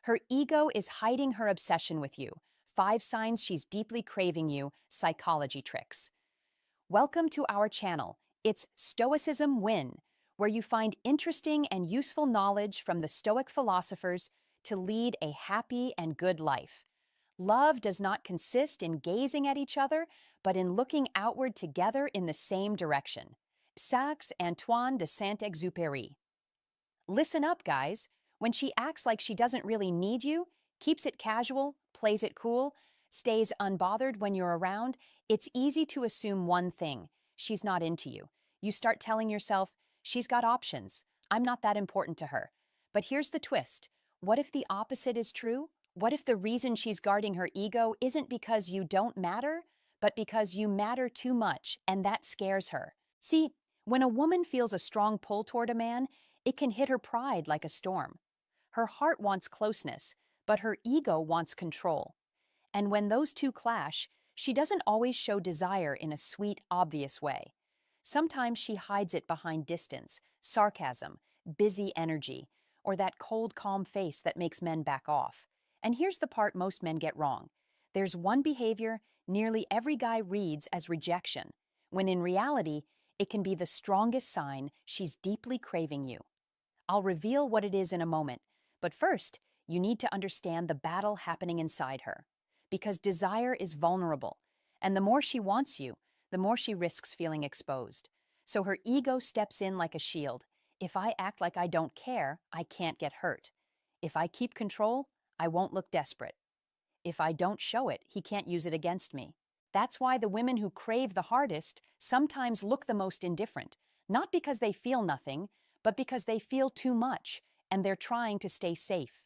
Her ego is hiding her obsession with you. 5 signs she's deeply craving you, psychology tricks. Welcome to our channel. It's Stoicism Win, where you find interesting and useful knowledge from the Stoic philosophers to lead a happy and good life. Love does not consist in gazing at each other, but in looking outward together in the same direction. Stalks, Antoine de Saint-Exupéry. Listen up, guys. When she acts like she doesn't really need you, keeps it casual, plays it cool, stays unbothered when you're around, it's easy to assume one thing: she's not into you. You start telling yourself, she's got options. I'm not that important to her. But here's the twist. What if the opposite is true? What if the reason she's guarding her ego isn't because you don't matter, but because you matter too much, and that scares her? See, when a woman feels a strong pull toward a man, it can hit her pride like a storm. Her heart wants closeness, but her ego wants control. And when those two clash, she doesn't always show desire in a sweet, obvious way. Sometimes she hides it behind distance, sarcasm, busy energy, or that cold, calm face that makes men back off. And here's the part most men get wrong. There's one behavior nearly every guy reads as rejection, when in reality, it can be the strongest sign she's deeply craving you. I'll reveal what it is in a moment, but first, you need to understand the battle happening inside her. Because desire is vulnerable, and the more she wants you, the more she risks feeling exposed. So her ego steps in like a shield. If I act like I don't care, I can't get hurt. If I keep control, I won't look desperate. If I don't show it, he can't use it against me. That's why the women who crave the hardest sometimes look the most indifferent, not because they feel nothing, but because they feel too much, and they're trying to stay safe.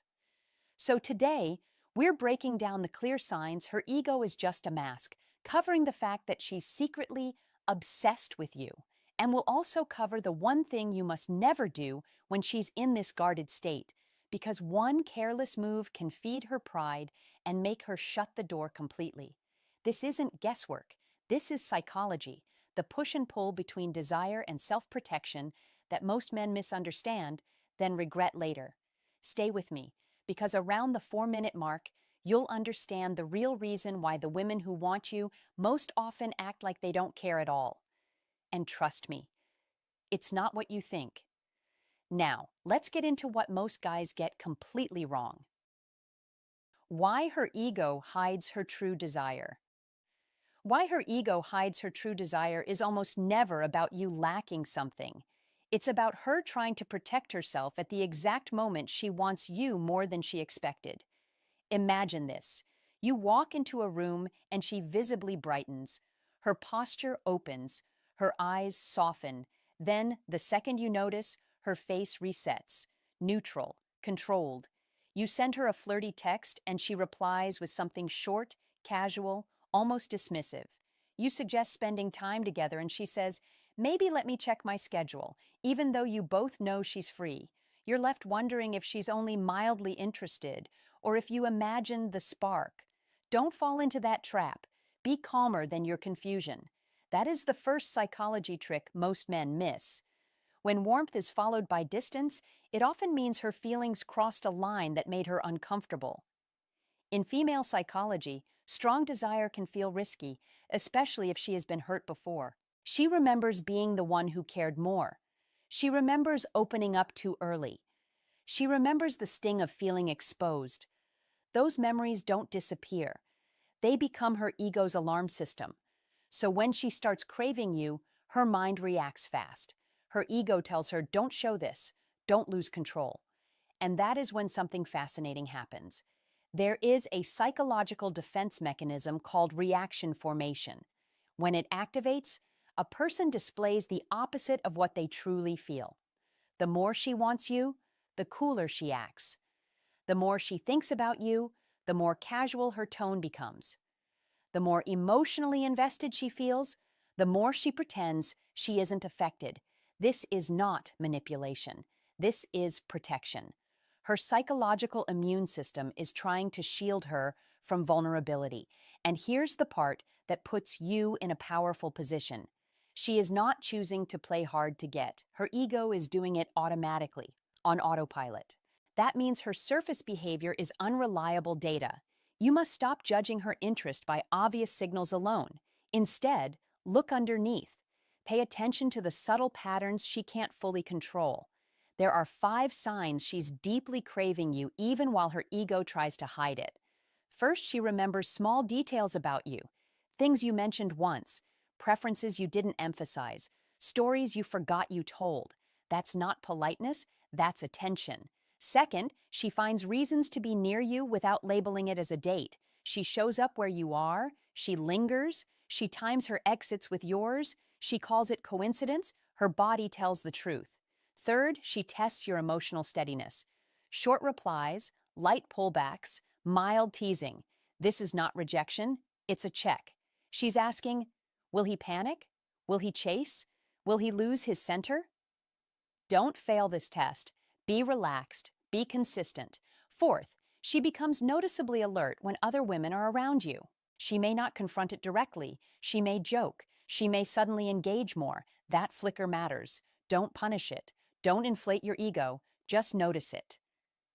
So today, we're breaking down the clear signs her ego is just a mask, covering the fact that she's secretly obsessed with you. And we'll also cover the one thing you must never do when she's in this guarded state, because one careless move can feed her pride and make her shut the door completely. This isn't guesswork. This is psychology, the push and pull between desire and self-protection that most men misunderstand, then regret later. Stay with me, because around the 4-minute mark, you'll understand the real reason why the women who want you most often act like they don't care at all. And trust me, it's not what you think. Now, let's get into what most guys get completely wrong. Why her ego hides her true desire. Why her ego hides her true desire is almost never about you lacking something. It's about her trying to protect herself at the exact moment she wants you more than she expected. Imagine this. You walk into a room and she visibly brightens. Her posture opens. Her eyes soften. Then, the second you notice, her face resets. Neutral, controlled. You send her a flirty text and she replies with something short, casual, almost dismissive. You suggest spending time together and she says, "Maybe let me check my schedule," even though you both know she's free. You're left wondering if she's only mildly interested, or if you imagined the spark. Don't fall into that trap. Be calmer than your confusion. That is the first psychology trick most men miss. When warmth is followed by distance, it often means her feelings crossed a line that made her uncomfortable. In female psychology, strong desire can feel risky, especially if she has been hurt before. She remembers being the one who cared more. She remembers opening up too early. She remembers the sting of feeling exposed. Those memories don't disappear. They become her ego's alarm system. So when she starts craving you, her mind reacts fast. Her ego tells her, "Don't show this. Don't lose control." And that is when something fascinating happens. There is a psychological defense mechanism called reaction formation. When it activates, a person displays the opposite of what they truly feel. The more she wants you, the cooler she acts. The more she thinks about you, the more casual her tone becomes. The more emotionally invested she feels, the more she pretends she isn't affected. This is not manipulation. This is protection. Her psychological immune system is trying to shield her from vulnerability. And here's the part that puts you in a powerful position. She is not choosing to play hard to get. Her ego is doing it automatically, on autopilot. That means her surface behavior is unreliable data. You must stop judging her interest by obvious signals alone. Instead, look underneath. Pay attention to the subtle patterns she can't fully control. There are 5 signs she's deeply craving you even while her ego tries to hide it. First, she remembers small details about you, things you mentioned once, preferences you didn't emphasize, stories you forgot you told. That's not politeness, that's attention. Second, she finds reasons to be near you without labeling it as a date. She shows up where you are, she lingers, she times her exits with yours, she calls it coincidence, her body tells the truth. Third, she tests your emotional steadiness. Short replies, light pullbacks, mild teasing. This is not rejection, it's a check. She's asking, will he panic? Will he chase? Will he lose his center? Don't fail this test. Be relaxed, be consistent. Fourth, she becomes noticeably alert when other women are around you. She may not confront it directly, she may joke, she may suddenly engage more. That flicker matters. Don't punish it. Don't inflate your ego, just notice it.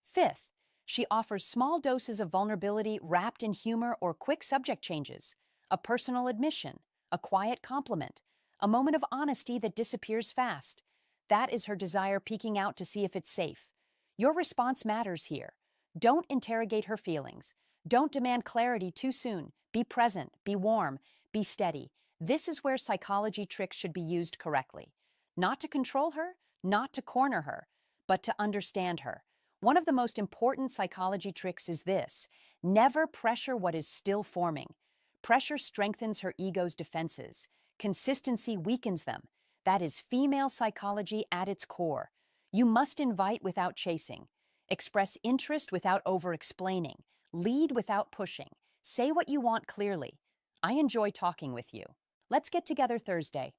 Fifth, she offers small doses of vulnerability wrapped in humor or quick subject changes, a personal admission, a quiet compliment, a moment of honesty that disappears fast. That is her desire peeking out to see if it's safe. Your response matters here. Don't interrogate her feelings. Don't demand clarity too soon. Be present, be warm, be steady. This is where psychology tricks should be used correctly. Not to control her, not to corner her, but to understand her. One of the most important psychology tricks is this: never pressure what is still forming. Pressure strengthens her ego's defenses. Consistency weakens them. That is female psychology at its core. You must invite without chasing, express interest without over-explaining, lead without pushing, say what you want clearly. I enjoy talking with you. Let's get together Thursday.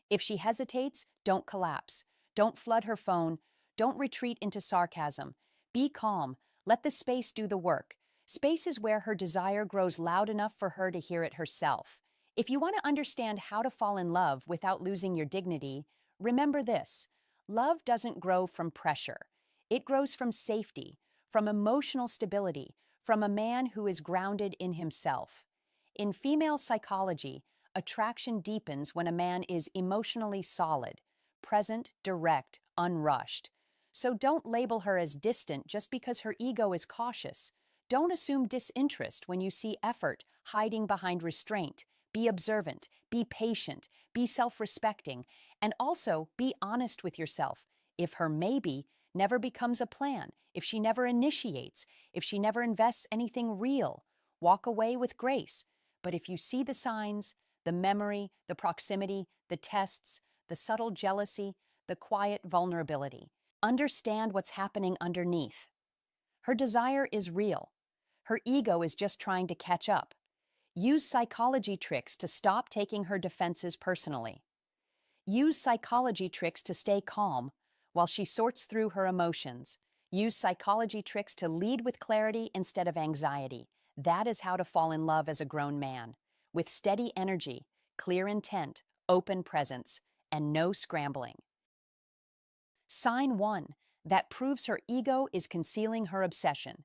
If she hesitates, don't collapse. Don't flood her phone. Don't retreat into sarcasm. Be calm. Let the space do the work. Space is where her desire grows loud enough for her to hear it herself. If you want to understand how to fall in love without losing your dignity, remember this: love doesn't grow from pressure. It grows from safety, from emotional stability, from a man who is grounded in himself. In female psychology, attraction deepens when a man is emotionally solid, present, direct, unrushed. So don't label her as distant just because her ego is cautious. Don't assume disinterest when you see effort hiding behind restraint. Be observant, be patient, be self-respecting, and also be honest with yourself. If her maybe never becomes a plan, if she never initiates, if she never invests anything real, walk away with grace. But if you see the signs, the memory, the proximity, the tests, the subtle jealousy, the quiet vulnerability, understand what's happening underneath. Her desire is real. Her ego is just trying to catch up. Use psychology tricks to stop taking her defenses personally. Use psychology tricks to stay calm while she sorts through her emotions. Use psychology tricks to lead with clarity instead of anxiety. That is how to fall in love as a grown man, with steady energy, clear intent, open presence, and no scrambling. Sign 1. That proves her ego is concealing her obsession.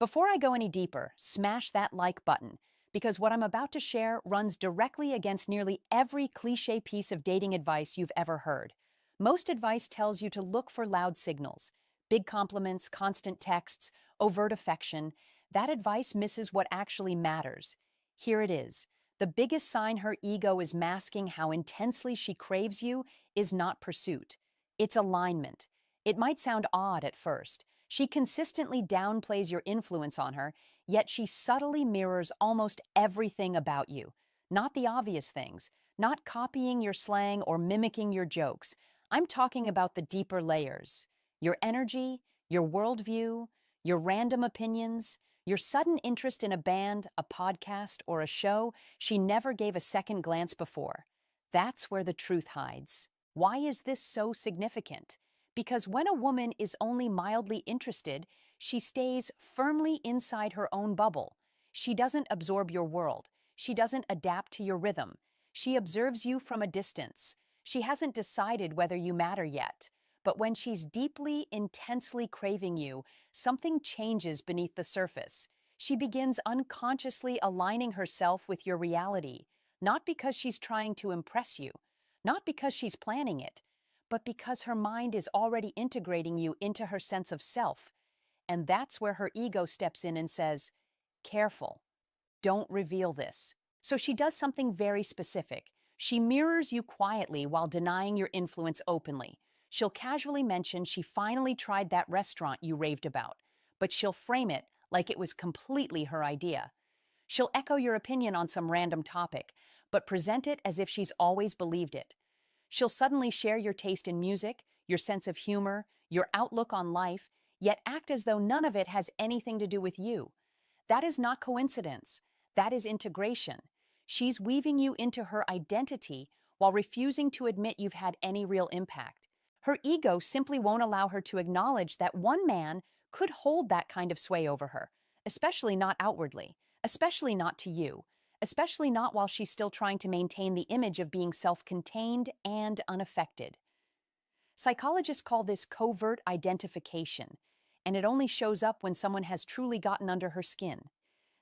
Before I go any deeper, smash that like button, because what I'm about to share runs directly against nearly every cliché piece of dating advice you've ever heard. Most advice tells you to look for loud signals, big compliments, constant texts, overt affection. That advice misses what actually matters. Here it is. The biggest sign her ego is masking how intensely she craves you is not pursuit. It's alignment. It might sound odd at first. She consistently downplays your influence on her, yet she subtly mirrors almost everything about you. Not the obvious things, not copying your slang or mimicking your jokes. I'm talking about the deeper layers. Your energy, your worldview, your random opinions, your sudden interest in a band, a podcast, or a show she never gave a second glance before. That's where the truth hides. Why is this so significant? Because when a woman is only mildly interested, she stays firmly inside her own bubble. She doesn't absorb your world. She doesn't adapt to your rhythm. She observes you from a distance. She hasn't decided whether you matter yet. But when she's deeply, intensely craving you, something changes beneath the surface. She begins unconsciously aligning herself with your reality, not because she's trying to impress you, not because she's planning it, but because her mind is already integrating you into her sense of self. And that's where her ego steps in and says, "Careful, don't reveal this." So she does something very specific. She mirrors you quietly while denying your influence openly. She'll casually mention she finally tried that restaurant you raved about, but she'll frame it like it was completely her idea. She'll echo your opinion on some random topic, but present it as if she's always believed it. She'll suddenly share your taste in music, your sense of humor, your outlook on life, yet act as though none of it has anything to do with you. That is not coincidence. That is integration. She's weaving you into her identity while refusing to admit you've had any real impact. Her ego simply won't allow her to acknowledge that one man could hold that kind of sway over her, especially not outwardly, especially not to you, especially not while she's still trying to maintain the image of being self-contained and unaffected. Psychologists call this covert identification, and it only shows up when someone has truly gotten under her skin.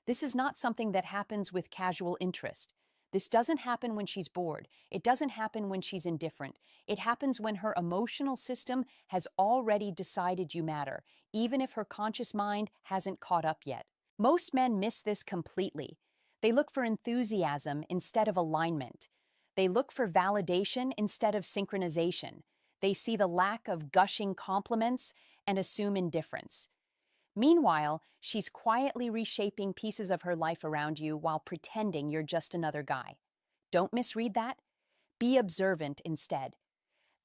This is not something that happens with casual interest. This doesn't happen when she's bored. It doesn't happen when she's indifferent. It happens when her emotional system has already decided you matter, even if her conscious mind hasn't caught up yet. Most men miss this completely. They look for enthusiasm instead of alignment. They look for validation instead of synchronization. They see the lack of gushing compliments and assume indifference. Meanwhile, she's quietly reshaping pieces of her life around you while pretending you're just another guy. Don't misread that. Be observant instead.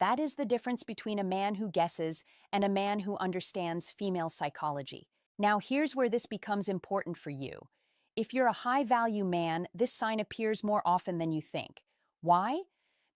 That is the difference between a man who guesses and a man who understands female psychology. Now, here's where this becomes important for you. If you're a high-value man, this sign appears more often than you think. Why?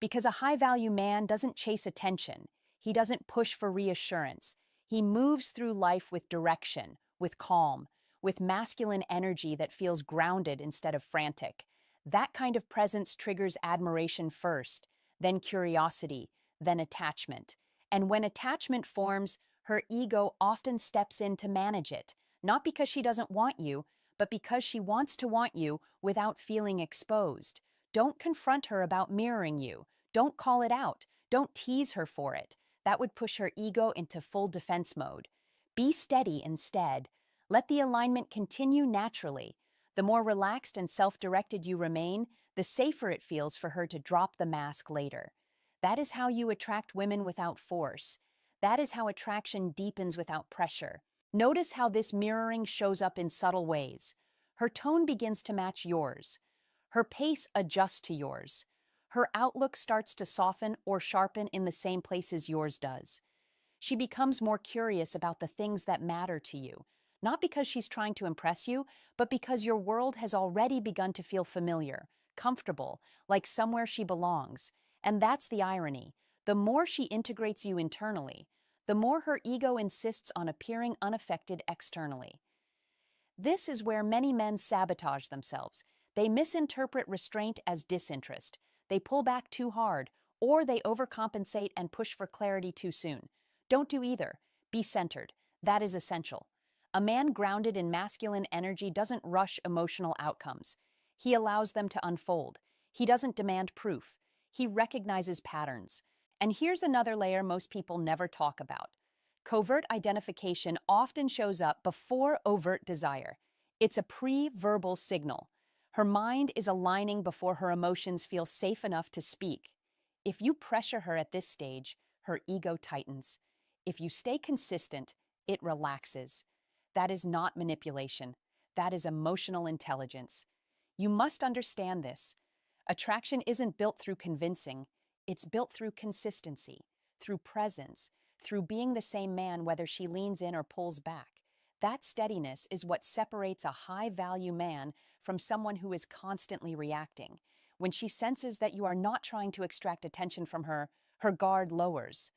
Because a high-value man doesn't chase attention. He doesn't push for reassurance. He moves through life with direction, with calm, with masculine energy that feels grounded instead of frantic. That kind of presence triggers admiration first, then curiosity, then attachment. And when attachment forms, her ego often steps in to manage it, not because she doesn't want you, but because she wants to want you without feeling exposed. Don't confront her about mirroring you. Don't call it out. Don't tease her for it. That would push her ego into full defense mode. Be steady instead. Let the alignment continue naturally. The more relaxed and self-directed you remain, the safer it feels for her to drop the mask later. That is how you attract women without force. That is how attraction deepens without pressure. Notice how this mirroring shows up in subtle ways. Her tone begins to match yours. Her pace adjusts to yours. Her outlook starts to soften or sharpen in the same places yours does. She becomes more curious about the things that matter to you, not because she's trying to impress you, but because your world has already begun to feel familiar, comfortable, like somewhere she belongs. And that's the irony. The more she integrates you internally, the more her ego insists on appearing unaffected externally. This is where many men sabotage themselves. They misinterpret restraint as disinterest. They pull back too hard, or they overcompensate and push for clarity too soon. Don't do either. Be centered. That is essential. A man grounded in masculine energy doesn't rush emotional outcomes. He allows them to unfold. He doesn't demand proof. He recognizes patterns. And here's another layer most people never talk about. Covert identification often shows up before overt desire. It's a pre-verbal signal. Her mind is aligning before her emotions feel safe enough to speak. If you pressure her at this stage, her ego tightens. If you stay consistent, it relaxes. That is not manipulation. That is emotional intelligence. You must understand this. Attraction isn't built through convincing. It's built through consistency, through presence, through being the same man whether she leans in or pulls back. That steadiness is what separates a high-value man from someone who is constantly reacting. When she senses that you are not trying to extract attention from her, her guard lowers.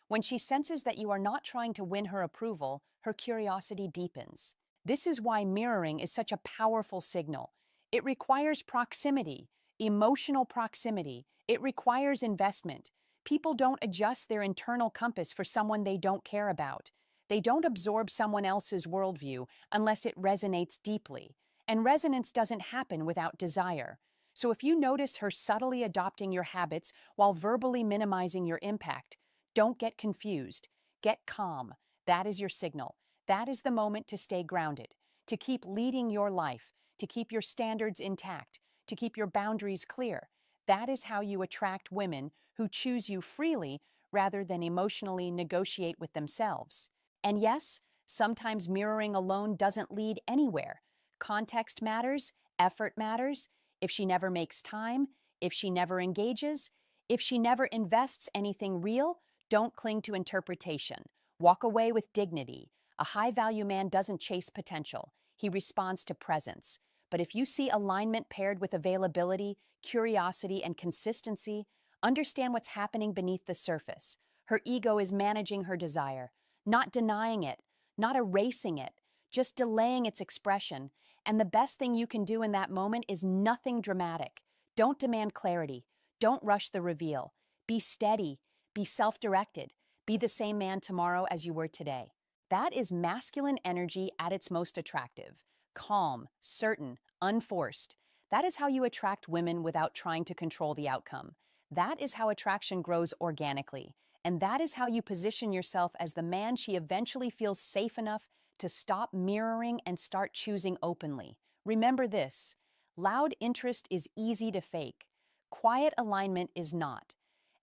When she senses that you are not trying to win her approval, her curiosity deepens. This is why mirroring is such a powerful signal. It requires proximity, emotional proximity. It requires investment, People don't adjust their internal compass for someone they don't care about. They don't absorb someone else's worldview unless it resonates deeply. And resonance doesn't happen without desire. So if you notice her subtly adopting your habits while verbally minimizing your impact, don't get confused. Get calm. That is your signal. That is the moment to stay grounded, to keep leading your life, to keep your standards intact, to keep your boundaries clear. That is how you attract women who choose you freely rather than emotionally negotiate with themselves. And yes, sometimes mirroring alone doesn't lead anywhere. Context matters, effort matters. If she never makes time, if she never engages, if she never invests anything real, don't cling to interpretation. Walk away with dignity. A high-value man doesn't chase potential. He responds to presence. But if you see alignment paired with availability, curiosity, and consistency, understand what's happening beneath the surface. Her ego is managing her desire, not denying it, not erasing it, just delaying its expression. And the best thing you can do in that moment is nothing dramatic. Don't demand clarity. Don't rush the reveal. Be steady. Be self-directed. Be the same man tomorrow as you were today. That is masculine energy at its most attractive. Calm, certain, unforced. That is how you attract women without trying to control the outcome. That is how attraction grows organically. And that is how you position yourself as the man she eventually feels safe enough to stop mirroring and start choosing openly. Remember this: loud interest is easy to fake. Quiet alignment is not.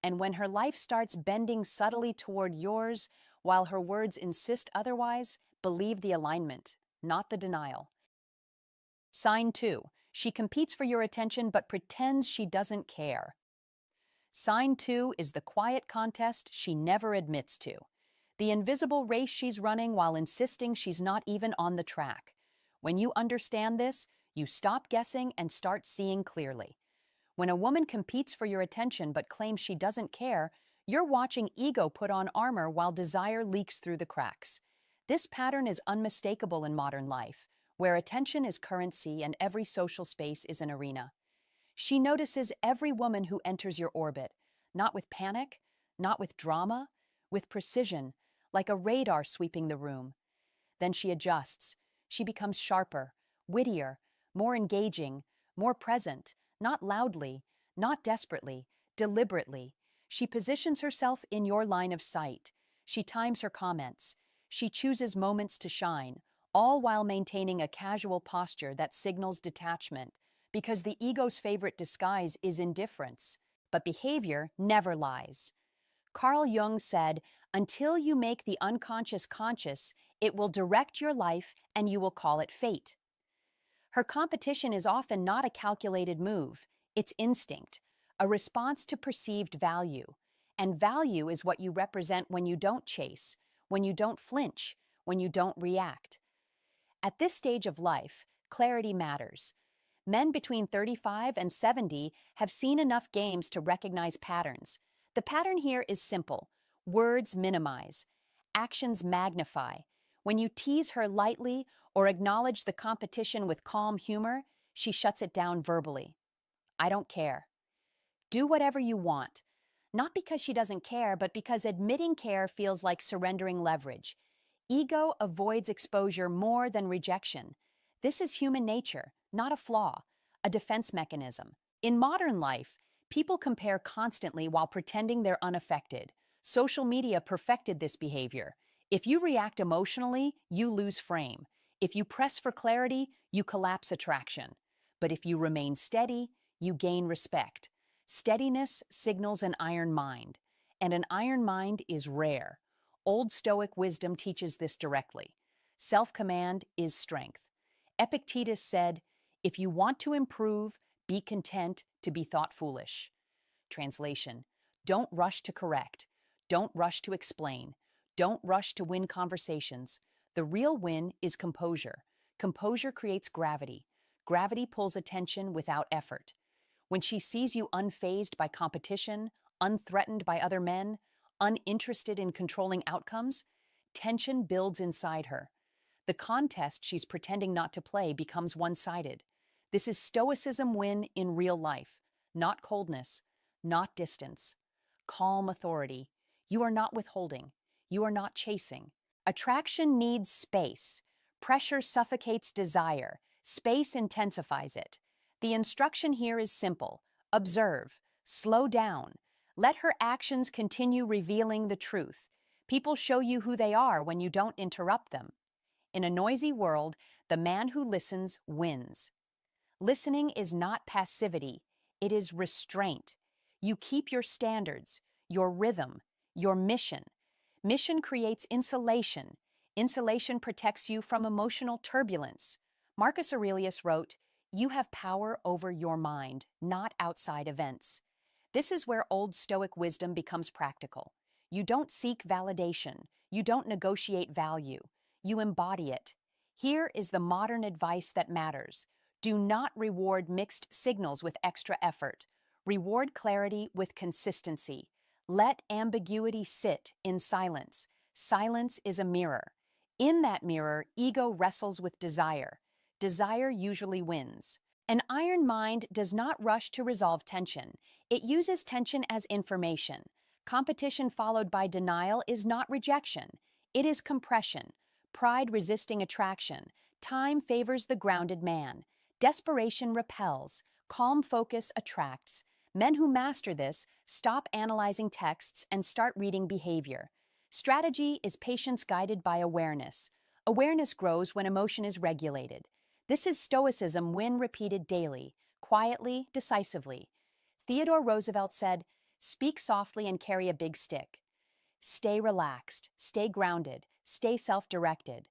And when her life starts bending subtly toward yours, while her words insist otherwise, believe the alignment, not the denial. Sign 2. She competes for your attention but pretends she doesn't care. Sign 2 is the quiet contest she never admits to. The invisible race she's running while insisting she's not even on the track. When you understand this, you stop guessing and start seeing clearly. When a woman competes for your attention but claims she doesn't care, you're watching ego put on armor while desire leaks through the cracks. This pattern is unmistakable in modern life, where attention is currency and every social space is an arena. She notices every woman who enters your orbit, not with panic, not with drama, with precision, like a radar sweeping the room. Then she adjusts. She becomes sharper, wittier, more engaging, more present, not loudly, not desperately, deliberately. She positions herself in your line of sight. She times her comments. She chooses moments to shine, all while maintaining a casual posture that signals detachment, because the ego's favorite disguise is indifference. But behavior never lies. Carl Jung said, "Until you make the unconscious conscious, it will direct your life and you will call it fate." Her competition is often not a calculated move, it's instinct, a response to perceived value. And value is what you represent when you don't chase, when you don't flinch, when you don't react. At this stage of life, clarity matters. Men between 35 and 70 have seen enough games to recognize patterns. The pattern here is simple. Words minimize. Actions magnify. When you tease her lightly or acknowledge the competition with calm humor, she shuts it down verbally. I don't care. Do whatever you want. Not because she doesn't care, but because admitting care feels like surrendering leverage. Ego avoids exposure more than rejection. This is human nature, not a flaw, a defense mechanism. In modern life, people compare constantly while pretending they're unaffected. Social media perfected this behavior. If you react emotionally, you lose frame. If you press for clarity, you collapse attraction. But if you remain steady, you gain respect. Steadiness signals an iron mind, and an iron mind is rare. Old Stoic wisdom teaches this directly. Self-command is strength. Epictetus said, "If you want to improve, be content to be thought foolish." Translation: don't rush to correct. Don't rush to explain. Don't rush to win conversations. The real win is composure. Composure creates gravity. Gravity pulls attention without effort. When she sees you unfazed by competition, unthreatened by other men, uninterested in controlling outcomes, tension builds inside her. The contest she's pretending not to play becomes one-sided. This is Stoicism win in real life, not coldness, not distance. calm authority. You are not withholding. You are not chasing. Attraction needs space. Pressure suffocates desire. Space intensifies it. The instruction here is simple. Observe. Slow down. Let her actions continue revealing the truth. People show you who they are when you don't interrupt them. In a noisy world, the man who listens wins. Listening is not passivity, it is restraint. You keep your standards, your rhythm, your mission. Mission creates insulation. Insulation protects you from emotional turbulence. Marcus Aurelius wrote, "You have power over your mind, not outside events." This is where Old Stoic wisdom becomes practical. You don't seek validation. You don't negotiate value. You embody it. Here is the modern advice that matters. Do not reward mixed signals with extra effort. Reward clarity with consistency. Let ambiguity sit in silence. Silence is a mirror. In that mirror, ego wrestles with desire. Desire usually wins. An iron mind does not rush to resolve tension. It uses tension as information. Competition followed by denial is not rejection. It is compression. Pride resisting attraction. Time favors the grounded man. Desperation repels. Calm focus attracts. Men who master this stop analyzing texts and start reading behavior. Strategy is patience guided by awareness. Awareness grows when emotion is regulated. This is Stoicism when repeated daily, quietly, decisively. Theodore Roosevelt said, "Speak softly and carry a big stick." Stay relaxed, stay grounded, stay self-directed.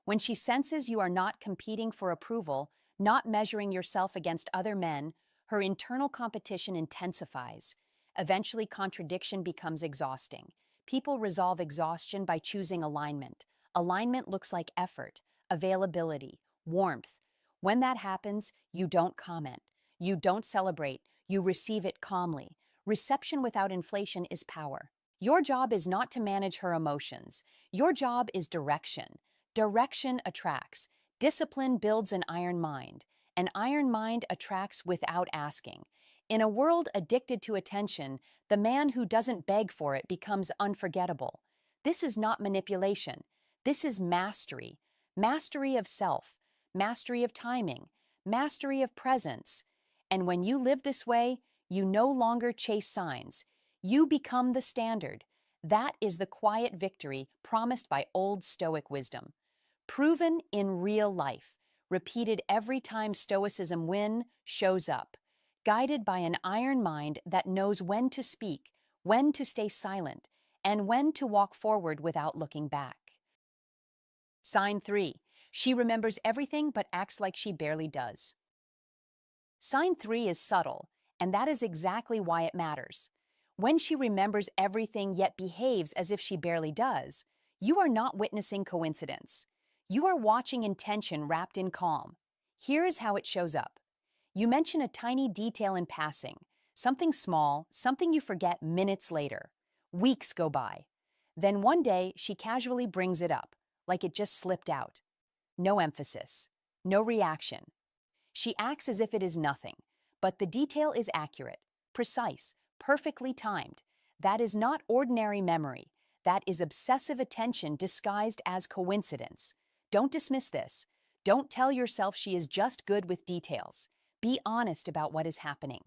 When she senses you are not competing for approval, not measuring yourself against other men, her internal competition intensifies. Eventually, contradiction becomes exhausting. People resolve exhaustion by choosing alignment. Alignment looks like effort, availability, warmth. When that happens, you don't comment. You don't celebrate. You receive it calmly. Reception without inflation is power. Your job is not to manage her emotions. Your job is direction. Direction attracts. Discipline builds an iron mind. An iron mind attracts without asking. In a world addicted to attention, the man who doesn't beg for it becomes unforgettable. This is not manipulation. This is mastery. Mastery of self. Mastery of timing. Mastery of presence. And when you live this way, you no longer chase signs. You become the standard. That is the quiet victory promised by Old Stoic wisdom. Proven in real life, repeated every time Stoicism shows up, guided by an iron mind that knows when to speak, when to stay silent, and when to walk forward without looking back. Sign 3. She remembers everything but acts like she barely does. Sign 3 is subtle, and that is exactly why it matters. When she remembers everything yet behaves as if she barely does, you are not witnessing coincidence. You are watching intention wrapped in calm. Here is how it shows up. You mention a tiny detail in passing, something small, something you forget minutes later. Weeks go by. Then one day, she casually brings it up, like it just slipped out. No emphasis, no reaction. She acts as if it is nothing, but the detail is accurate, precise, perfectly timed. That is not ordinary memory. That is obsessive attention disguised as coincidence. Don't dismiss this. Don't tell yourself she is just good with details. Be honest about what is happening.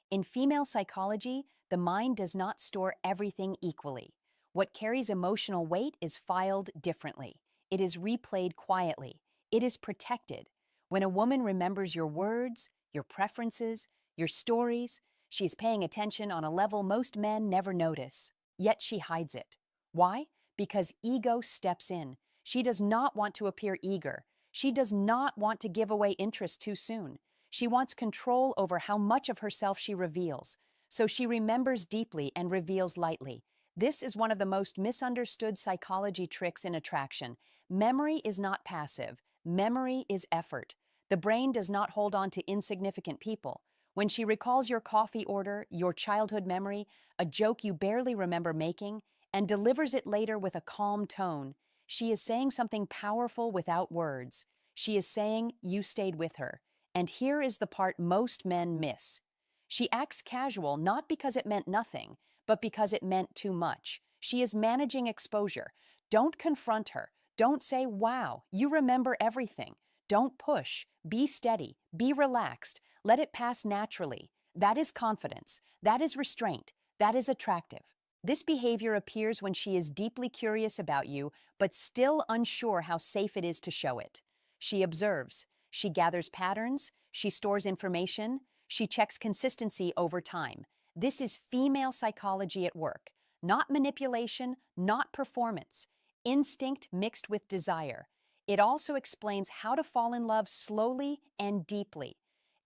In female psychology, the mind does not store everything equally. What carries emotional weight is filed differently. It is replayed quietly. It is protected. When a woman remembers your words, your preferences, your stories, she is paying attention on a level most men never notice. Yet she hides it. Why? Because ego steps in. She does not want to appear eager. She does not want to give away interest too soon. She wants control over how much of herself she reveals. So she remembers deeply and reveals lightly. This is one of the most misunderstood psychology tricks in attraction. Memory is not passive. Memory is effort. The brain does not hold on to insignificant people. When she recalls your coffee order, your childhood memory, a joke you barely remember making, and delivers it later with a calm tone, she is saying something powerful without words. She is saying you stayed with her. And here is the part most men miss. She acts casual not because it meant nothing, but because it meant too much. She is managing exposure. Don't confront her. Don't say, wow, you remember everything. Don't push. Be steady. Be relaxed. Let it pass naturally. That is confidence. That is restraint. That is attractive. This behavior appears when she is deeply curious about you, but still unsure how safe it is to show it. She observes. She gathers patterns. She stores information. She checks consistency over time. This is female psychology at work. Not manipulation, not performance. Instinct mixed with desire. It also explains how to fall in love slowly and deeply.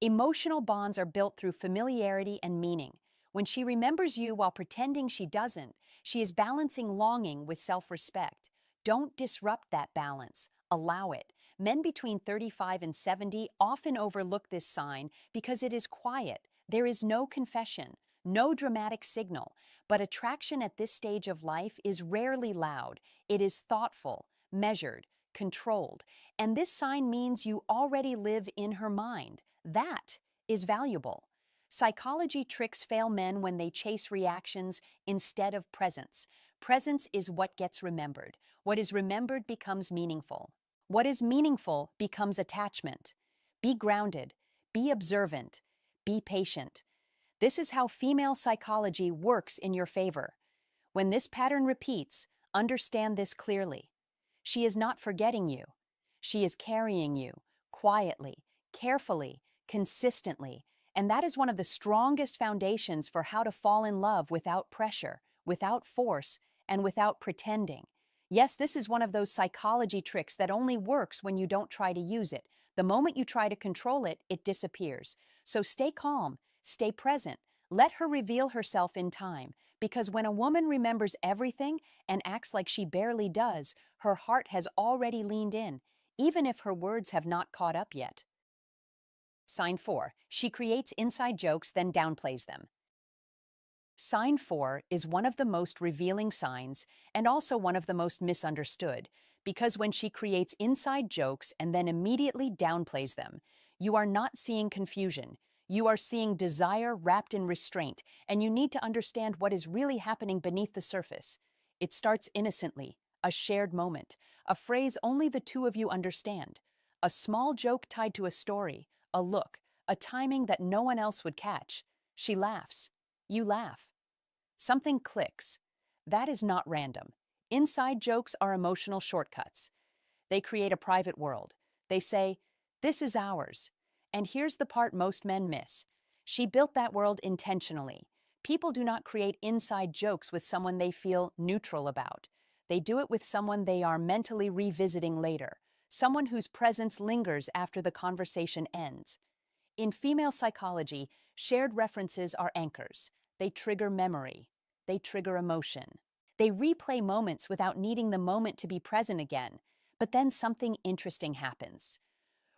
Emotional bonds are built through familiarity and meaning. When she remembers you while pretending she doesn't, she is balancing longing with self-respect. Don't disrupt that balance. Allow it. Men between 35 and 70 often overlook this sign because it is quiet. There is no confession, no dramatic signal. But attraction at this stage of life is rarely loud. It is thoughtful, measured, controlled. And this sign means you already live in her mind. That is valuable. Psychology tricks fail men when they chase reactions instead of presence. Presence is what gets remembered. What is remembered becomes meaningful. What is meaningful becomes attachment. Be grounded. Be observant. Be patient. This is how female psychology works in your favor. When this pattern repeats, understand this clearly. She is not forgetting you. She is carrying you, quietly, carefully, consistently. And that is one of the strongest foundations for how to fall in love without pressure, without force, and without pretending. Yes, this is one of those psychology tricks that only works when you don't try to use it. The moment you try to control it, it disappears. So stay calm, stay present. Let her reveal herself in time, because when a woman remembers everything and acts like she barely does, her heart has already leaned in, even if her words have not caught up yet. Sign 4. She creates inside jokes, then downplays them. Sign 4 is one of the most revealing signs and also one of the most misunderstood, because when she creates inside jokes and then immediately downplays them, you are not seeing confusion. You are seeing desire wrapped in restraint, and you need to understand what is really happening beneath the surface. It starts innocently, a shared moment, a phrase only the two of you understand, a small joke tied to a story, a look, a timing that no one else would catch. She laughs. You laugh. Something clicks. That is not random. Inside jokes are emotional shortcuts. They create a private world. They say, "This is ours." And here's the part most men miss. She built that world intentionally. People do not create inside jokes with someone they feel neutral about. They do it with someone they are mentally revisiting later, someone whose presence lingers after the conversation ends. In female psychology, shared references are anchors. They trigger memory. They trigger emotion. They replay moments without needing the moment to be present again. But then something interesting happens.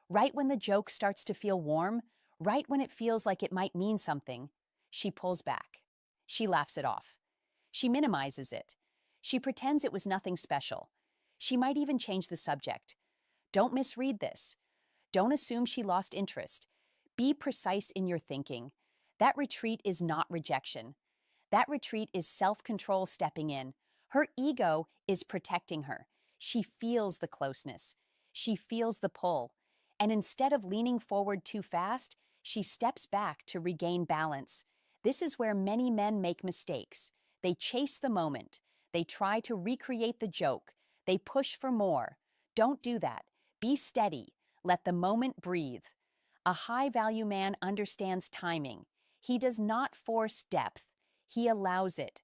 Right when the joke starts to feel warm, right when it feels like it might mean something, she pulls back. She laughs it off. She minimizes it. She pretends it was nothing special. She might even change the subject. Don't misread this. Don't assume she lost interest. Be precise in your thinking. That retreat is not rejection. That retreat is self-control stepping in. Her ego is protecting her. She feels the closeness. She feels the pull. And instead of leaning forward too fast, she steps back to regain balance. This is where many men make mistakes. They chase the moment. They try to recreate the joke. They push for more. Don't do that. Be steady. Let the moment breathe. A high-value man understands timing. He does not force depth. He allows it.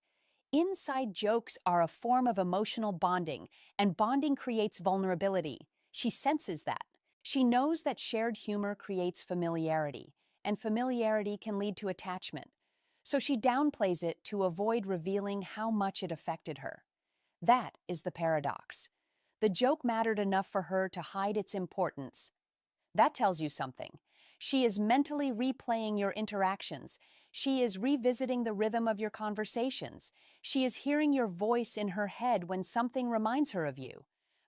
Inside jokes are a form of emotional bonding, and bonding creates vulnerability. She senses that. She knows that shared humor creates familiarity, and familiarity can lead to attachment. So she downplays it to avoid revealing how much it affected her. That is the paradox. The joke mattered enough for her to hide its importance. That tells you something. She is mentally replaying your interactions. She is revisiting the rhythm of your conversations. She is hearing your voice in her head when something reminds her of you.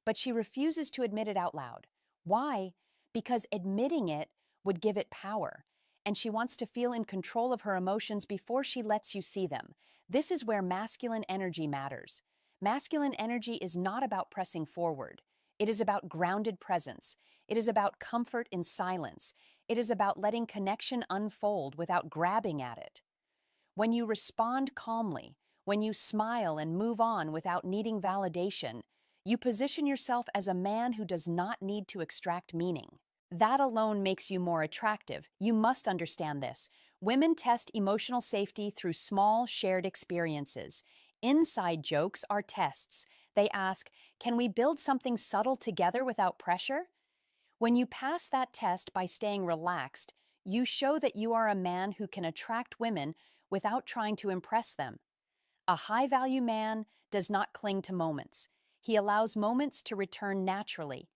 But she refuses to admit it out loud. Why? Because admitting it would give it power. and she wants to feel in control of her emotions before she lets you see them. This is where masculine energy matters. Masculine energy is not about pressing forward. It is about grounded presence. It is about comfort in silence. It is about letting connection unfold without grabbing at it. When you respond calmly, when you smile and move on without needing validation, you position yourself as a man who does not need to extract meaning. That alone makes you more attractive. You must understand this. Women test emotional safety through small, shared experiences. Inside jokes are tests. They ask, can we build something subtle together without pressure? When you pass that test by staying relaxed, you show that you are a man who can attract women without trying to impress them. A high-value man does not cling to moments. He allows moments to return naturally.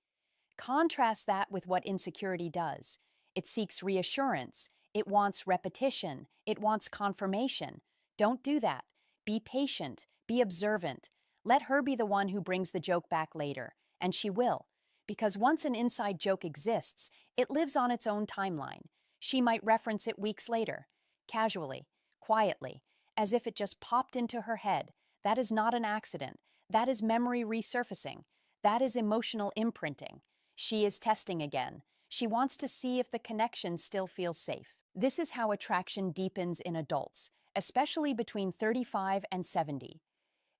Contrast that with what insecurity does. It seeks reassurance. It wants repetition. It wants confirmation. Don't do that. Be patient. Be observant. Let her be the one who brings the joke back later, and she will. Because once an inside joke exists, it lives on its own timeline. She might reference it weeks later, casually, quietly, as if it just popped into her head. That is not an accident. That is memory resurfacing. That is emotional imprinting. She is testing again. She wants to see if the connection still feels safe. This is how attraction deepens in adults, especially between 35 and 70.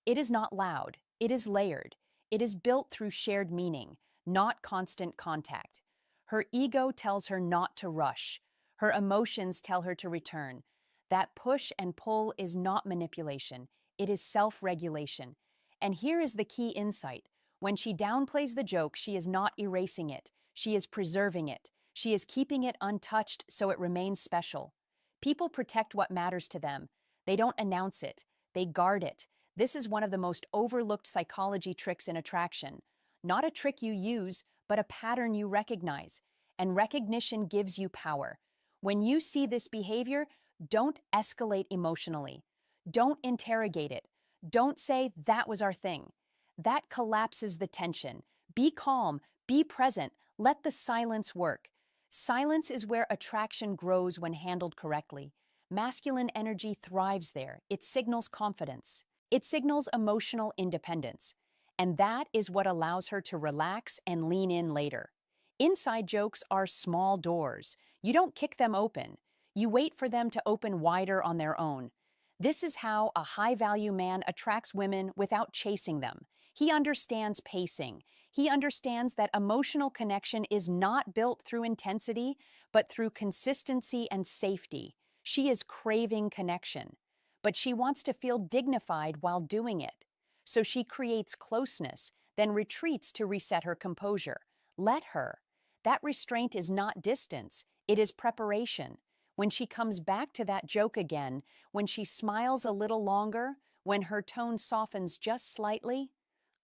It is not loud. It is layered. It is built through shared meaning, not constant contact. Her ego tells her not to rush. Her emotions tell her to return. That push and pull is not manipulation. It is self-regulation. And here is the key insight. When she downplays the joke, she is not erasing it. She is preserving it. She is keeping it untouched so it remains special. People protect what matters to them. They don't announce it. They guard it. This is one of the most overlooked psychology tricks in attraction. Not a trick you use, but a pattern you recognize. And recognition gives you power. When you see this behavior, don't escalate emotionally. Don't interrogate it. Don't say, that was our thing. That collapses the tension. Be calm. Be present. Let the silence work. Silence is where attraction grows when handled correctly. Masculine energy thrives there. It signals confidence. It signals emotional independence. And that is what allows her to relax and lean in later. Inside jokes are small doors. You don't kick them open. You wait for them to open wider on their own. This is how a high-value man attracts women without chasing them. He understands pacing. He understands that emotional connection is not built through intensity, but through consistency and safety. She is craving connection, but she wants to feel dignified while doing it. So she creates closeness, then retreats to reset her composure. Let her. That restraint is not distance, it is preparation. When she comes back to that joke again, when she smiles a little longer, when her tone softens just slightly,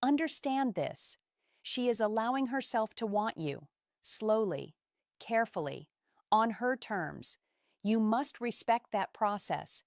understand this. She is allowing herself to want you, slowly, carefully, on her terms. You must respect that process.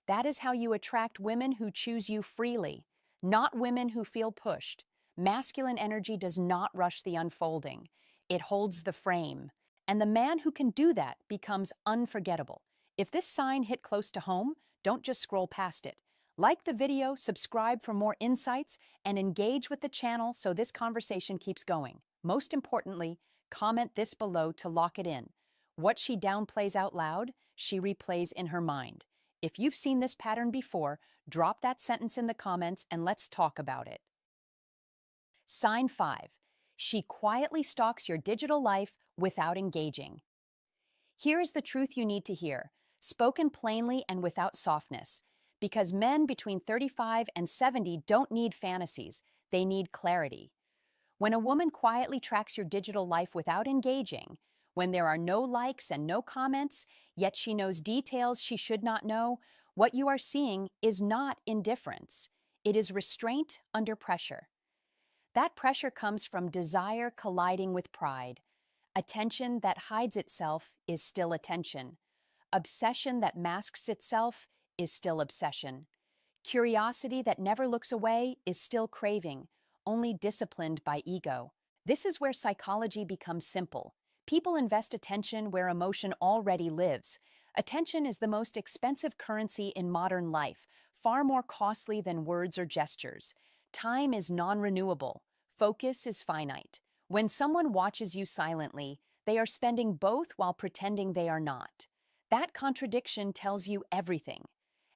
That is how you attract women who choose you freely, not women who feel pushed. Masculine energy does not rush the unfolding. It holds the frame. And the man who can do that becomes unforgettable. If this sign hit close to home, don't just scroll past it. Like the video, subscribe for more insights, and engage with the channel so this conversation keeps going. Most importantly, comment this below to lock it in. What she downplays out loud, she replays in her mind. If you've seen this pattern before, drop that sentence in the comments and let's talk about it. Sign 5. She quietly stalks your digital life without engaging. Here is the truth you need to hear, spoken plainly and without softness. Because men between 35 and 70 don't need fantasies, they need clarity. When a woman quietly tracks your digital life without engaging, when there are no likes and no comments, yet she knows details she should not know, what you are seeing is not indifference. It is restraint under pressure. That pressure comes from desire colliding with pride. Attention that hides itself is still attention. Obsession that masks itself is still obsession. Curiosity that never looks away is still craving, only disciplined by ego. This is where psychology becomes simple. People invest attention where emotion already lives. Attention is the most expensive currency in modern life, far more costly than words or gestures. Time is non-renewable. Focus is finite. When someone watches you silently, they are spending both while pretending they are not. That contradiction tells you everything.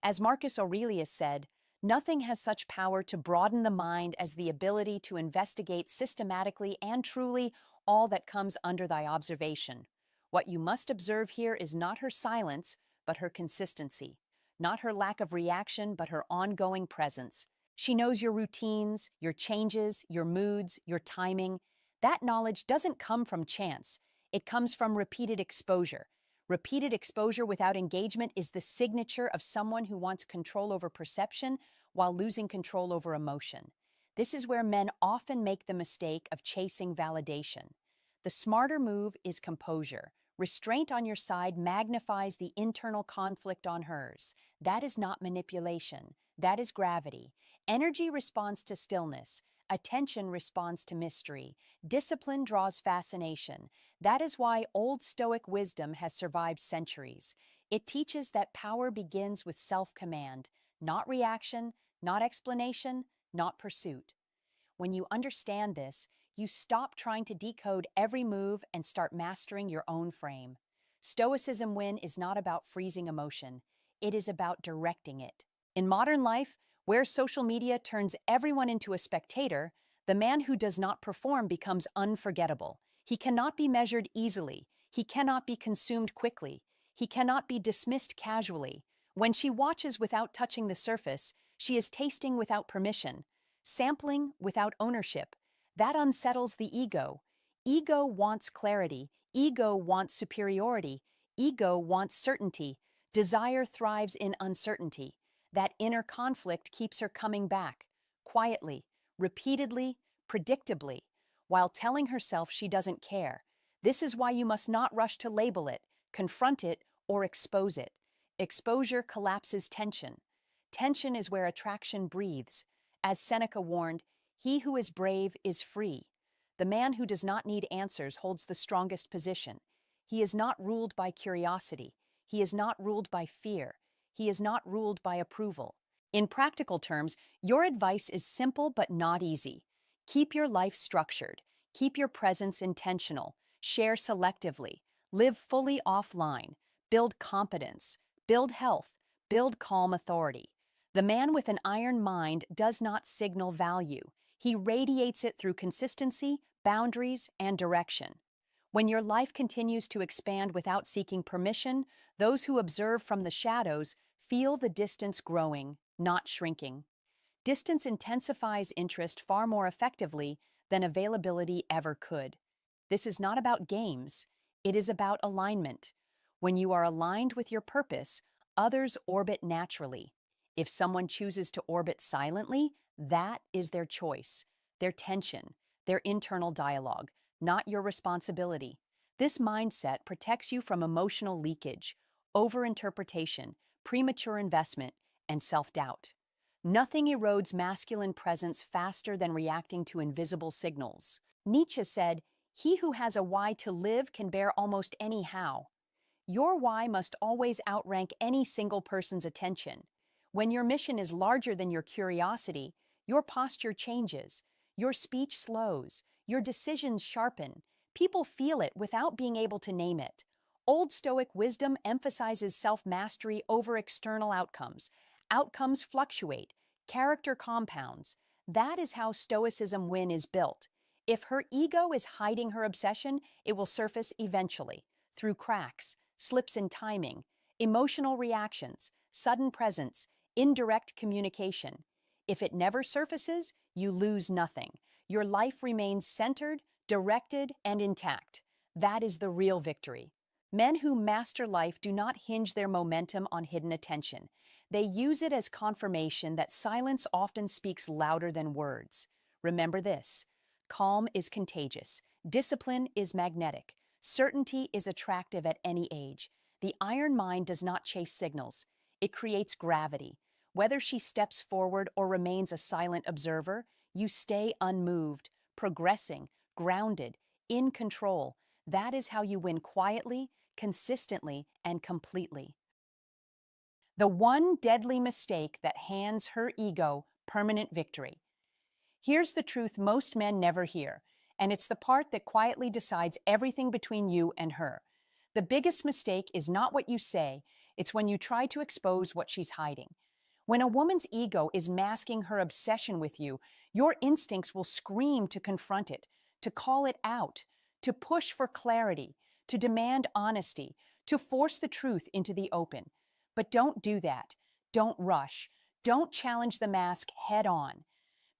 As Marcus Aurelius said, nothing has such power to broaden the mind as the ability to investigate systematically and truly all that comes under thy observation. What you must observe here is not her silence, but her consistency, not her lack of reaction, but her ongoing presence. She knows your routines, your changes, your moods, your timing. That knowledge doesn't come from chance. It comes from repeated exposure. Repeated exposure without engagement is the signature of someone who wants control over perception while losing control over emotion. This is where men often make the mistake of chasing validation. The smarter move is composure. Restraint on your side magnifies the internal conflict on hers. That is not manipulation. That is gravity. Energy responds to stillness. Attention responds to mystery. Discipline draws fascination. That is why Old Stoic wisdom has survived centuries. It teaches that power begins with self-command, not reaction, not explanation, not pursuit. When you understand this, you stop trying to decode every move and start mastering your own frame. Stoicism win is not about freezing emotion. It is about directing it. In modern life, where social media turns everyone into a spectator, the man who does not perform becomes unforgettable. He cannot be measured easily. He cannot be consumed quickly. He cannot be dismissed casually. When she watches without touching the surface, she is tasting without permission, sampling without ownership. That unsettles the ego. Ego wants clarity. Ego wants superiority. Ego wants certainty. Desire thrives in uncertainty. That inner conflict keeps her coming back, quietly, repeatedly, predictably, while telling herself she doesn't care. This is why you must not rush to label it, confront it, or expose it. Exposure collapses tension. Tension is where attraction breathes. As Seneca warned, he who is brave is free. The man who does not need answers holds the strongest position. He is not ruled by curiosity. He is not ruled by fear. He is not ruled by approval. In practical terms, your advice is simple but not easy. Keep your life structured. Keep your presence intentional. Share selectively. Live fully offline. Build competence. Build health. Build calm authority. The man with an iron mind does not signal value. He radiates it through consistency, boundaries, and direction. When your life continues to expand without seeking permission, those who observe from the shadows feel the distance growing, not shrinking. Distance intensifies interest far more effectively than availability ever could. This is not about games. It is about alignment. When you are aligned with your purpose, others orbit naturally. If someone chooses to orbit silently, that is their choice, their tension, their internal dialogue, not your responsibility. This mindset protects you from emotional leakage, overinterpretation, premature investment, and self-doubt. Nothing erodes masculine presence faster than reacting to invisible signals. Nietzsche said, "He who has a why to live can bear almost any how." Your why must always outrank any single person's attention. When your mission is larger than your curiosity, your posture changes, your speech slows, your decisions sharpen. People feel it without being able to name it. Old Stoic wisdom emphasizes self-mastery over external outcomes. Outcomes fluctuate, character compounds. That is how Stoicism win is built. If her ego is hiding her obsession, it will surface eventually, through cracks, slips in timing, emotional reactions, sudden presence, indirect communication. If it never surfaces, you lose nothing. Your life remains centered, directed, and intact. That is the real victory. Men who master life do not hinge their momentum on hidden attention. They use it as confirmation that silence often speaks louder than words. Remember this: calm is contagious, discipline is magnetic, certainty is attractive at any age. The iron mind does not chase signals. It creates gravity. Whether she steps forward or remains a silent observer, you stay unmoved, progressing, grounded, in control. That is how you win quietly, consistently, and completely. The one deadly mistake that hands her ego permanent victory. Here's the truth most men never hear, and it's the part that quietly decides everything between you and her. The biggest mistake is not what you say, it's when you try to expose what she's hiding. When a woman's ego is masking her obsession with you, your instincts will scream to confront it, to call it out, to push for clarity, to demand honesty, to force the truth into the open. But don't do that. Don't rush. Don't challenge the mask head on.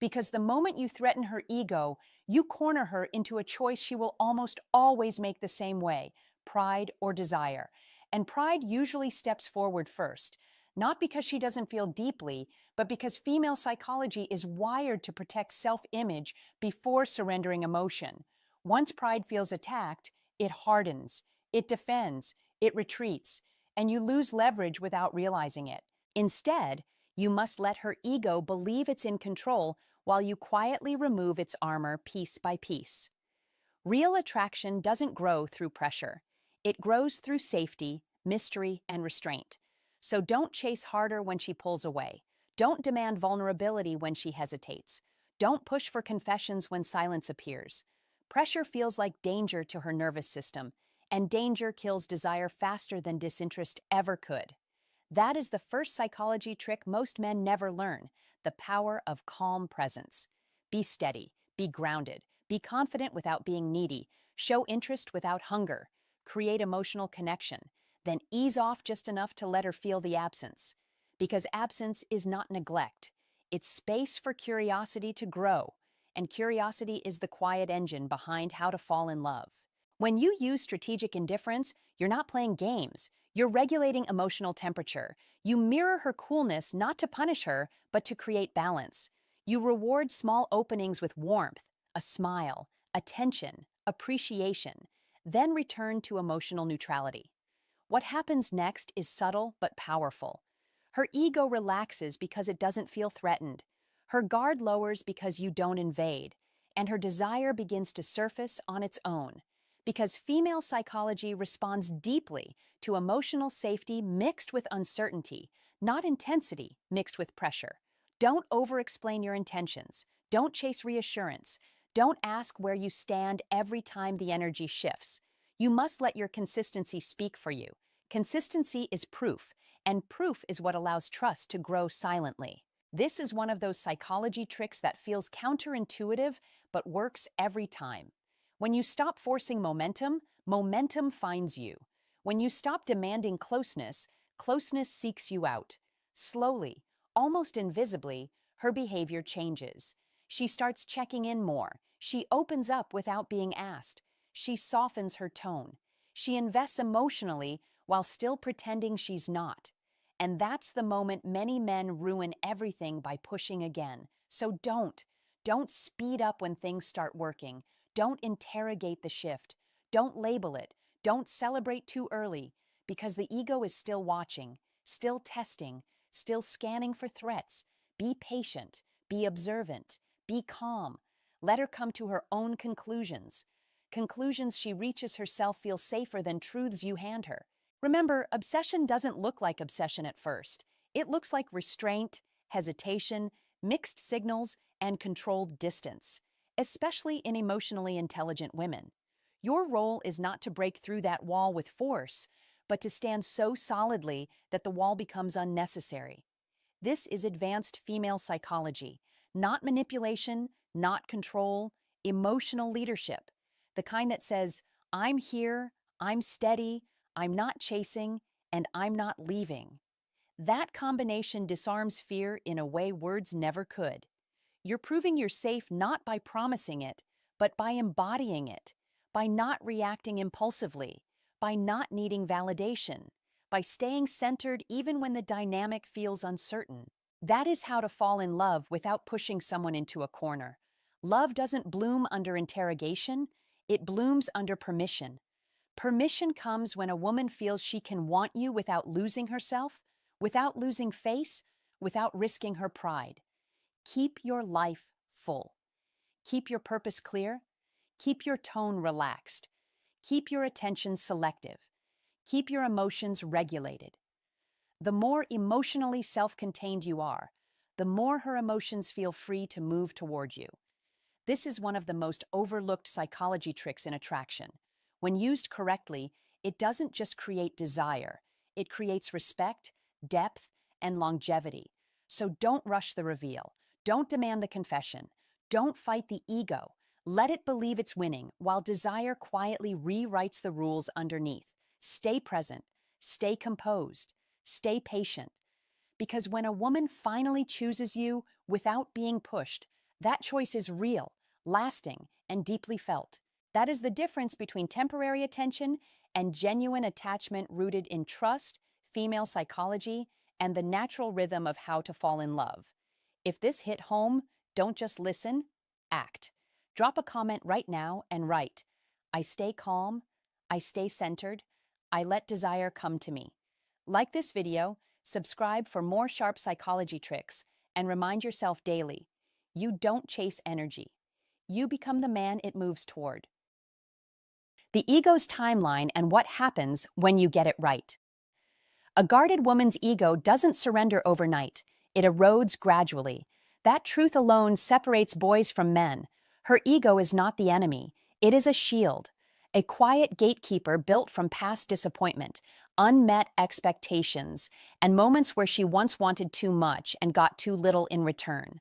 Because the moment you threaten her ego, you corner her into a choice she will almost always make the same way: pride or desire. And pride usually steps forward first, not because she doesn't feel deeply, but because female psychology is wired to protect self-image before surrendering emotion. Once pride feels attacked, it hardens, it defends, it retreats, and you lose leverage without realizing it. Instead, you must let her ego believe it's in control while you quietly remove its armor piece by piece. Real attraction doesn't grow through pressure. It grows through safety, mystery, and restraint. So don't chase harder when she pulls away. Don't demand vulnerability when she hesitates. Don't push for confessions when silence appears. Pressure feels like danger to her nervous system, and danger kills desire faster than disinterest ever could. That is the first psychology trick most men never learn: the power of calm presence. Be steady, be grounded, be confident without being needy, show interest without hunger, create emotional connection, then ease off just enough to let her feel the absence. Because absence is not neglect, it's space for curiosity to grow, and curiosity is the quiet engine behind how to fall in love. When you use strategic indifference, you're not playing games. You're regulating emotional temperature. You mirror her coolness not to punish her, but to create balance. You reward small openings with warmth, a smile, attention, appreciation, then return to emotional neutrality. What happens next is subtle but powerful. Her ego relaxes because it doesn't feel threatened. Her guard lowers because you don't invade, and her desire begins to surface on its own. Because female psychology responds deeply to emotional safety mixed with uncertainty, not intensity mixed with pressure. Don't over-explain your intentions. Don't chase reassurance. Don't ask where you stand every time the energy shifts. You must let your consistency speak for you. Consistency is proof, and proof is what allows trust to grow silently. This is one of those psychology tricks that feels counterintuitive but works every time. When you stop forcing momentum, momentum finds you. When you stop demanding closeness, closeness seeks you out. Slowly, almost invisibly, her behavior changes. She starts checking in more. She opens up without being asked. She softens her tone. She invests emotionally while still pretending she's not. And that's the moment many men ruin everything by pushing again. So don't speed up when things start working. Don't interrogate the shift. Don't label it. Don't celebrate too early, because the ego is still watching, still testing, still scanning for threats. Be patient, be observant, be calm. Let her come to her own conclusions. Conclusions she reaches herself feel safer than truths you hand her. Remember, obsession doesn't look like obsession at first. It looks like restraint, hesitation, mixed signals, and controlled distance, especially in emotionally intelligent women. Your role is not to break through that wall with force, but to stand so solidly that the wall becomes unnecessary. This is advanced female psychology, not manipulation, not control, emotional leadership. The kind that says, I'm here, I'm steady, I'm not chasing, and I'm not leaving. That combination disarms fear in a way words never could. You're proving you're safe not by promising it, but by embodying it, by not reacting impulsively, by not needing validation, by staying centered even when the dynamic feels uncertain. That is how to fall in love without pushing someone into a corner. Love doesn't bloom under interrogation, it blooms under permission. Permission comes when a woman feels she can want you without losing herself, without losing face, without risking her pride. Keep your life full. Keep your purpose clear. Keep your tone relaxed. Keep your attention selective. Keep your emotions regulated. The more emotionally self-contained you are, the more her emotions feel free to move toward you. This is one of the most overlooked psychology tricks in attraction. When used correctly, it doesn't just create desire, it creates respect, depth, and longevity. So don't rush the reveal. Don't demand the confession. Don't fight the ego. Let it believe it's winning, while desire quietly rewrites the rules underneath. Stay present. Stay composed. Stay patient. Because when a woman finally chooses you without being pushed, that choice is real, lasting, and deeply felt. That is the difference between temporary attention and genuine attachment rooted in trust, female psychology, and the natural rhythm of how to fall in love. If this hit home, don't just listen, act. Drop a comment right now and write, I stay calm, I stay centered, I let desire come to me. Like this video, subscribe for more sharp psychology tricks, and remind yourself daily, you don't chase energy. You become the man it moves toward. The ego's timeline and what happens when you get it right. A guarded woman's ego doesn't surrender overnight. It erodes gradually. That truth alone separates boys from men. Her ego is not the enemy. It is a shield, a quiet gatekeeper built from past disappointment, unmet expectations, and moments where she once wanted too much and got too little in return.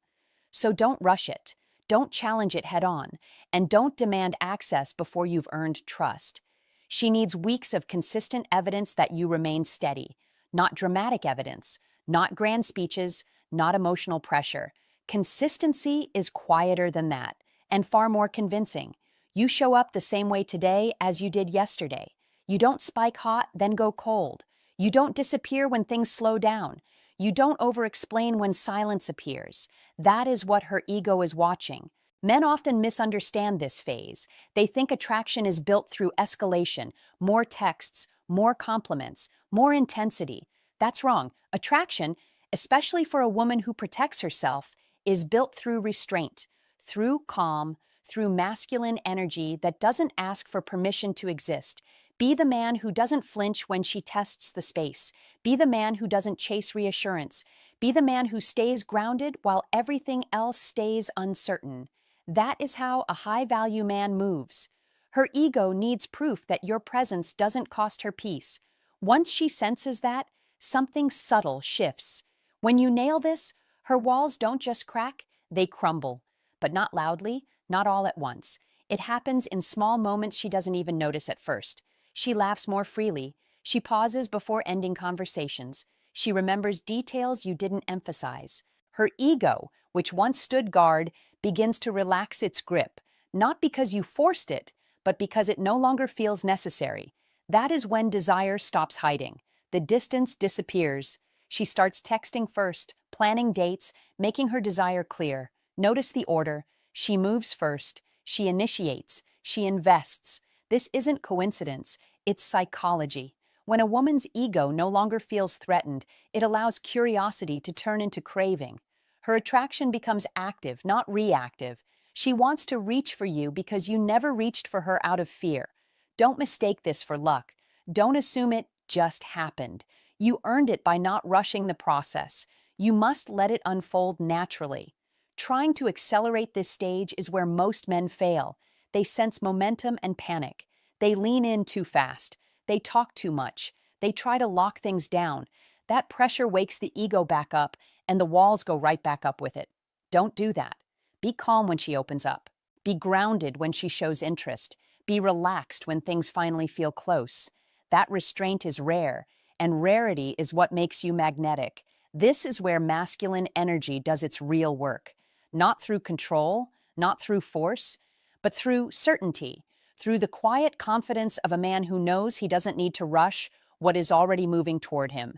So don't rush it. Don't challenge it head on, and don't demand access before you've earned trust. She needs weeks of consistent evidence that you remain steady, not dramatic evidence, not grand speeches, not emotional pressure. Consistency is quieter than that, and far more convincing. You show up the same way today as you did yesterday. You don't spike hot, then go cold. You don't disappear when things slow down. You don't over-explain when silence appears. That is what her ego is watching. Men often misunderstand this phase. They think attraction is built through escalation, more texts, more compliments, more intensity. That's wrong. Attraction, especially for a woman who protects herself, is built through restraint, through calm, through masculine energy that doesn't ask for permission to exist. Be the man who doesn't flinch when she tests the space. Be the man who doesn't chase reassurance. Be the man who stays grounded while everything else stays uncertain. That is how a high-value man moves. Her ego needs proof that your presence doesn't cost her peace. Once she senses that, something subtle shifts. When you nail this, her walls don't just crack, they crumble. But not loudly, not all at once. It happens in small moments she doesn't even notice at first. She laughs more freely. She pauses before ending conversations. She remembers details you didn't emphasize. Her ego, which once stood guard, begins to relax its grip, not because you forced it, but because it no longer feels necessary. That is when desire stops hiding. The distance disappears. She starts texting first, planning dates, making her desire clear. Notice the order. She moves first. She initiates. She invests. This isn't coincidence, it's psychology. When a woman's ego no longer feels threatened, it allows curiosity to turn into craving. Her attraction becomes active, not reactive. She wants to reach for you because you never reached for her out of fear. Don't mistake this for luck. Don't assume it just happened. You earned it by not rushing the process. You must let it unfold naturally. Trying to accelerate this stage is where most men fail. They sense momentum and panic. They lean in too fast. They talk too much. They try to lock things down. That pressure wakes the ego back up, and the walls go right back up with it. Don't do that. Be calm when she opens up. Be grounded when she shows interest. Be relaxed when things finally feel close. That restraint is rare, and rarity is what makes you magnetic. This is where masculine energy does its real work. Not through control, not through force, but through certainty, through the quiet confidence of a man who knows he doesn't need to rush what is already moving toward him.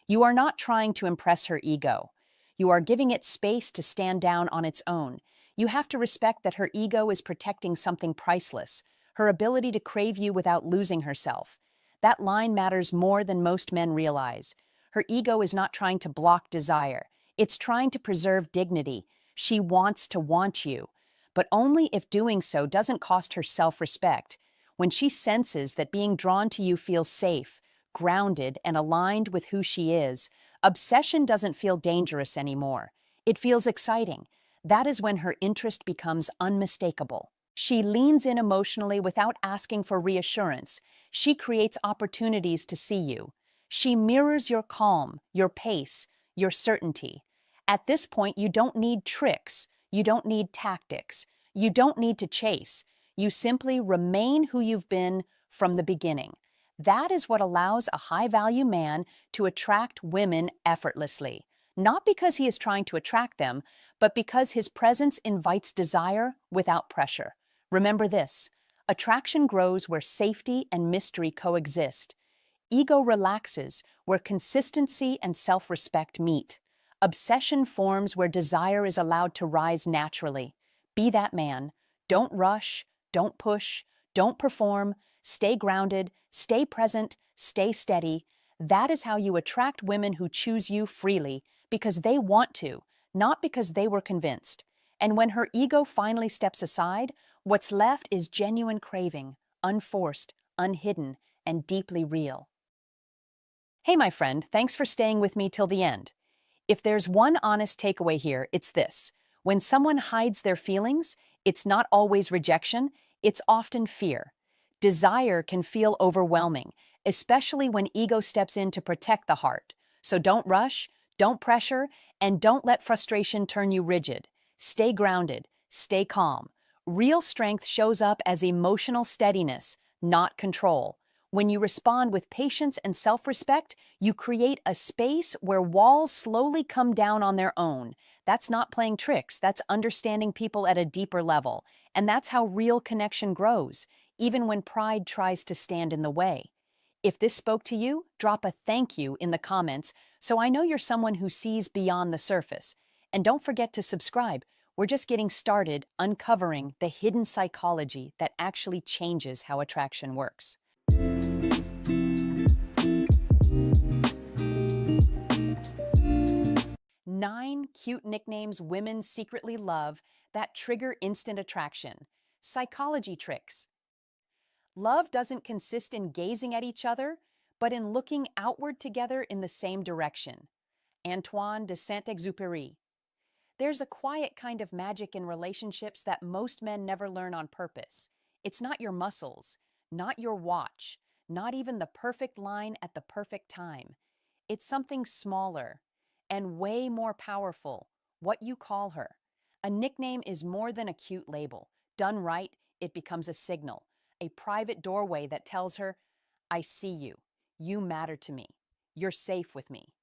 You are not trying to impress her ego. You are giving it space to stand down on its own. You have to respect that her ego is protecting something priceless, her ability to crave you without losing herself. That line matters more than most men realize. Her ego is not trying to block desire. It's trying to preserve dignity. She wants to want you, but only if doing so doesn't cost her self-respect. When she senses that being drawn to you feels safe, grounded, and aligned with who she is, obsession doesn't feel dangerous anymore. It feels exciting. That is when her interest becomes unmistakable. She leans in emotionally without asking for reassurance. She creates opportunities to see you. She mirrors your calm, your pace, your certainty. At this point, you don't need tricks. You don't need tactics. You don't need to chase. You simply remain who you've been from the beginning. That is what allows a high-value man to attract women effortlessly. Not because he is trying to attract them, but because his presence invites desire without pressure. Remember this: attraction grows where safety and mystery coexist. Ego relaxes where consistency and self-respect meet. Obsession forms where desire is allowed to rise naturally. Be that man. Don't rush, don't push, don't perform. Stay grounded, stay present, stay steady. That is how you attract women who choose you freely because they want to, not because they were convinced. And when her ego finally steps aside, what's left is genuine craving, unforced, unhidden, and deeply real. Hey, my friend, thanks for staying with me till the end. If there's one honest takeaway here, it's this: when someone hides their feelings, it's not always rejection, it's often fear. Desire can feel overwhelming, especially when ego steps in to protect the heart. So don't rush, don't pressure, and don't let frustration turn you rigid. Stay grounded, stay calm. Real strength shows up as emotional steadiness, not control. When you respond with patience and self-respect, you create a space where walls slowly come down on their own. That's not playing tricks, that's understanding people at a deeper level. And that's how real connection grows, even when pride tries to stand in the way. If this spoke to you, drop a thank you in the comments so I know you're someone who sees beyond the surface. And don't forget to subscribe. We're just getting started uncovering the hidden psychology that actually changes how attraction works. 9 cute nicknames women secretly love that trigger instant attraction. Psychology tricks. Love doesn't consist in gazing at each other, but in looking outward together in the same direction. Antoine de Saint-Exupéry. There's a quiet kind of magic in relationships that most men never learn on purpose. It's not your muscles, not your watch, not even the perfect line at the perfect time. It's something smaller and way more powerful: what you call her. A nickname is more than a cute label. Done right, it becomes a signal, a private doorway that tells her, I see you, you matter to me, you're safe with me.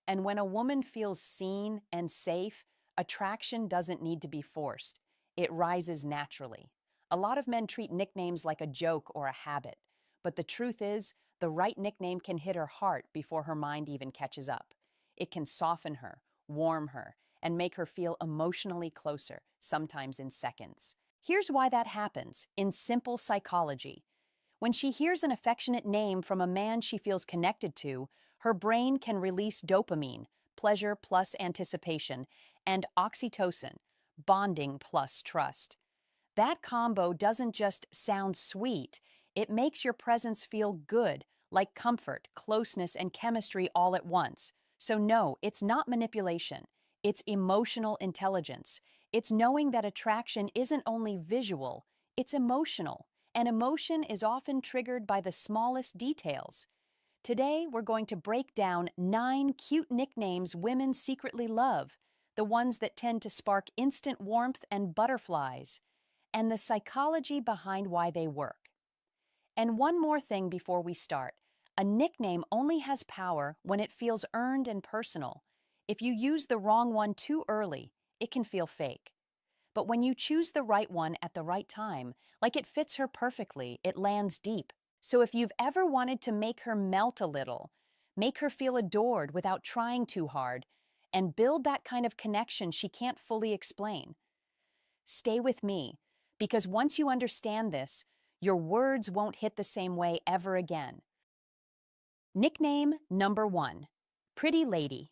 And when a woman feels seen and safe, attraction doesn't need to be forced. It rises naturally. A lot of men treat nicknames like a joke or a habit, but the truth is, the right nickname can hit her heart before her mind even catches up. It can soften her, warm her, and make her feel emotionally closer, sometimes in seconds. Here's why that happens in simple psychology. When she hears an affectionate name from a man she feels connected to, her brain can release dopamine, pleasure plus anticipation, and oxytocin, bonding plus trust. That combo doesn't just sound sweet, it makes your presence feel good, like comfort, closeness, and chemistry all at once. So no, it's not manipulation. It's emotional intelligence. It's knowing that attraction isn't only visual, it's emotional. And emotion is often triggered by the smallest details. Today, we're going to break down 9 cute nicknames women secretly love, the ones that tend to spark instant warmth and butterflies, and the psychology behind why they work. And one more thing before we start: a nickname only has power when it feels earned and personal. If you use the wrong one too early, it can feel fake. But when you choose the right one at the right time, like it fits her perfectly, it lands deep. So if you've ever wanted to make her melt a little, make her feel adored without trying too hard, and build that kind of connection she can't fully explain, stay with me, because once you understand this, your words won't hit the same way ever again. Nickname number 1: Pretty Lady.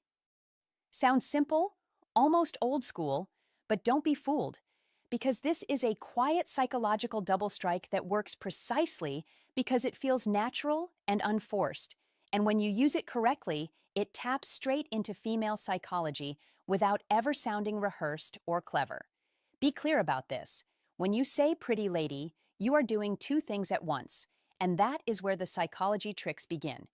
Sounds simple, almost old school, but don't be fooled. because this is a quiet psychological double strike that works precisely because it feels natural and unforced. And when you use it correctly, it taps straight into female psychology without ever sounding rehearsed or clever. Be clear about this. When you say pretty lady, you are doing two things at once, and that is where the psychology tricks begin.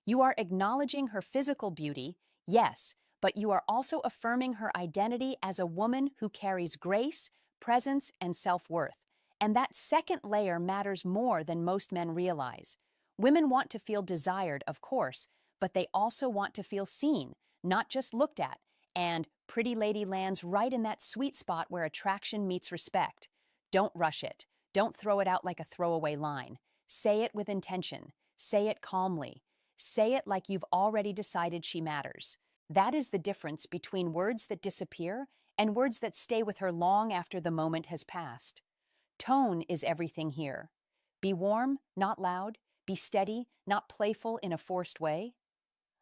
You are acknowledging her physical beauty, yes, but you are also affirming her identity as a woman who carries grace, presence, and self-worth. And that second layer matters more than most men realize. Women want to feel desired, of course, but they also want to feel seen, not just looked at. And Pretty Lady lands right in that sweet spot where attraction meets respect. Don't rush it. Don't throw it out like a throwaway line. Say it with intention. Say it calmly. Say it like you've already decided she matters. That is the difference between words that disappear and words that stay with her long after the moment has passed. Tone is everything here. Be warm, not loud. Be steady, not playful in a forced way.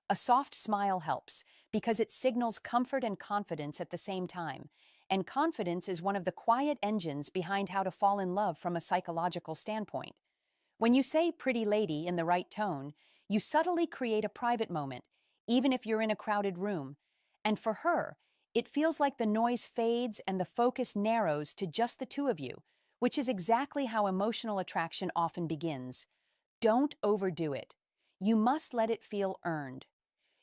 A soft smile helps because it signals comfort and confidence at the same time, and confidence is one of the quiet engines behind how to fall in love from a psychological standpoint. When you say pretty lady in the right tone, you subtly create a private moment, even if you're in a crowded room. And for her, it feels like the noise fades and the focus narrows to just the two of you, which is exactly how emotional attraction often begins. Don't overdo it. You must let it feel earned.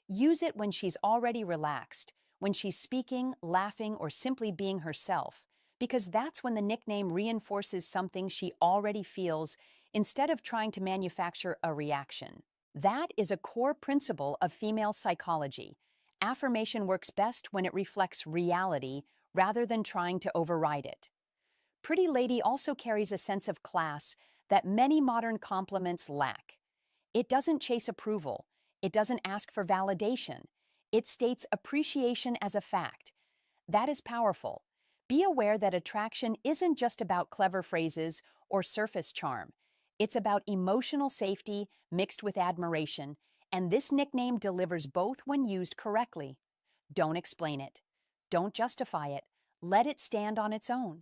Use it when she's already relaxed, when she's speaking, laughing, or simply being herself, because that's when the nickname reinforces something she already feels instead of trying to manufacture a reaction. That is a core principle of female psychology. Affirmation works best when it reflects reality rather than trying to override it. Pretty Lady also carries a sense of class that many modern compliments lack. It doesn't chase approval. It doesn't ask for validation. It states appreciation as a fact. That is powerful. Be aware that attraction isn't just about clever phrases or surface charm. It's about emotional safety mixed with admiration, and this nickname delivers both when used correctly. Don't explain it. Don't justify it. Let it stand on its own.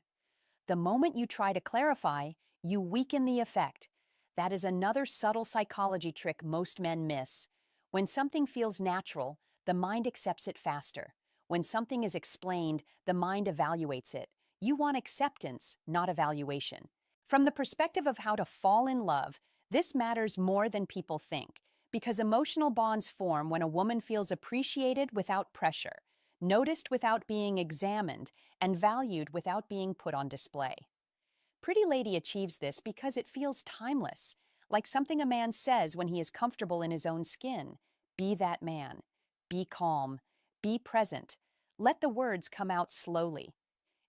The moment you try to clarify, you weaken the effect. That is another subtle psychology trick most men miss. When something feels natural, the mind accepts it faster. When something is explained, the mind evaluates it. You want acceptance, not evaluation. From the perspective of how to fall in love, this matters more than people think, because emotional bonds form when a woman feels appreciated without pressure, noticed without being examined, and valued without being put on display. Pretty Lady achieves this because it feels timeless, like something a man says when he is comfortable in his own skin. Be that man. Be calm. Be present. Let the words come out slowly.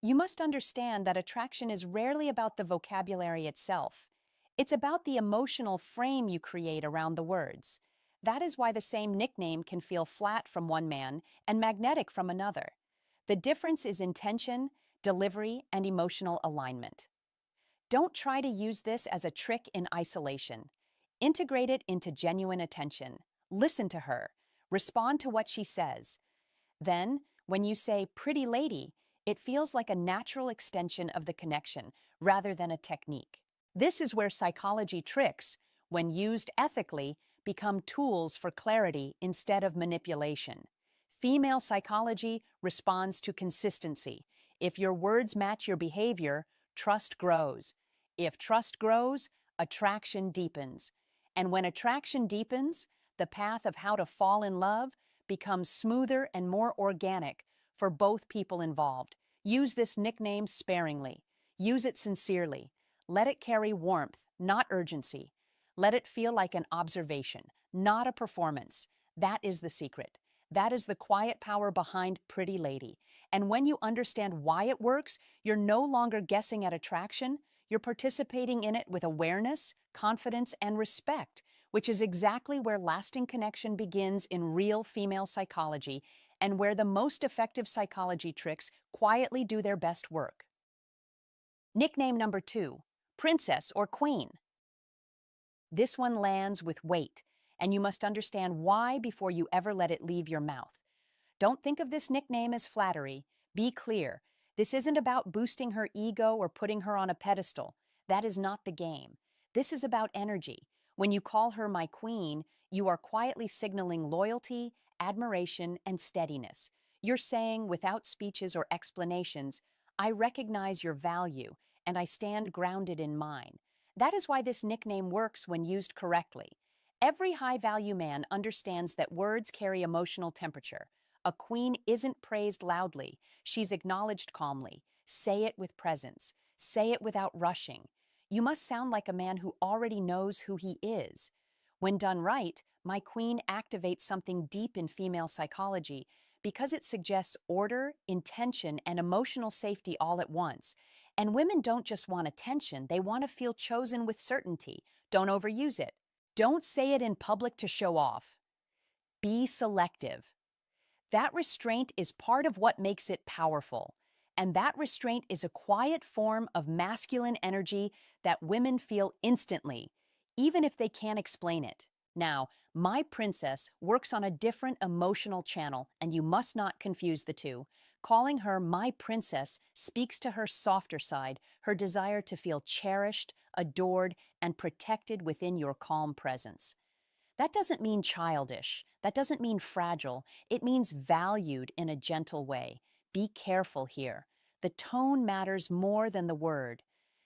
You must understand that attraction is rarely about the vocabulary itself. It's about the emotional frame you create around the words. That is why the same nickname can feel flat from one man and magnetic from another. The difference is intention, delivery, and emotional alignment. Don't try to use this as a trick in isolation. Integrate it into genuine attention. Listen to her. Respond to what she says. Then, when you say pretty lady, it feels like a natural extension of the connection rather than a technique. This is where psychology tricks, when used ethically, become tools for clarity instead of manipulation. Female psychology responds to consistency. If your words match your behavior, trust grows. If trust grows, attraction deepens. And when attraction deepens, the path of how to fall in love becomes smoother and more organic for both people involved. Use this nickname sparingly. Use it sincerely. Let it carry warmth, not urgency. Let it feel like an observation, not a performance. That is the secret. That is the quiet power behind Pretty Lady. And when you understand why it works, you're no longer guessing at attraction. You're participating in it with awareness, confidence, and respect, which is exactly where lasting connection begins in real female psychology and where the most effective psychology tricks quietly do their best work. Nickname number 2, Princess or Queen. This one lands with weight, and you must understand why before you ever let it leave your mouth. Don't think of this nickname as flattery. Be clear. This isn't about boosting her ego or putting her on a pedestal. That is not the game. This is about energy. When you call her my queen, you are quietly signaling loyalty, admiration, and steadiness. You're saying, without speeches or explanations, I recognize your value and I stand grounded in mine. That is why this nickname works when used correctly. Every high value man understands that words carry emotional temperature. A queen isn't praised loudly, she's acknowledged calmly. Say it with presence, say it without rushing. You must sound like a man who already knows who he is. When done right, my queen activates something deep in female psychology because it suggests order, intention, and emotional safety all at once. And women don't just want attention, they want to feel chosen with certainty. Don't overuse it. Don't say it in public to show off. Be selective. That restraint is part of what makes it powerful. And that restraint is a quiet form of masculine energy that women feel instantly, even if they can't explain it. Now, my princess works on a different emotional channel, and you must not confuse the two. Calling her my princess speaks to her softer side, her desire to feel cherished, adored, and protected within your calm presence. That doesn't mean childish. That doesn't mean fragile. It means valued in a gentle way. Be careful here. The tone matters more than the word.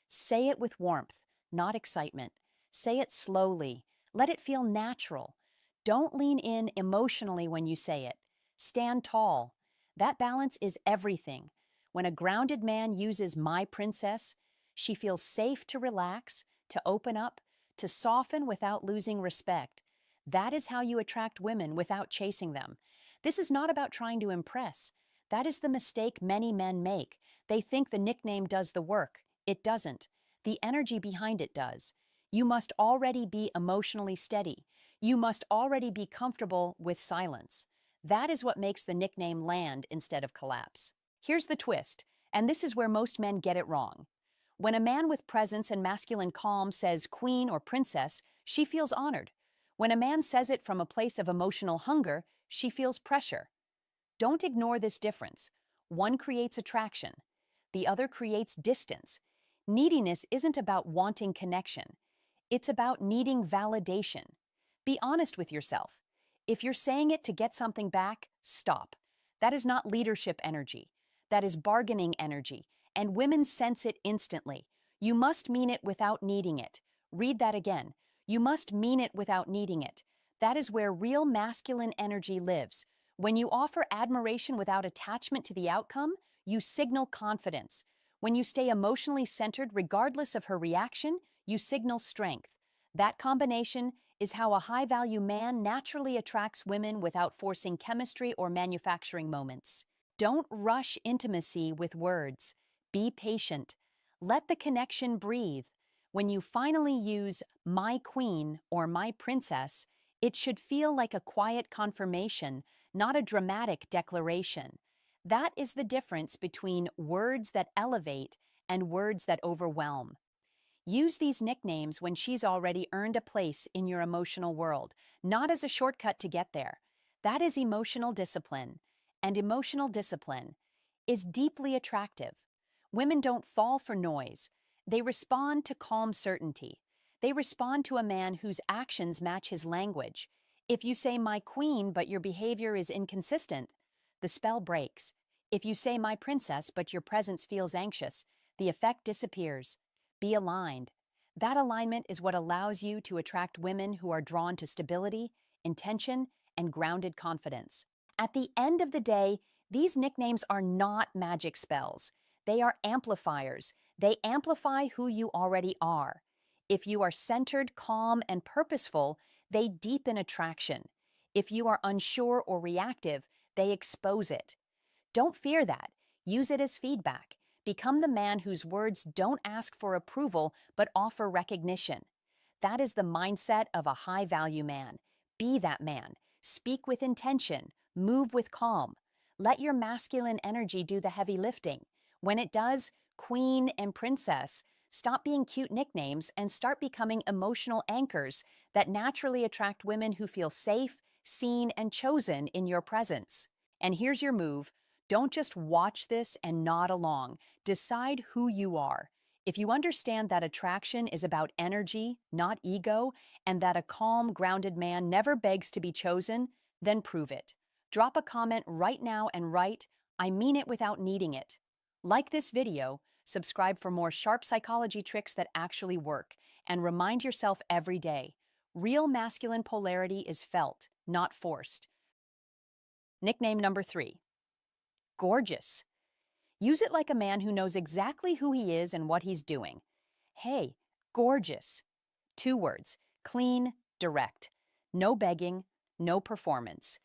Say it with warmth, not excitement. Say it slowly. Let it feel natural. Don't lean in emotionally when you say it. Stand tall. That balance is everything. When a grounded man uses my princess, she feels safe to relax, to open up, to soften without losing respect. That is how you attract women without chasing them. This is not about trying to impress. That is the mistake many men make. They think the nickname does the work. It doesn't. The energy behind it does. You must already be emotionally steady. You must already be comfortable with silence. That is what makes the nickname land instead of collapse. Here's the twist, and this is where most men get it wrong. When a man with presence and masculine calm says queen or princess, she feels honored. When a man says it from a place of emotional hunger, she feels pressure. Don't ignore this difference. One creates attraction. The other creates distance. Neediness isn't about wanting connection. It's about needing validation. Be honest with yourself. If you're saying it to get something back, stop. That is not leadership energy. That is bargaining energy, and women sense it instantly. You must mean it without needing it. Read that again. You must mean it without needing it. That is where real masculine energy lives. When you offer admiration without attachment to the outcome, you signal confidence. When you stay emotionally centered regardless of her reaction, you signal strength. That combination is how a high-value man naturally attracts women without forcing chemistry or manufacturing moments. Don't rush intimacy with words. Be patient. Let the connection breathe. When you finally use my queen or my princess, it should feel like a quiet confirmation, not a dramatic declaration. That is the difference between words that elevate and words that overwhelm. Use these nicknames when she's already earned a place in your emotional world, not as a shortcut to get there. That is emotional discipline, and emotional discipline is deeply attractive. Women don't fall for noise. They respond to calm certainty. They respond to a man whose actions match his language. If you say my queen but your behavior is inconsistent, the spell breaks. If you say my princess but your presence feels anxious, the effect disappears. Be aligned. That alignment is what allows you to attract women who are drawn to stability, intention, and grounded confidence. At the end of the day, these nicknames are not magic spells. They are amplifiers. They amplify who you already are. If you are centered, calm, and purposeful, they deepen attraction. If you are unsure or reactive, they expose it. Don't fear that. Use it as feedback. Become the man whose words don't ask for approval but offer recognition. That is the mindset of a high-value man. Be that man. Speak with intention. Move with calm. Let your masculine energy do the heavy lifting. When it does, queen and princess, stop being cute nicknames and start becoming emotional anchors that naturally attract women who feel safe, seen, and chosen in your presence. And here's your move. Don't just watch this and nod along. Decide who you are. If you understand that attraction is about energy, not ego, and that a calm, grounded man never begs to be chosen, then prove it. Drop a comment right now and write, "I mean it without needing it." Like this video, subscribe for more sharp psychology tricks that actually work, and remind yourself every day, real masculine polarity is felt, not forced. Nickname number 3, gorgeous. Use it like a man who knows exactly who he is and what he's doing. Hey, gorgeous. 2 words, clean, direct. No begging, no performance.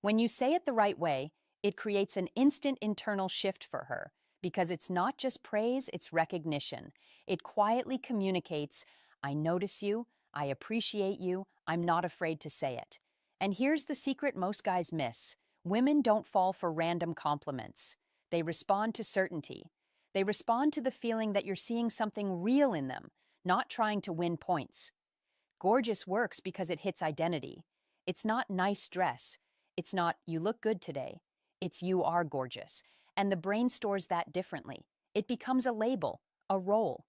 When you say it the right way, it creates an instant internal shift for her because it's not just praise, it's recognition. It quietly communicates, I notice you, I appreciate you, I'm not afraid to say it. And here's the secret most guys miss. Women don't fall for random compliments. They respond to certainty. They respond to the feeling that you're seeing something real in them, not trying to win points. Gorgeous works because it hits identity. It's not nice dress. It's not you look good today. It's you are gorgeous. And the brain stores that differently. It becomes a label, a role,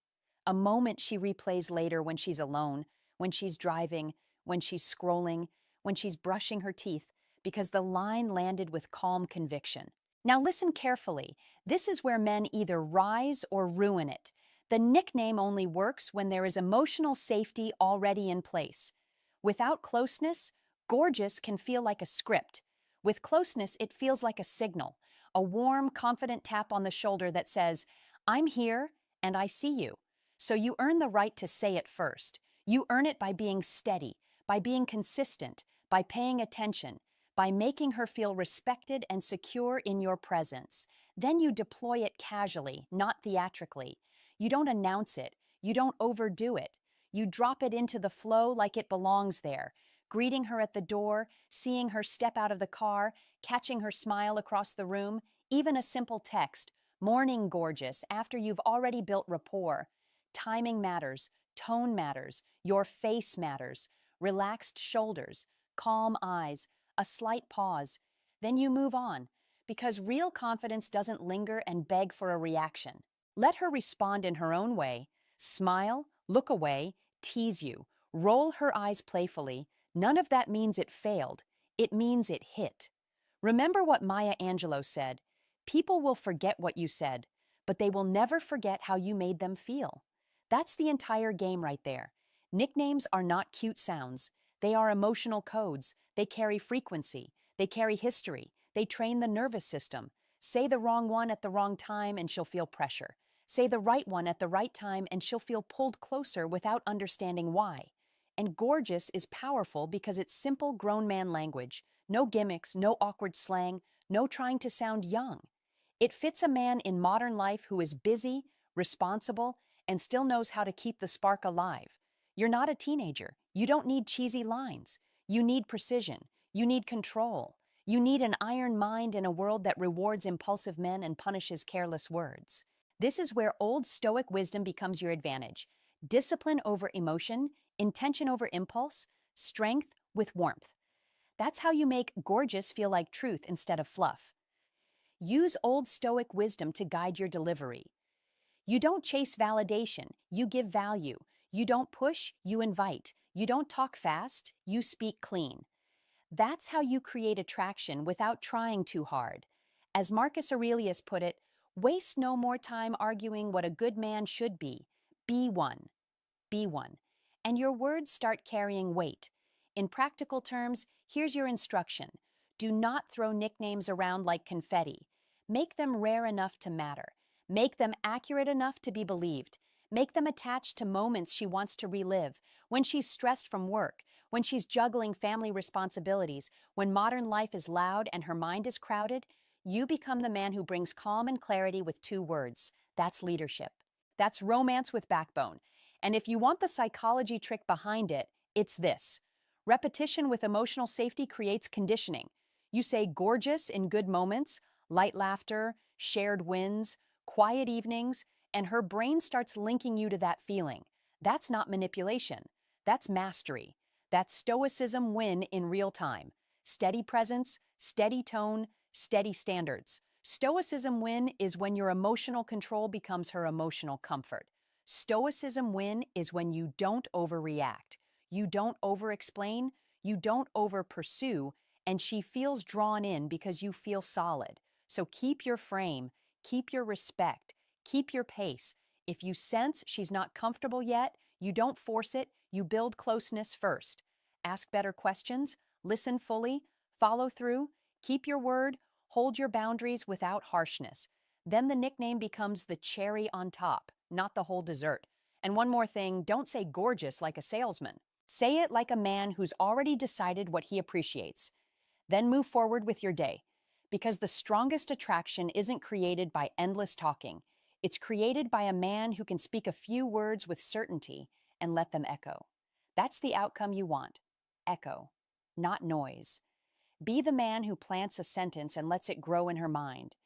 a moment she replays later when she's alone, when she's driving, when she's scrolling, when she's brushing her teeth, because the line landed with calm conviction. Now listen carefully. This is where men either rise or ruin it. The nickname only works when there is emotional safety already in place. Without closeness, gorgeous can feel like a script. With closeness, it feels like a signal, a warm, confident tap on the shoulder that says, I'm here and I see you. So you earn the right to say it first. You earn it by being steady, by being consistent, by paying attention, by making her feel respected and secure in your presence. Then you deploy it casually, not theatrically. You don't announce it. You don't overdo it. You drop it into the flow like it belongs there, greeting her at the door, seeing her step out of the car, catching her smile across the room, even a simple text, "Morning, gorgeous," after you've already built rapport. Timing matters, tone matters, your face matters, relaxed shoulders, calm eyes, a slight pause. Then you move on, because real confidence doesn't linger and beg for a reaction. Let her respond in her own way, smile, look away, tease you, roll her eyes playfully. None of that means it failed. It means it hit. Remember what Maya Angelou said, people will forget what you said, but they will never forget how you made them feel. That's the entire game right there. Nicknames are not cute sounds. They are emotional codes. They carry frequency. They carry history. They train the nervous system. Say the wrong one at the wrong time and she'll feel pressure. Say the right one at the right time and she'll feel pulled closer without understanding why. And gorgeous is powerful because it's simple grown man language. No gimmicks, no awkward slang, no trying to sound young. It fits a man in modern life who is busy, responsible, and still knows how to keep the spark alive. You're not a teenager. You don't need cheesy lines. You need precision. You need control. You need an iron mind in a world that rewards impulsive men and punishes careless words. This is where old Stoic wisdom becomes your advantage. Discipline over emotion, intention over impulse, strength with warmth. That's how you make gorgeous feel like truth instead of fluff. Use old Stoic wisdom to guide your delivery. You don't chase validation, you give value. You don't push, you invite. You don't talk fast, you speak clean. That's how you create attraction without trying too hard. As Marcus Aurelius put it, waste no more time arguing what a good man should be. Be one. Be one. And your words start carrying weight. In practical terms, here's your instruction. Do not throw nicknames around like confetti. Make them rare enough to matter. Make them accurate enough to be believed. Make them attached to moments she wants to relive, when she's stressed from work, when she's juggling family responsibilities, when modern life is loud and her mind is crowded. You become the man who brings calm and clarity with 2 words. That's leadership. That's romance with backbone. And if you want the psychology trick behind it, it's this. Repetition with emotional safety creates conditioning. You say gorgeous in good moments, light laughter, shared wins, quiet evenings, and her brain starts linking you to that feeling. That's not manipulation. That's mastery. That's Stoicism win in real time. Steady presence, steady tone, steady standards. Stoicism win is when your emotional control becomes her emotional comfort. Stoicism win is when you don't overreact, you don't over-explain, you don't over-pursue, and she feels drawn in because you feel solid. So keep your frame, keep your respect, keep your pace. If you sense she's not comfortable yet, you don't force it, you build closeness first. Ask better questions, listen fully, follow through, keep your word, hold your boundaries without harshness. Then the nickname becomes the cherry on top, not the whole dessert. And one more thing, don't say gorgeous like a salesman. Say it like a man who's already decided what he appreciates. Then move forward with your day. Because the strongest attraction isn't created by endless talking. It's created by a man who can speak a few words with certainty and let them echo. That's the outcome you want. Echo, not noise. Be the man who plants a sentence and lets it grow in her mind.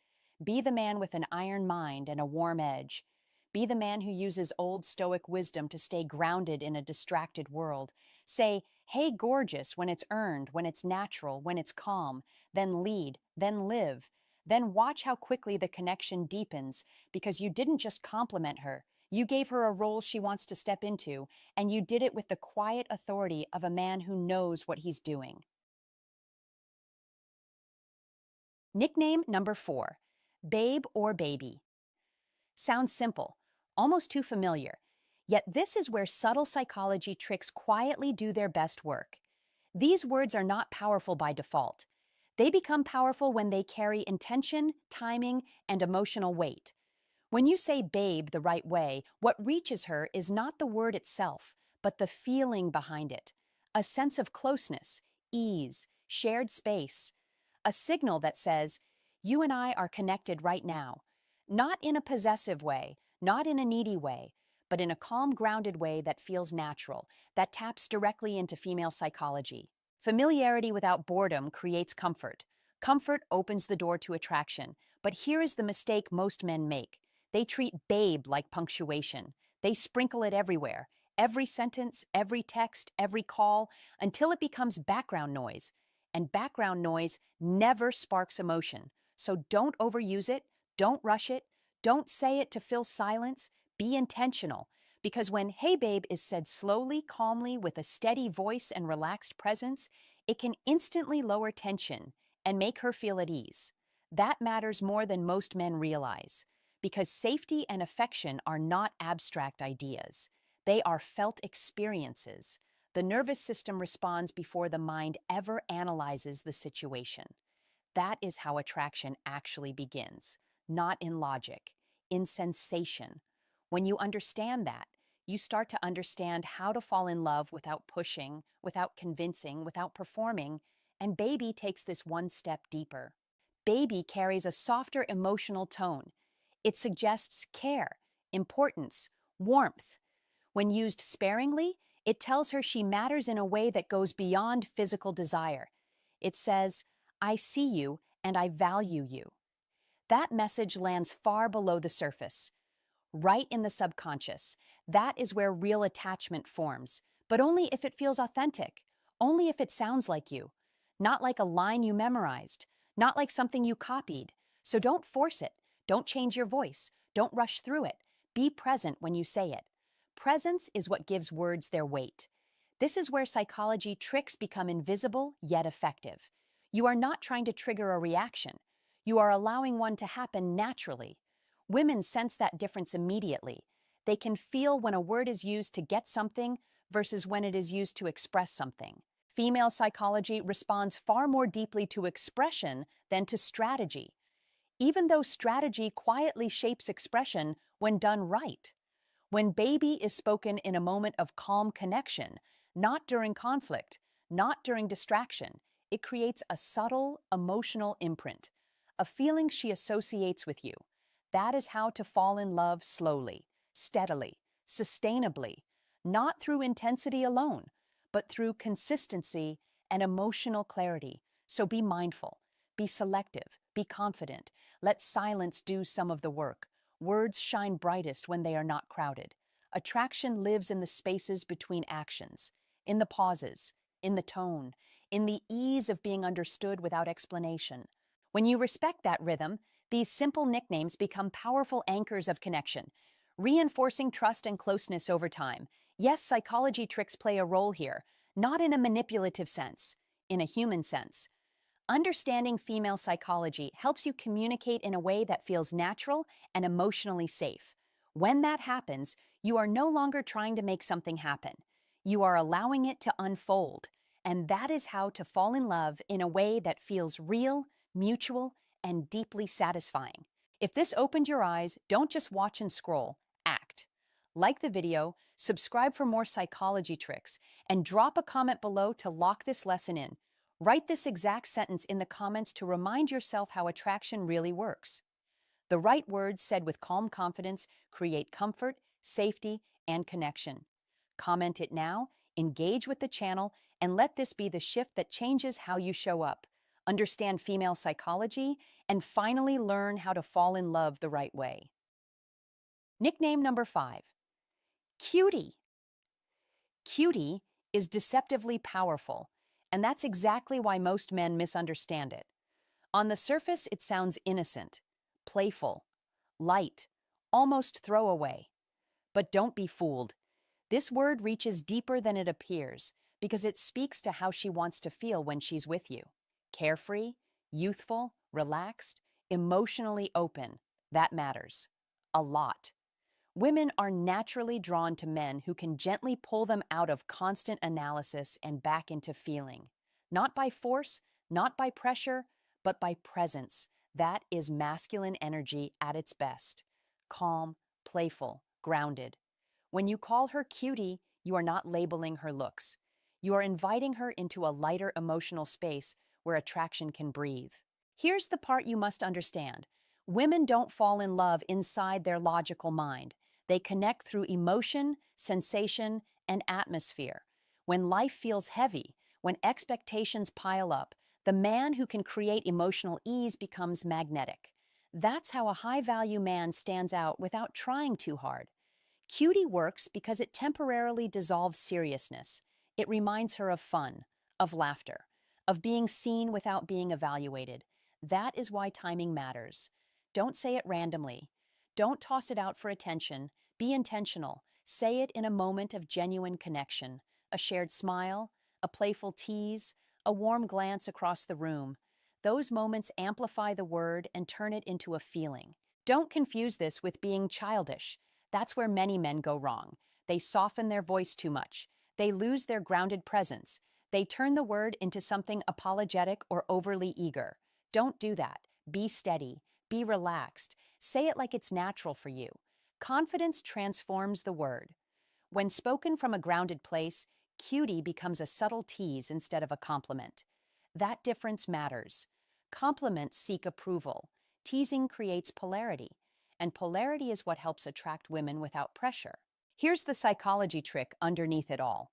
Be the man with an iron mind and a warm edge. Be the man who uses old Stoic wisdom to stay grounded in a distracted world. Say, hey, gorgeous, when it's earned, when it's natural, when it's calm. Then lead, then live. Then watch how quickly the connection deepens because you didn't just compliment her. You gave her a role she wants to step into, and you did it with the quiet authority of a man who knows what he's doing. Nickname number 4, babe or baby. Sounds simple, almost too familiar. Yet this is where subtle psychology tricks quietly do their best work. These words are not powerful by default. They become powerful when they carry intention, timing, and emotional weight. When you say babe the right way, what reaches her is not the word itself, but the feeling behind it. A sense of closeness, ease, shared space. A signal that says, you and I are connected right now. Not in a possessive way, not in a needy way, but in a calm, grounded way that feels natural, that taps directly into female psychology. Familiarity without boredom creates comfort. Comfort opens the door to attraction. But here is the mistake most men make. They treat babe like punctuation. They sprinkle it everywhere. Every sentence, every text, every call, until it becomes background noise. And background noise never sparks emotion. So don't overuse it, don't rush it, don't say it to fill silence. Be intentional. Because when hey babe is said slowly, calmly, with a steady voice and relaxed presence, it can instantly lower tension and make her feel at ease. That matters more than most men realize. Because safety and affection are not abstract ideas. They are felt experiences. The nervous system responds before the mind ever analyzes the situation. That is how attraction actually begins, not in logic, in sensation. When you understand that, you start to understand how to fall in love without pushing, without convincing, without performing, and baby takes this one step deeper. Baby carries a softer emotional tone. It suggests care, importance, warmth. When used sparingly, it tells her she matters in a way that goes beyond physical desire. It says, I see you and I value you. That message lands far below the surface, right in the subconscious. That is where real attachment forms, but only if it feels authentic, only if it sounds like you, not like a line you memorized, not like something you copied. So don't force it, don't change your voice, don't rush through it. Be present when you say it. Presence is what gives words their weight. This is where psychology tricks become invisible yet effective. You are not trying to trigger a reaction. You are allowing one to happen naturally. Women sense that difference immediately. They can feel when a word is used to get something versus when it is used to express something. Female psychology responds far more deeply to expression than to strategy, even though strategy quietly shapes expression when done right. When baby is spoken in a moment of calm connection, not during conflict, not during distraction, it creates a subtle, emotional imprint, a feeling she associates with you. That is how to fall in love slowly, steadily, sustainably, not through intensity alone, but through consistency and emotional clarity. So be mindful, be selective, be confident. Let silence do some of the work. Words shine brightest when they are not crowded. Attraction lives in the spaces between actions, in the pauses, in the tone, in the ease of being understood without explanation. When you respect that rhythm, These simple nicknames become powerful anchors of connection, reinforcing trust and closeness over time. Yes, psychology tricks play a role here, not in a manipulative sense, in a human sense. Understanding female psychology helps you communicate in a way that feels natural and emotionally safe. When that happens, you are no longer trying to make something happen. You are allowing it to unfold. And that is how to fall in love in a way that feels real, mutual, and deeply satisfying. If this opened your eyes, don't just watch and scroll, act. Like the video, subscribe for more psychology tricks, and drop a comment below to lock this lesson in. Write this exact sentence in the comments to remind yourself how attraction really works. The right words said with calm confidence create comfort, safety, and connection. Comment it now, engage with the channel, and let this be the shift that changes how you show up. Understand female psychology, and finally learn how to fall in love the right way. Nickname number 5. Cutie. Cutie is deceptively powerful, and that's exactly why most men misunderstand it. On the surface, it sounds innocent, playful, light, almost throwaway. But don't be fooled. This word reaches deeper than it appears because it speaks to how she wants to feel when she's with you. Carefree, youthful, relaxed, emotionally open. That matters. A lot. Women are naturally drawn to men who can gently pull them out of constant analysis and back into feeling. Not by force, not by pressure, but by presence. That is masculine energy at its best. Calm, playful, grounded. When you call her cutie, you are not labeling her looks. You are inviting her into a lighter emotional space where attraction can breathe. Here's the part you must understand. Women don't fall in love inside their logical mind. They connect through emotion, sensation, and atmosphere. When life feels heavy, when expectations pile up, the man who can create emotional ease becomes magnetic. That's how a high-value man stands out without trying too hard. Cutie works because it temporarily dissolves seriousness. It reminds her of fun, of laughter, of being seen without being evaluated. That is why timing matters. Don't say it randomly. Don't toss it out for attention. Be intentional. Say it in a moment of genuine connection. A shared smile, a playful tease, a warm glance across the room. Those moments amplify the word and turn it into a feeling. Don't confuse this with being childish. That's where many men go wrong. They soften their voice too much. They lose their grounded presence. They turn the word into something apologetic or overly eager. Don't do that. Be steady. Be relaxed. Say it like it's natural for you. Confidence transforms the word. When spoken from a grounded place, cutie becomes a subtle tease instead of a compliment. That difference matters. Compliments seek approval. Teasing creates polarity. And polarity is what helps attract women without pressure. Here's the psychology trick underneath it all.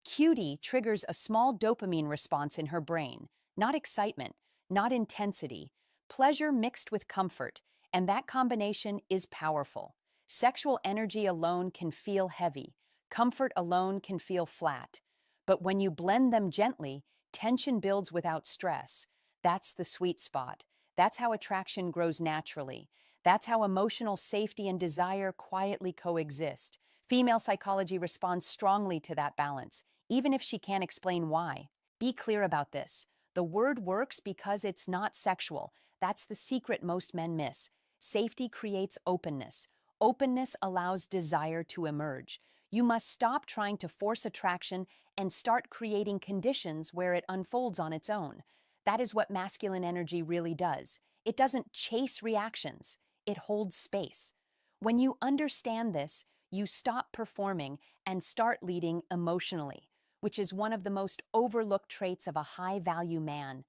Cutie triggers a small dopamine response in her brain, not excitement, not intensity, pleasure mixed with comfort, and that combination is powerful. Sexual energy alone can feel heavy, comfort alone can feel flat. But when you blend them gently, tension builds without stress. That's the sweet spot. That's how attraction grows naturally. That's how emotional safety and desire quietly coexist. Female psychology responds strongly to that balance, even if she can't explain why. Be clear about this. The word works because it's not sexual. That's the secret most men miss. Safety creates openness. Openness allows desire to emerge. You must stop trying to force attraction and start creating conditions where it unfolds on its own. That is what masculine energy really does. It doesn't chase reactions. It holds space. When you understand this, you stop performing and start leading emotionally, which is one of the most overlooked traits of a high-value man.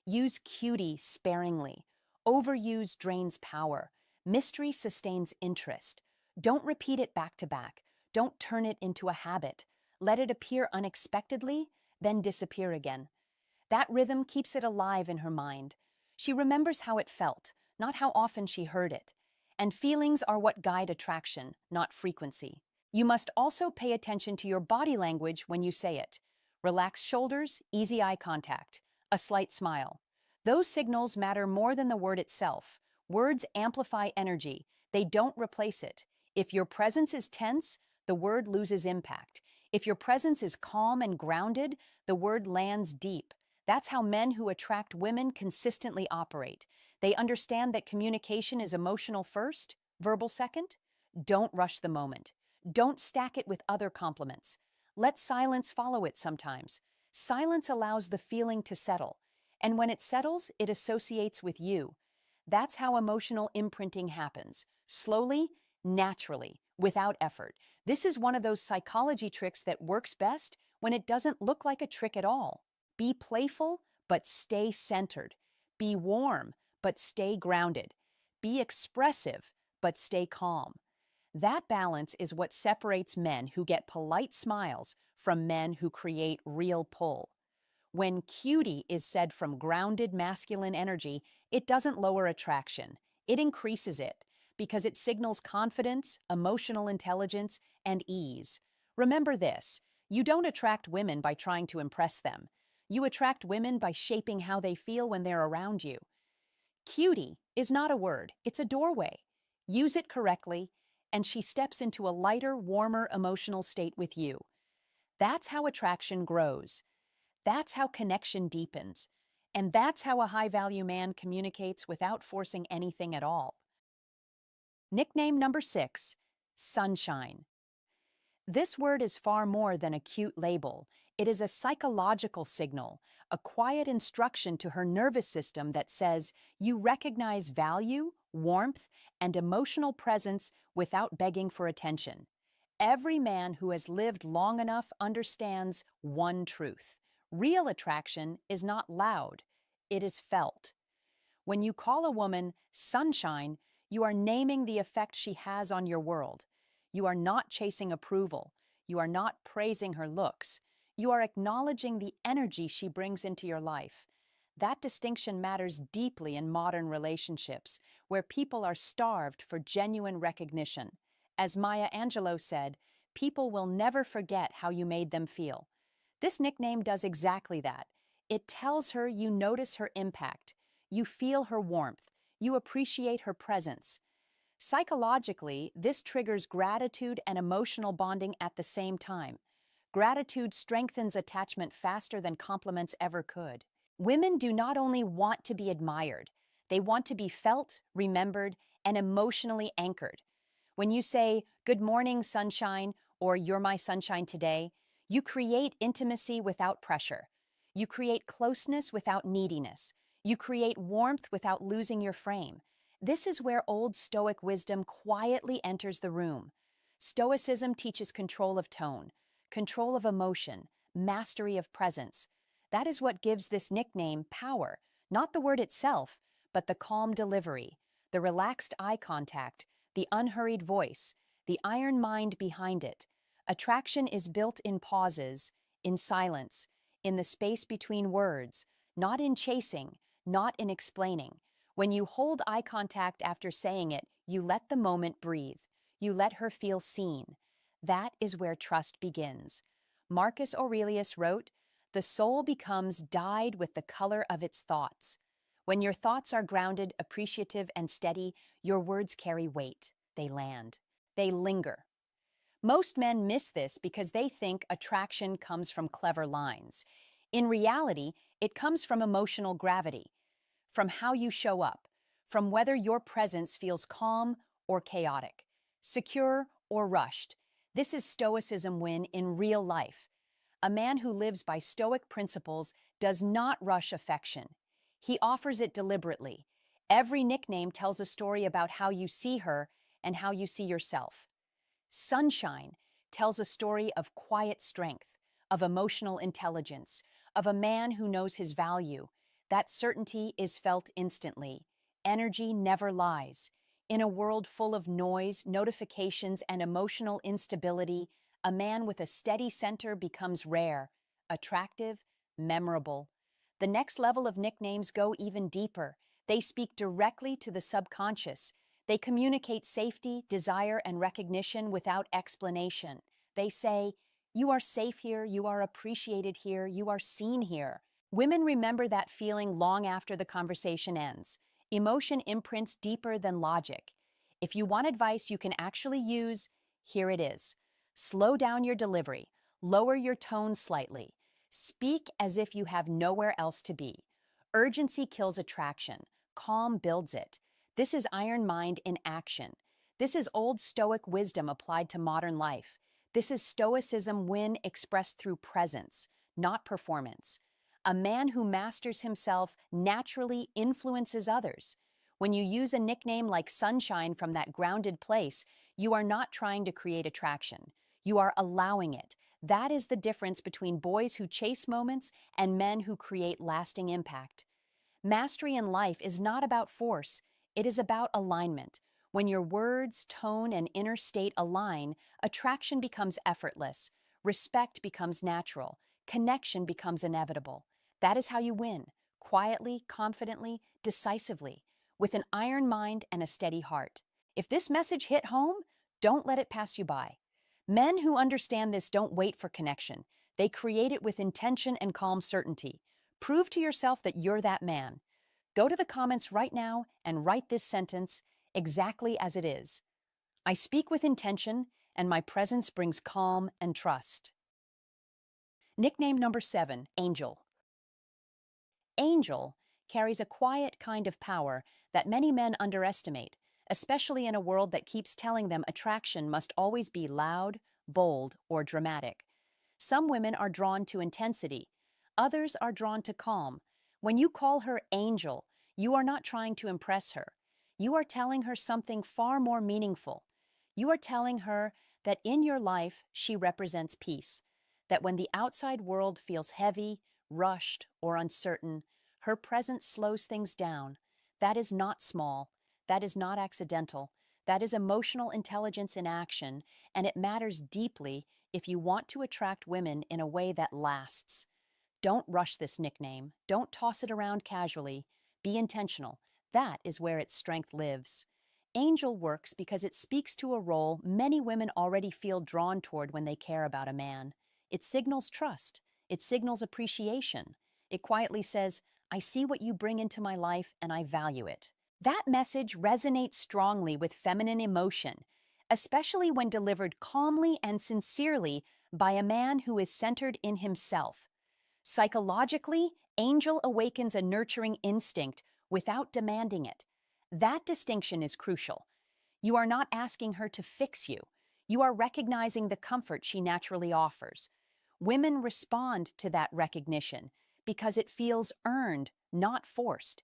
Use cutie sparingly. Overuse drains power. Mystery sustains interest. Don't repeat it back to back. Don't turn it into a habit. Let it appear unexpectedly, then disappear again. That rhythm keeps it alive in her mind. She remembers how it felt, not how often she heard it. And feelings are what guide attraction, not frequency. You must also pay attention to your body language when you say it. Relaxed shoulders, easy eye contact, a slight smile. Those signals matter more than the word itself. Words amplify energy, they don't replace it. If your presence is tense, the word loses impact. If your presence is calm and grounded, the word lands deep. That's how men who attract women consistently operate. They understand that communication is emotional first, verbal second. Don't rush the moment. Don't stack it with other compliments. Let silence follow it sometimes. Silence allows the feeling to settle. And when it settles, it associates with you. That's how emotional imprinting happens. Slowly, naturally, without effort. This is one of those psychology tricks that works best when it doesn't look like a trick at all. Be playful, but stay centered. Be warm, but stay grounded. Be expressive, but stay calm. That balance is what separates men who get polite smiles from men who create real pull. When cutie is said from grounded masculine energy, it doesn't lower attraction. It increases it because it signals confidence, emotional intelligence, and ease. Remember this, you don't attract women by trying to impress them. You attract women by shaping how they feel when they're around you. Cutie is not a word, it's a doorway. Use it correctly, and she steps into a lighter, warmer emotional state with you. That's how attraction grows. That's how connection deepens. And that's how a high-value man communicates without forcing anything at all. Nickname number 6, sunshine. This word is far more than a cute label. It is a psychological signal, a quiet instruction to her nervous system that says you recognize value, warmth, and emotional presence without begging for attention. Every man who has lived long enough understands one truth. Real attraction is not loud, it is felt. When you call a woman sunshine, you are naming the effect she has on your world. You are not chasing approval. You are not praising her looks. You are acknowledging the energy she brings into your life. That distinction matters deeply in modern relationships, where people are starved for genuine recognition. As Maya Angelou said, people will never forget how you made them feel. This nickname does exactly that. It tells her you notice her impact, you feel her warmth, you appreciate her presence. Psychologically, this triggers gratitude and emotional bonding at the same time. Gratitude strengthens attachment faster than compliments ever could. Women do not only want to be admired, they want to be felt, remembered, and emotionally anchored. When you say, "Good morning, sunshine," or "You're my sunshine today," you create intimacy without pressure. You create closeness without neediness. You create warmth without losing your frame. This is where Old Stoic wisdom quietly enters the room. Stoicism teaches control of tone, control of emotion, mastery of presence. That is what gives this nickname power, not the word itself, but the calm delivery, the relaxed eye contact, the unhurried voice, the iron mind behind it. Attraction is built in pauses, in silence, in the space between words, not in chasing, not in explaining. When you hold eye contact after saying it, you let the moment breathe. You let her feel seen. That is where trust begins. Marcus Aurelius wrote, "The soul becomes dyed with the color of its thoughts." When your thoughts are grounded, appreciative, and steady, your words carry weight. They land. They linger. Most men miss this because they think attraction comes from clever lines. In reality, it comes from emotional gravity, from how you show up, from whether your presence feels calm or chaotic, secure or rushed. This is Stoicism win in real life. A man who lives by Stoic principles does not rush affection. He offers it deliberately. Every nickname tells a story about how you see her and how you see yourself. Sunshine tells a story of quiet strength, of emotional intelligence, of a man who knows his value. That certainty is felt instantly. Energy never lies. In a world full of noise, notifications, and emotional instability, a man with a steady center becomes rare, attractive, memorable. The next level of nicknames go even deeper. They speak directly to the subconscious. They communicate safety, desire, and recognition without explanation. They say, "You are safe here, you are appreciated here, you are seen here." Women remember that feeling long after the conversation ends. Emotion imprints deeper than logic. If you want advice you can actually use, here it is. Slow down your delivery. Lower your tone slightly. Speak as if you have nowhere else to be. Urgency kills attraction. Calm builds it. This is iron mind in action. This is old Stoic wisdom applied to modern life. This is Stoicism win expressed through presence, not performance. A man who masters himself naturally influences others. When you use a nickname like Sunshine from that grounded place, you are not trying to create attraction. You are allowing it. That is the difference between boys who chase moments and men who create lasting impact. Mastery in life is not about force, it is about alignment. When your words, tone, and inner state align, attraction becomes effortless, respect becomes natural, connection becomes inevitable. That is how you win, quietly, confidently, decisively, with an iron mind and a steady heart. If this message hit home, don't let it pass you by. Men who understand this don't wait for connection. They create it with intention and calm certainty. Prove to yourself that you're that man. Go to the comments right now and write this sentence exactly as it is. I speak with intention, and my presence brings calm and trust. Nickname number 7, Angel. Angel carries a quiet kind of power that many men underestimate, especially in a world that keeps telling them attraction must always be loud, bold, or dramatic. Some women are drawn to intensity. Others are drawn to calm. When you call her Angel, you are not trying to impress her. You are telling her something far more meaningful. You are telling her that in your life she represents peace, that when the outside world feels heavy, rushed, or uncertain, her presence slows things down. That is not small. That is not accidental. That is emotional intelligence in action, and it matters deeply if you want to attract women in a way that lasts. Don't rush this nickname. Don't toss it around casually. Be intentional. That is where its strength lives. Angel works because it speaks to a role many women already feel drawn toward when they care about a man. It signals trust. It signals appreciation. It quietly says, I see what you bring into my life and I value it. That message resonates strongly with feminine emotion, especially when delivered calmly and sincerely by a man who is centered in himself. Psychologically, Angel awakens a nurturing instinct without demanding it. That distinction is crucial. You are not asking her to fix you. You are recognizing the comfort she naturally offers. Women respond to that recognition because it feels earned, not forced.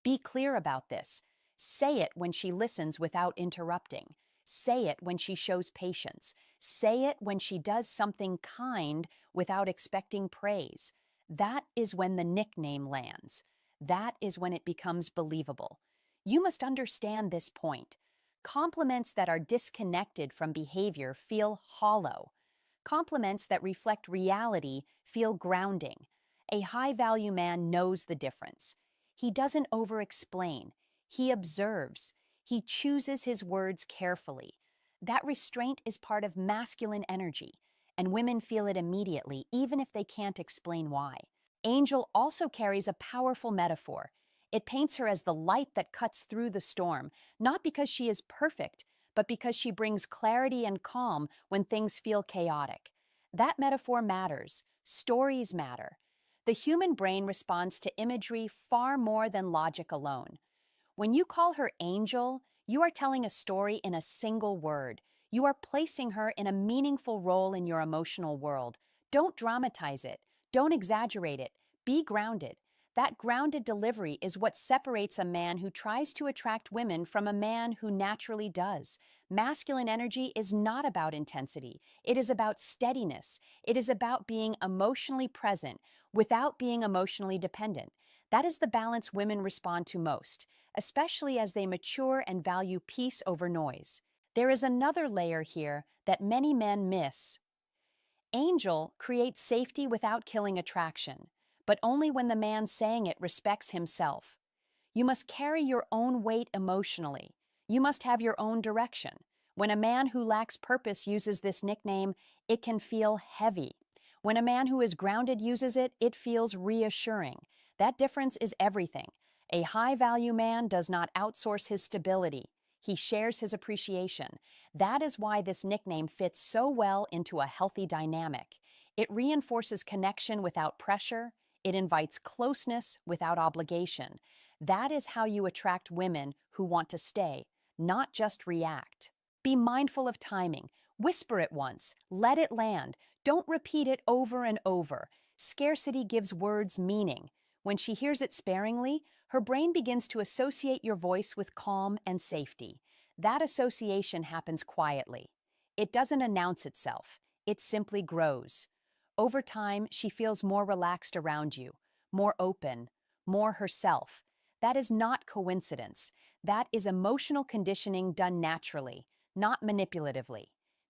Be clear about this. Say it when she listens without interrupting. Say it when she shows patience. Say it when she does something kind without expecting praise. That is when the nickname lands. That is when it becomes believable. You must understand this point. Compliments that are disconnected from behavior feel hollow. Compliments that reflect reality feel grounding. A high-value man knows the difference. He doesn't over-explain. He observes. He chooses his words carefully. That restraint is part of masculine energy, and women feel it immediately, even if they can't explain why. Angel also carries a powerful metaphor. It paints her as the light that cuts through the storm, not because she is perfect, but because she brings clarity and calm when things feel chaotic. That metaphor matters. Stories matter. The human brain responds to imagery far more than logic alone. When you call her Angel, you are telling a story in a single word. You are placing her in a meaningful role in your emotional world. Don't dramatize it. Don't exaggerate it. Be grounded. That grounded delivery is what separates a man who tries to attract women from a man who naturally does. Masculine energy is not about intensity. It is about steadiness. It is about being emotionally present without being emotionally dependent. That is the balance women respond to most, especially as they mature and value peace over noise. There is another layer here that many men miss. Angel creates safety without killing attraction, but only when the man saying it respects himself. You must carry your own weight emotionally. You must have your own direction. When a man who lacks purpose uses this nickname, it can feel heavy. When a man who is grounded uses it, it feels reassuring. That difference is everything. A high-value man does not outsource his stability. He shares his appreciation. That is why this nickname fits so well into a healthy dynamic. It reinforces connection without pressure. It invites closeness without obligation. That is how you attract women who want to stay, not just react. Be mindful of timing. Whisper it once. Let it land. Don't repeat it over and over. Scarcity gives words meaning. When she hears it sparingly, her brain begins to associate your voice with calm and safety. That association happens quietly. It doesn't announce itself. It simply grows. Over time, she feels more relaxed around you, more open, more herself. That is not coincidence. That is emotional conditioning done naturally, not manipulatively.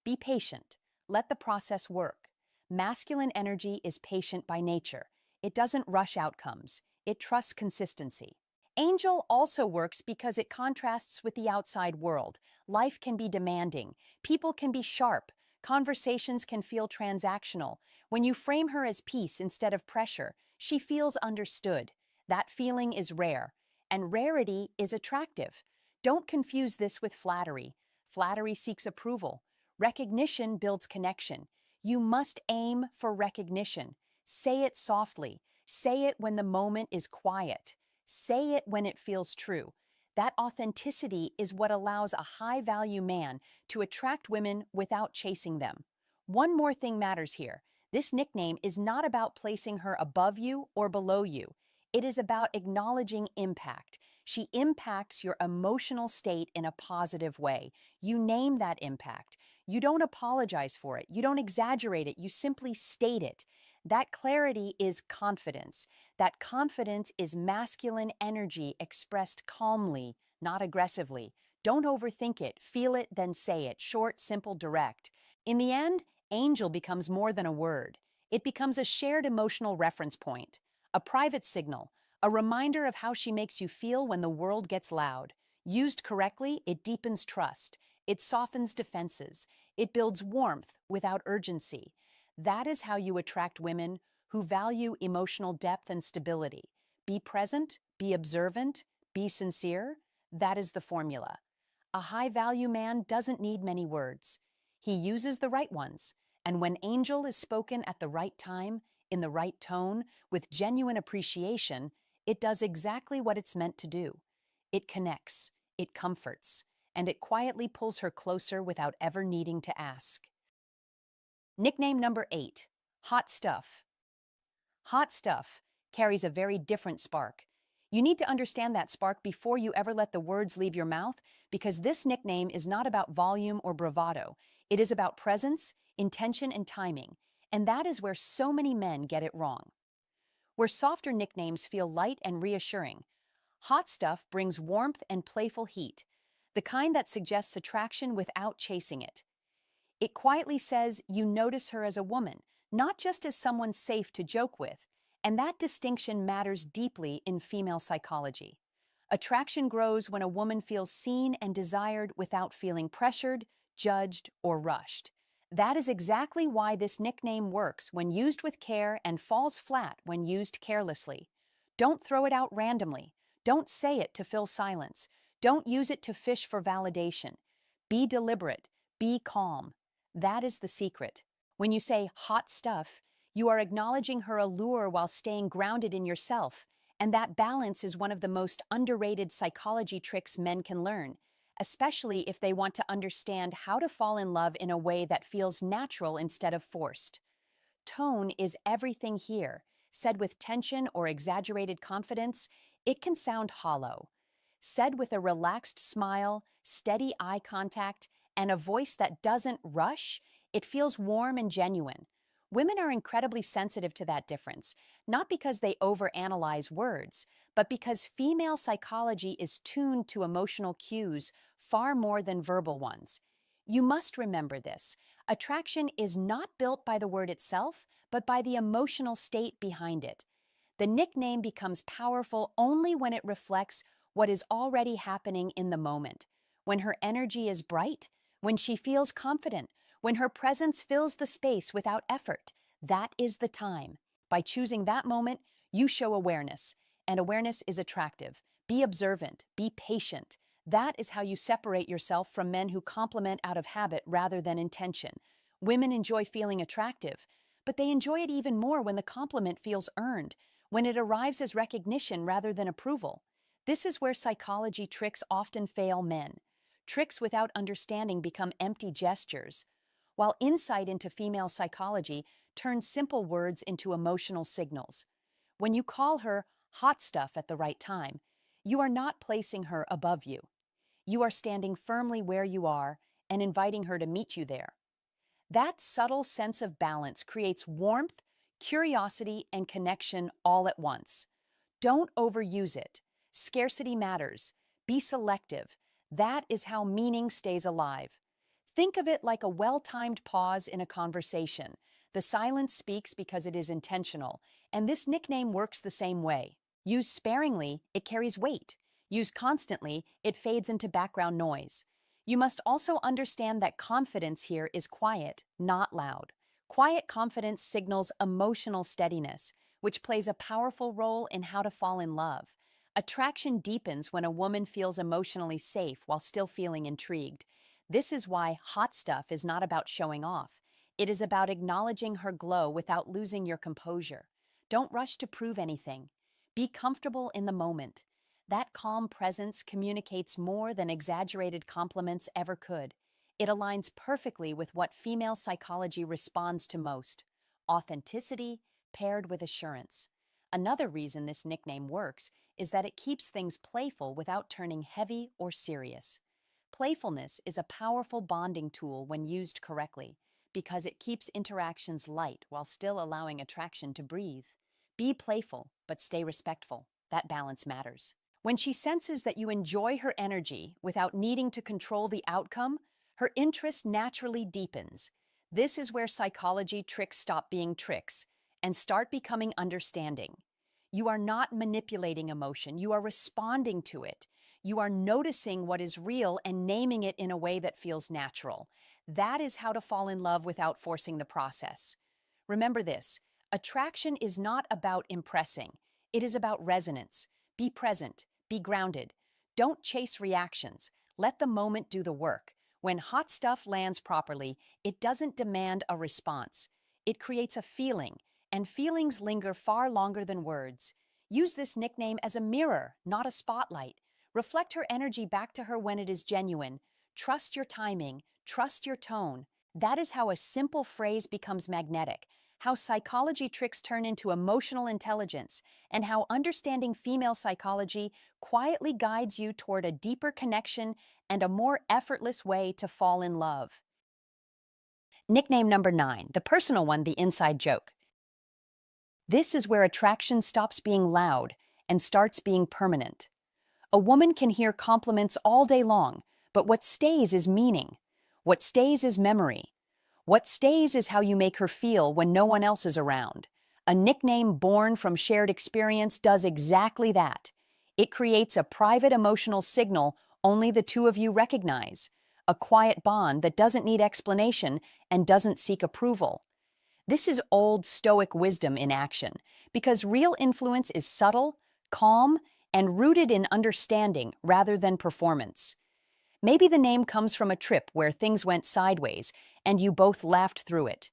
Be patient. Let the process work. Masculine energy is patient by nature. It doesn't rush outcomes. It trusts consistency. Angel also works because it contrasts with the outside world. Life can be demanding. People can be sharp. Conversations can feel transactional. When you frame her as peace instead of pressure, she feels understood. That feeling is rare, and rarity is attractive. Don't confuse this with flattery. Flattery seeks approval. Recognition builds connection. You must aim for recognition. Say it softly. Say it when the moment is quiet. Say it when it feels true. That authenticity is what allows a high-value man to attract women without chasing them. One more thing matters here. This nickname is not about placing her above you or below you. It is about acknowledging impact. She impacts your emotional state in a positive way. You name that impact. You don't apologize for it. You don't exaggerate it. You simply state it. That clarity is confidence. That confidence is masculine energy expressed calmly, not aggressively. Don't overthink it. Feel it, then say it. Short, simple, direct. In the end, angel becomes more than a word. It becomes a shared emotional reference point, a private signal, a reminder of how she makes you feel when the world gets loud. Used correctly, it deepens trust. It softens defenses. It builds warmth without urgency. That is how you attract women who value emotional depth and stability. Be present, be observant, be sincere. That is the formula. A high-value man doesn't need many words. He uses the right ones. And when angel is spoken at the right time, in the right tone, with genuine appreciation, it does exactly what it's meant to do. It connects, it comforts, and it quietly pulls her closer without ever needing to ask. Nickname number 8, hot stuff. Hot stuff carries a very different spark. You need to understand that spark before you ever let the words leave your mouth, because this nickname is not about volume or bravado. It is about presence, intention, and timing. And that is where so many men get it wrong. Where softer nicknames feel light and reassuring, hot stuff brings warmth and playful heat, the kind that suggests attraction without chasing it. It quietly says you notice her as a woman, not just as someone safe to joke with, and that distinction matters deeply in female psychology. Attraction grows when a woman feels seen and desired without feeling pressured, judged, or rushed. That is exactly why this nickname works when used with care and falls flat when used carelessly. Don't throw it out randomly. Don't say it to fill silence. Don't use it to fish for validation. Be deliberate. Be calm. That is the secret. When you say hot stuff, you are acknowledging her allure while staying grounded in yourself, and that balance is one of the most underrated psychology tricks men can learn, especially if they want to understand how to fall in love in a way that feels natural instead of forced. Tone is everything here. Said with tension or exaggerated confidence, it can sound hollow. Said with a relaxed smile, steady eye contact, and a voice that doesn't rush, it feels warm and genuine. Women are incredibly sensitive to that difference, not because they overanalyze words, but because female psychology is tuned to emotional cues far more than verbal ones. You must remember this. Attraction is not built by the word itself, but by the emotional state behind it. The nickname becomes powerful only when it reflects what is already happening in the moment. When her energy is bright, when she feels confident, when her presence fills the space without effort, that is the time. By choosing that moment, you show awareness. and awareness is attractive. Be observant, be patient. That is how you separate yourself from men who compliment out of habit rather than intention. Women enjoy feeling attractive, but they enjoy it even more when the compliment feels earned, when it arrives as recognition rather than approval. This is where psychology tricks often fail men. Tricks without understanding become empty gestures, while insight into female psychology turns simple words into emotional signals. When you call her hot stuff at the right time, you are not placing her above you. You are standing firmly where you are and inviting her to meet you there. That subtle sense of balance creates warmth, curiosity, and connection all at once. Don't overuse it. Scarcity matters. Be selective. That is how meaning stays alive. Think of it like a well-timed pause in a conversation. The silence speaks because it is intentional, and this nickname works the same way. Used sparingly, it carries weight. Used constantly, it fades into background noise. You must also understand that confidence here is quiet, not loud. Quiet confidence signals emotional steadiness, which plays a powerful role in how to fall in love. Attraction deepens when a woman feels emotionally safe while still feeling intrigued. This is why hot stuff is not about showing off. It is about acknowledging her glow without losing your composure. Don't rush to prove anything. Be comfortable in the moment. That calm presence communicates more than exaggerated compliments ever could. It aligns perfectly with what female psychology responds to most: authenticity paired with assurance. Another reason this nickname works is that it keeps things playful without turning heavy or serious. Playfulness is a powerful bonding tool when used correctly, because it keeps interactions light while still allowing attraction to breathe. Be playful, but stay respectful. That balance matters. When she senses that you enjoy her energy without needing to control the outcome, her interest naturally deepens. This is where psychology tricks stop being tricks and start becoming understanding. You are not manipulating emotion, you are responding to it. You are noticing what is real and naming it in a way that feels natural. That is how to fall in love without forcing the process. Remember this: attraction is not about impressing, it is about resonance. Be present, be grounded. Don't chase reactions. Let the moment do the work. When hot stuff lands properly, it doesn't demand a response. It creates a feeling, and feelings linger far longer than words. Use this nickname as a mirror, not a spotlight. Reflect her energy back to her when it is genuine. Trust your timing, trust your tone. That is how a simple phrase becomes magnetic, how psychology tricks turn into emotional intelligence, and how understanding female psychology quietly guides you toward a deeper connection and a more effortless way to fall in love. Nickname number 9, the personal one, the inside joke. This is where attraction stops being loud and starts being permanent. A woman can hear compliments all day long, but what stays is meaning. What stays is memory. What stays is how you make her feel when no one else is around. A nickname born from shared experience does exactly that. It creates a private emotional signal only the two of you recognize, a quiet bond that doesn't need explanation and doesn't seek approval. This is old Stoic wisdom in action, because real influence is subtle, calm, and rooted in understanding rather than performance. Maybe the name comes from a trip where things went sideways and you both laughed through it.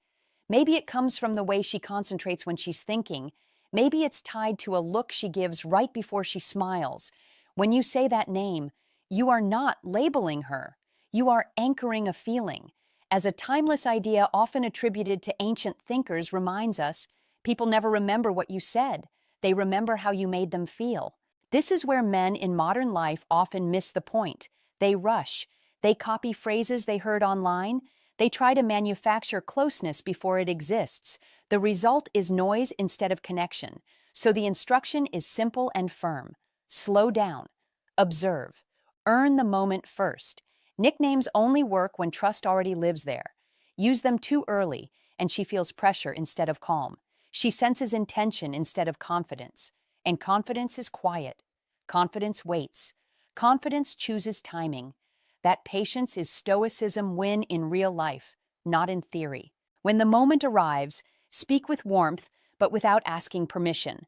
Maybe it comes from the way she concentrates when she's thinking. Maybe it's tied to a look she gives right before she smiles. When you say that name, you are not labeling her. You are anchoring a feeling. As a timeless idea often attributed to ancient thinkers reminds us, people never remember what you said. They remember how you made them feel. This is where men in modern life often miss the point. They rush. They copy phrases they heard online. They try to manufacture closeness before it exists. The result is noise instead of connection. So the instruction is simple and firm. Slow down. Observe. Earn the moment first. Nicknames only work when trust already lives there. Use them too early, and she feels pressure instead of calm. She senses intention instead of confidence. And confidence is quiet. Confidence waits. Confidence chooses timing. That patience is Stoicism win in real life, not in theory. When the moment arrives, speak with warmth, but without asking permission.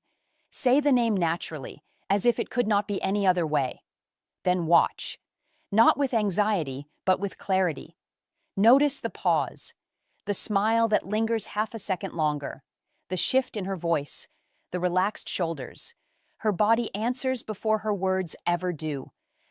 Say the name naturally, as if it could not be any other way. Then watch. Not with anxiety, but with clarity. Notice the pause, the smile that lingers half a second longer, the shift in her voice, the relaxed shoulders. Her body answers before her words ever do.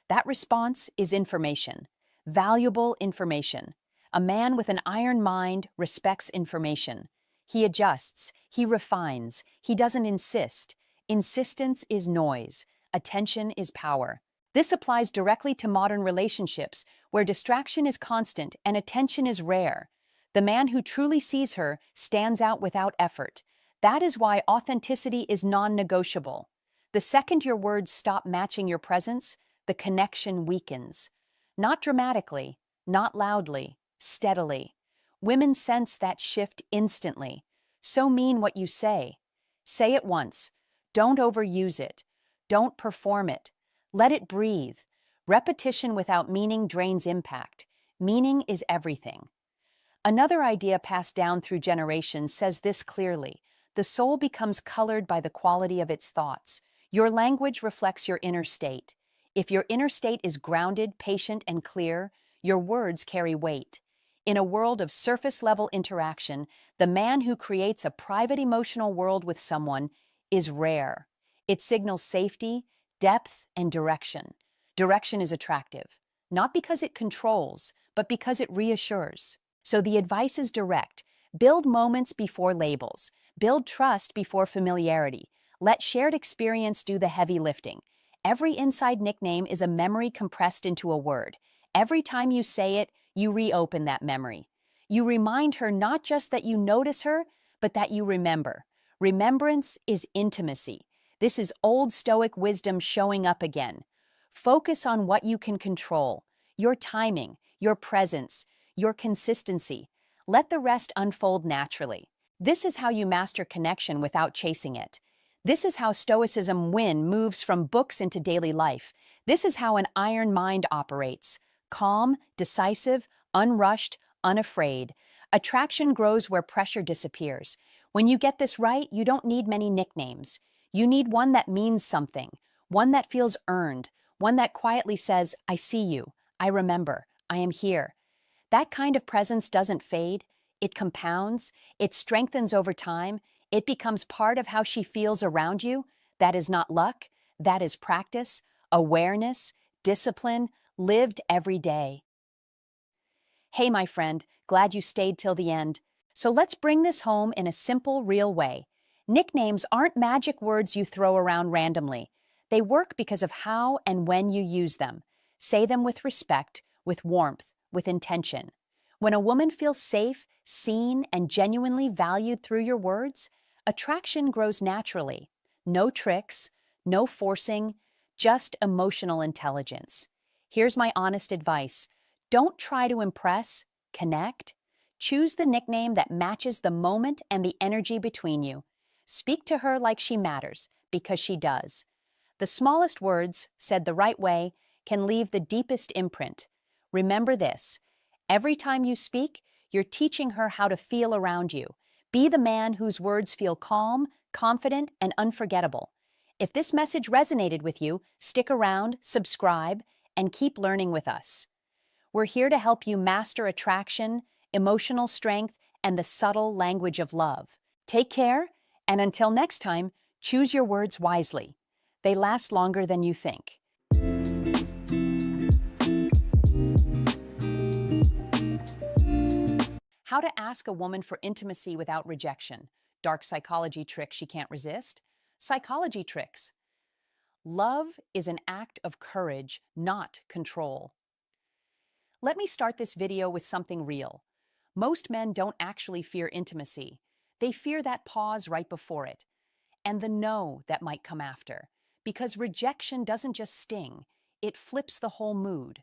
That response is information, valuable information. A man with an iron mind respects information. He adjusts, he refines, he doesn't insist. Insistence is noise, attention is power. This applies directly to modern relationships, where distraction is constant and attention is rare. The man who truly sees her stands out without effort. That is why authenticity is non-negotiable. The second your words stop matching your presence, the connection weakens. Not dramatically, not loudly, steadily. Women sense that shift instantly. So mean what you say. Say it once. Don't overuse it. Don't perform it. Let it breathe. Repetition without meaning drains impact. Meaning is everything. Another idea passed down through generations says this clearly: the soul becomes colored by the quality of its thoughts. Your language reflects your inner state. If your inner state is grounded, patient, and clear, your words carry weight. In a world of surface-level interaction, the man who creates a private emotional world with someone is rare. It signals safety, depth, and direction. Direction is attractive, not because it controls, but because it reassures. So the advice is direct. Build moments before labels. Build trust before familiarity. Let shared experience do the heavy lifting. Every inside nickname is a memory compressed into a word. Every time you say it, you reopen that memory. You remind her not just that you notice her, but that you remember. Remembrance is intimacy. This is old Stoic wisdom showing up again. Focus on what you can control: your timing, your presence, your consistency. Let the rest unfold naturally. This is how you master connection without chasing it. This is how Stoicism moves from books into daily life. This is how an iron mind operates: calm, decisive, unrushed, unafraid. Attraction grows where pressure disappears. When you get this right, you don't need many nicknames. You need one that means something, one that feels earned, one that quietly says, "I see you, I remember, I am here." That kind of presence doesn't fade. It compounds. It strengthens over time. It becomes part of how she feels around you. That is not luck. That is practice, awareness, discipline, lived every day. Hey, my friend, glad you stayed till the end. So let's bring this home in a simple, real way. Nicknames aren't magic words you throw around randomly. They work because of how and when you use them. Say them with respect, with warmth, with intention. When a woman feels safe, seen, and genuinely valued through your words, attraction grows naturally. No tricks, no forcing, just emotional intelligence. Here's my honest advice. Don't try to impress, connect. Choose the nickname that matches the moment and the energy between you. Speak to her like she matters, because she does. The smallest words, said the right way, can leave the deepest imprint. Remember this: every time you speak, you're teaching her how to feel around you. Be the man whose words feel calm, confident, and unforgettable. If this message resonated with you, stick around, subscribe, and keep learning with us. We're here to help you master attraction, emotional strength, and the subtle language of love. Take care, and until next time, choose your words wisely. They last longer than you think. How to ask a woman for intimacy without rejection. Dark psychology tricks she can't resist. Psychology tricks. Love is an act of courage, not control. Let me start this video with something real. Most men don't actually fear intimacy. They fear that pause right before it, and the no that might come after. Because rejection doesn't just sting, it flips the whole mood.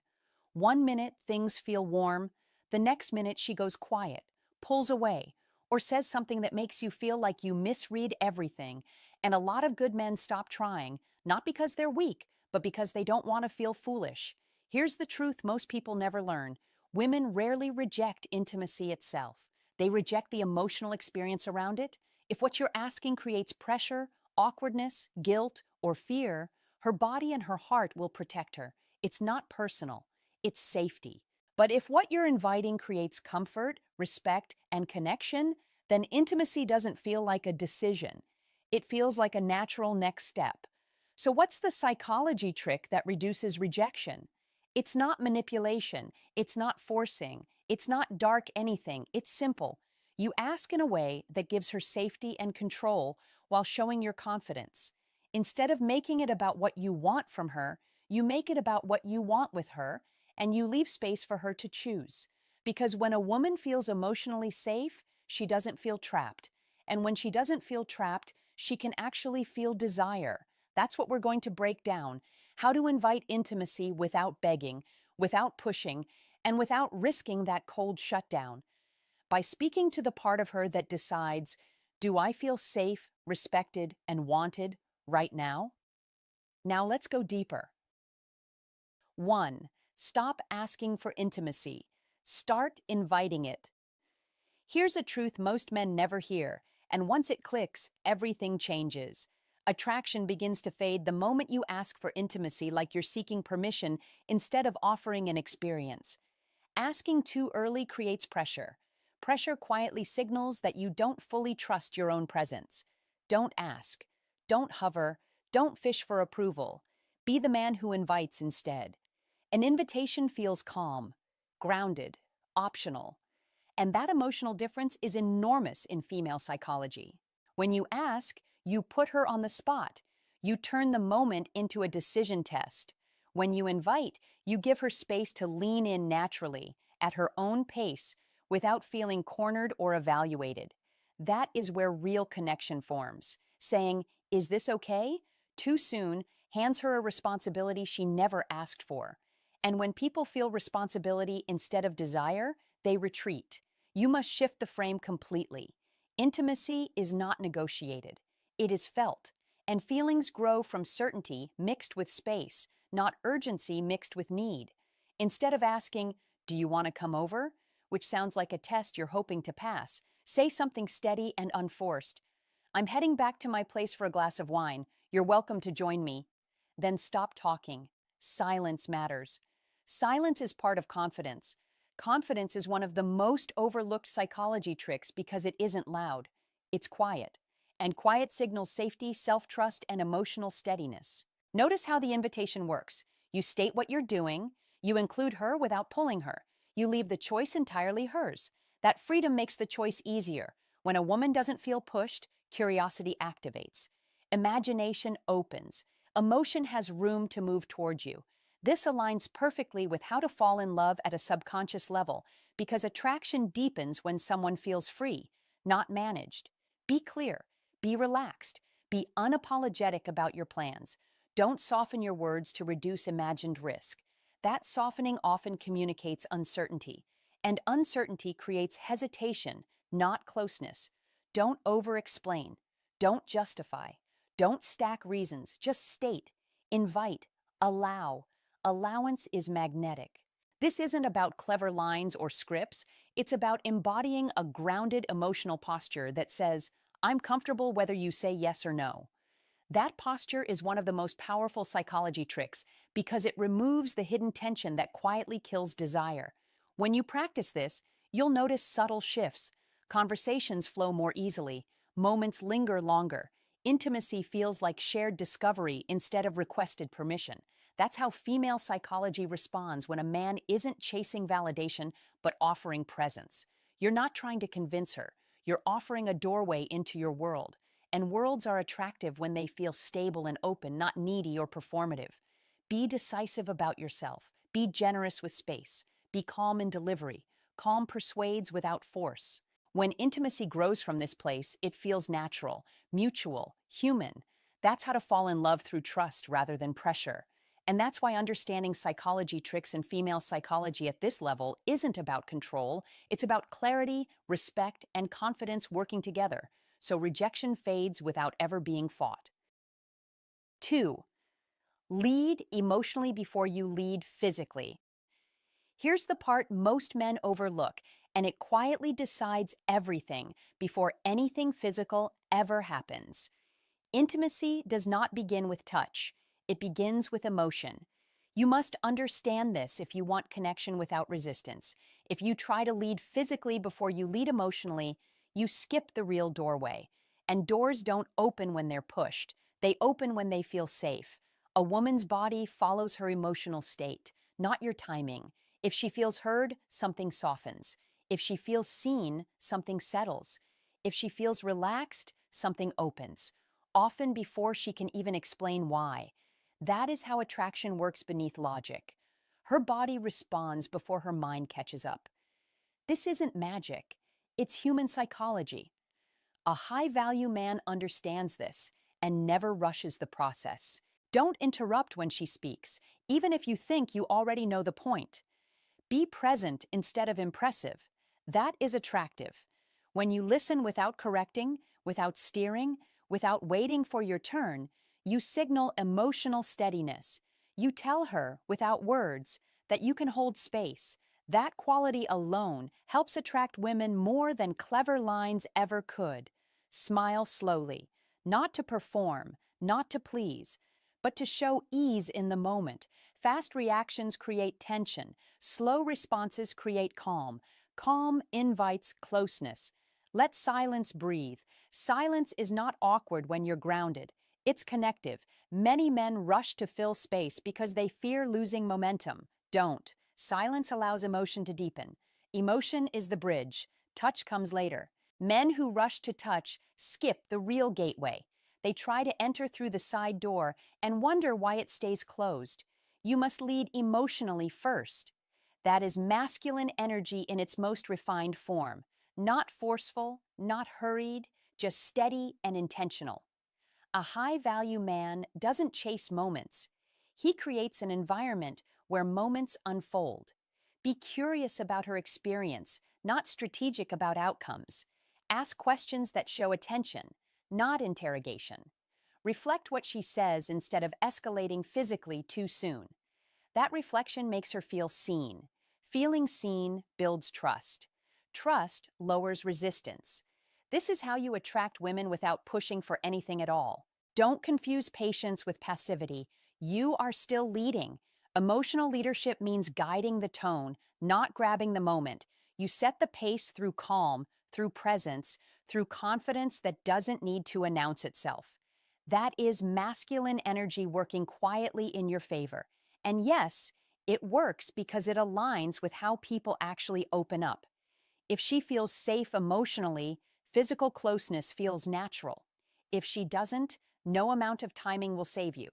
One minute things feel warm, the next minute she goes quiet, pulls away, or says something that makes you feel like you misread everything. And a lot of good men stop trying, not because they're weak, but because they don't want to feel foolish. Here's the truth most people never learn. Women rarely reject intimacy itself. They reject the emotional experience around it. If what you're asking creates pressure, awkwardness, guilt, or fear, her body and her heart will protect her. It's not personal, it's safety. But if what you're inviting creates comfort, respect, and connection, then intimacy doesn't feel like a decision. It feels like a natural next step. So, what's the psychology trick that reduces rejection? It's not manipulation, it's not forcing, it's not dark anything, it's simple. You ask in a way that gives her safety and control while showing your confidence. Instead of making it about what you want from her, you make it about what you want with her, and you leave space for her to choose. Because when a woman feels emotionally safe, she doesn't feel trapped. And when she doesn't feel trapped, she can actually feel desire. That's what we're going to break down. How to invite intimacy without begging, without pushing, and without risking that cold shutdown. By speaking to the part of her that decides, do I feel safe, respected, and wanted right now? Now let's go deeper. 1. Stop asking for intimacy. Start inviting it. Here's a truth most men never hear, and once it clicks, everything changes. Attraction begins to fade the moment you ask for intimacy like you're seeking permission instead of offering an experience. Asking too early creates pressure. Pressure quietly signals that you don't fully trust your own presence. Don't ask. Don't hover. Don't fish for approval. Be the man who invites instead. An invitation feels calm, grounded, optional. And that emotional difference is enormous in female psychology. When you ask, you put her on the spot. You turn the moment into a decision test. When you invite, you give her space to lean in naturally, at her own pace, without feeling cornered or evaluated. That is where real connection forms. Saying, "Is this okay?" too soon hands her a responsibility she never asked for. And when people feel responsibility instead of desire, they retreat. You must shift the frame completely. Intimacy is not negotiated. It is felt. And feelings grow from certainty mixed with space, not urgency mixed with need. Instead of asking, "Do you want to come over?" which sounds like a test you're hoping to pass, say something steady and unforced. "I'm heading back to my place for a glass of wine. You're welcome to join me." Then stop talking. Silence matters. Silence is part of confidence. Confidence is one of the most overlooked psychology tricks because it isn't loud. It's quiet. And quiet signals safety, self-trust, and emotional steadiness. Notice how the invitation works. You state what you're doing. You include her without pulling her. You leave the choice entirely hers. That freedom makes the choice easier. When a woman doesn't feel pushed, curiosity activates. Imagination opens. Emotion has room to move towards you. This aligns perfectly with how to fall in love at a subconscious level, because attraction deepens when someone feels free, not managed. Be clear, be relaxed, be unapologetic about your plans. Don't soften your words to reduce imagined risk. That softening often communicates uncertainty, and uncertainty creates hesitation, not closeness. Don't over-explain. Don't justify. Don't stack reasons. Just state, invite, allow. Allowance is magnetic. This isn't about clever lines or scripts. It's about embodying a grounded emotional posture that says, "I'm comfortable whether you say yes or no." That posture is one of the most powerful psychology tricks because it removes the hidden tension that quietly kills desire. When you practice this, you'll notice subtle shifts. Conversations flow more easily. Moments linger longer. Intimacy feels like shared discovery instead of requested permission. That's how female psychology responds when a man isn't chasing validation but offering presence. You're not trying to convince her. You're offering a doorway into your world. And worlds are attractive when they feel stable and open, not needy or performative. Be decisive about yourself. Be generous with space. Be calm in delivery. Calm persuades without force. When intimacy grows from this place, it feels natural, mutual, human. That's how to fall in love through trust rather than pressure. And that's why understanding psychology tricks and female psychology at this level isn't about control. It's about clarity, respect, and confidence working together, so rejection fades without ever being fought. 2. Lead emotionally before you lead physically. Here's the part most men overlook, and it quietly decides everything before anything physical ever happens. Intimacy does not begin with touch, it begins with emotion. You must understand this if you want connection without resistance. If you try to lead physically before you lead emotionally, you skip the real doorway. And doors don't open when they're pushed, they open when they feel safe. A woman's body follows her emotional state, not your timing. If she feels heard, something softens. If she feels seen, something settles. If she feels relaxed, something opens, often before she can even explain why. That is how attraction works beneath logic. Her body responds before her mind catches up. This isn't magic, it's human psychology. A high-value man understands this and never rushes the process. Don't interrupt when she speaks, even if you think you already know the point. Be present instead of impressive. That is attractive. When you listen without correcting, without steering, without waiting for your turn, you signal emotional steadiness. You tell her, without words, that you can hold space. That quality alone helps attract women more than clever lines ever could. Smile slowly, not to perform, not to please, but to show ease in the moment. Fast reactions create tension. Slow responses create calm. Calm invites closeness. Let silence breathe. Silence is not awkward when you're grounded. It's connective. Many men rush to fill space because they fear losing momentum. Don't. Silence allows emotion to deepen. Emotion is the bridge. Touch comes later. Men who rush to touch skip the real gateway. They try to enter through the side door and wonder why it stays closed. You must lead emotionally first. That is masculine energy in its most refined form. Not forceful, not hurried, just steady and intentional. A high-value man doesn't chase moments. He creates an environment where moments unfold. Be curious about her experience, not strategic about outcomes. Ask questions that show attention, not interrogation. Reflect what she says instead of escalating physically too soon. That reflection makes her feel seen. Feeling seen builds trust. Trust lowers resistance. This is how you attract women without pushing for anything at all. Don't confuse patience with passivity. You are still leading. Emotional leadership means guiding the tone, not grabbing the moment. You set the pace through calm, through presence, through confidence that doesn't need to announce itself. That is masculine energy working quietly in your favor. And yes, it works because it aligns with how people actually open up. If she feels safe emotionally, physical closeness feels natural. If she doesn't, no amount of timing will save you.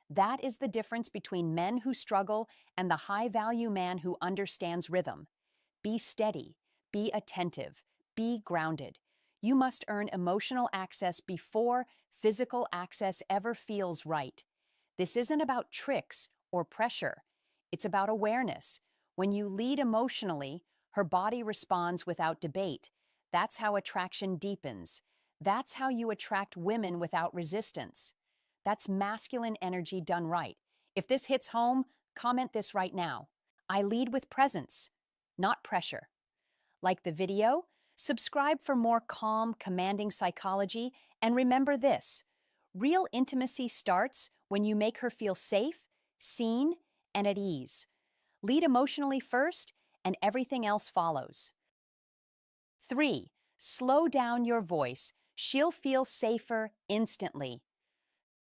That is the difference between men who struggle and the high-value man who understands rhythm. Be steady, be attentive, be grounded. You must earn emotional access before physical access ever feels right. This isn't about tricks or pressure. It's about awareness. When you lead emotionally, her body responds without debate. That's how attraction deepens. That's how you attract women without resistance. That's masculine energy done right. If this hits home, comment this right now. I lead with presence, not pressure. Like the video? Subscribe for more calm, commanding psychology, and remember this: real intimacy starts when you make her feel safe, seen, and at ease. Lead emotionally first, and everything else follows. 3. Slow down your voice. She'll feel safer instantly.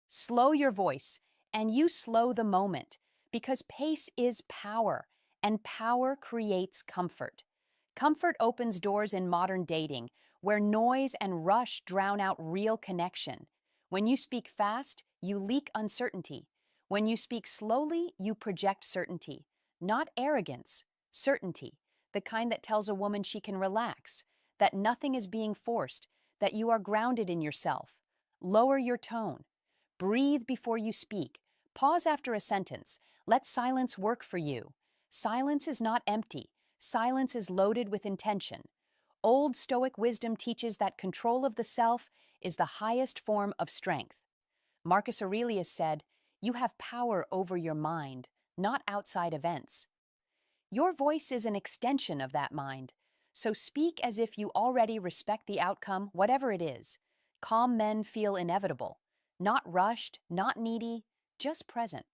Slow your voice, and you slow the moment, because pace is power, and power creates comfort. Comfort opens doors in modern dating, where noise and rush drown out real connection. When you speak fast, you leak uncertainty. When you speak slowly, you project certainty. Not arrogance, certainty, the kind that tells a woman she can relax, that nothing is being forced, that you are grounded in yourself. Lower your tone. Breathe before you speak. Pause after a sentence. Let silence work for you. Silence is not empty. Silence is loaded with intention. Old Stoic wisdom teaches that control of the self is the highest form of strength. Marcus Aurelius said, "You have power over your mind, not outside events." Your voice is an extension of that mind, so speak as if you already respect the outcome, whatever it is. Calm men feel inevitable. Not rushed, not needy, just present.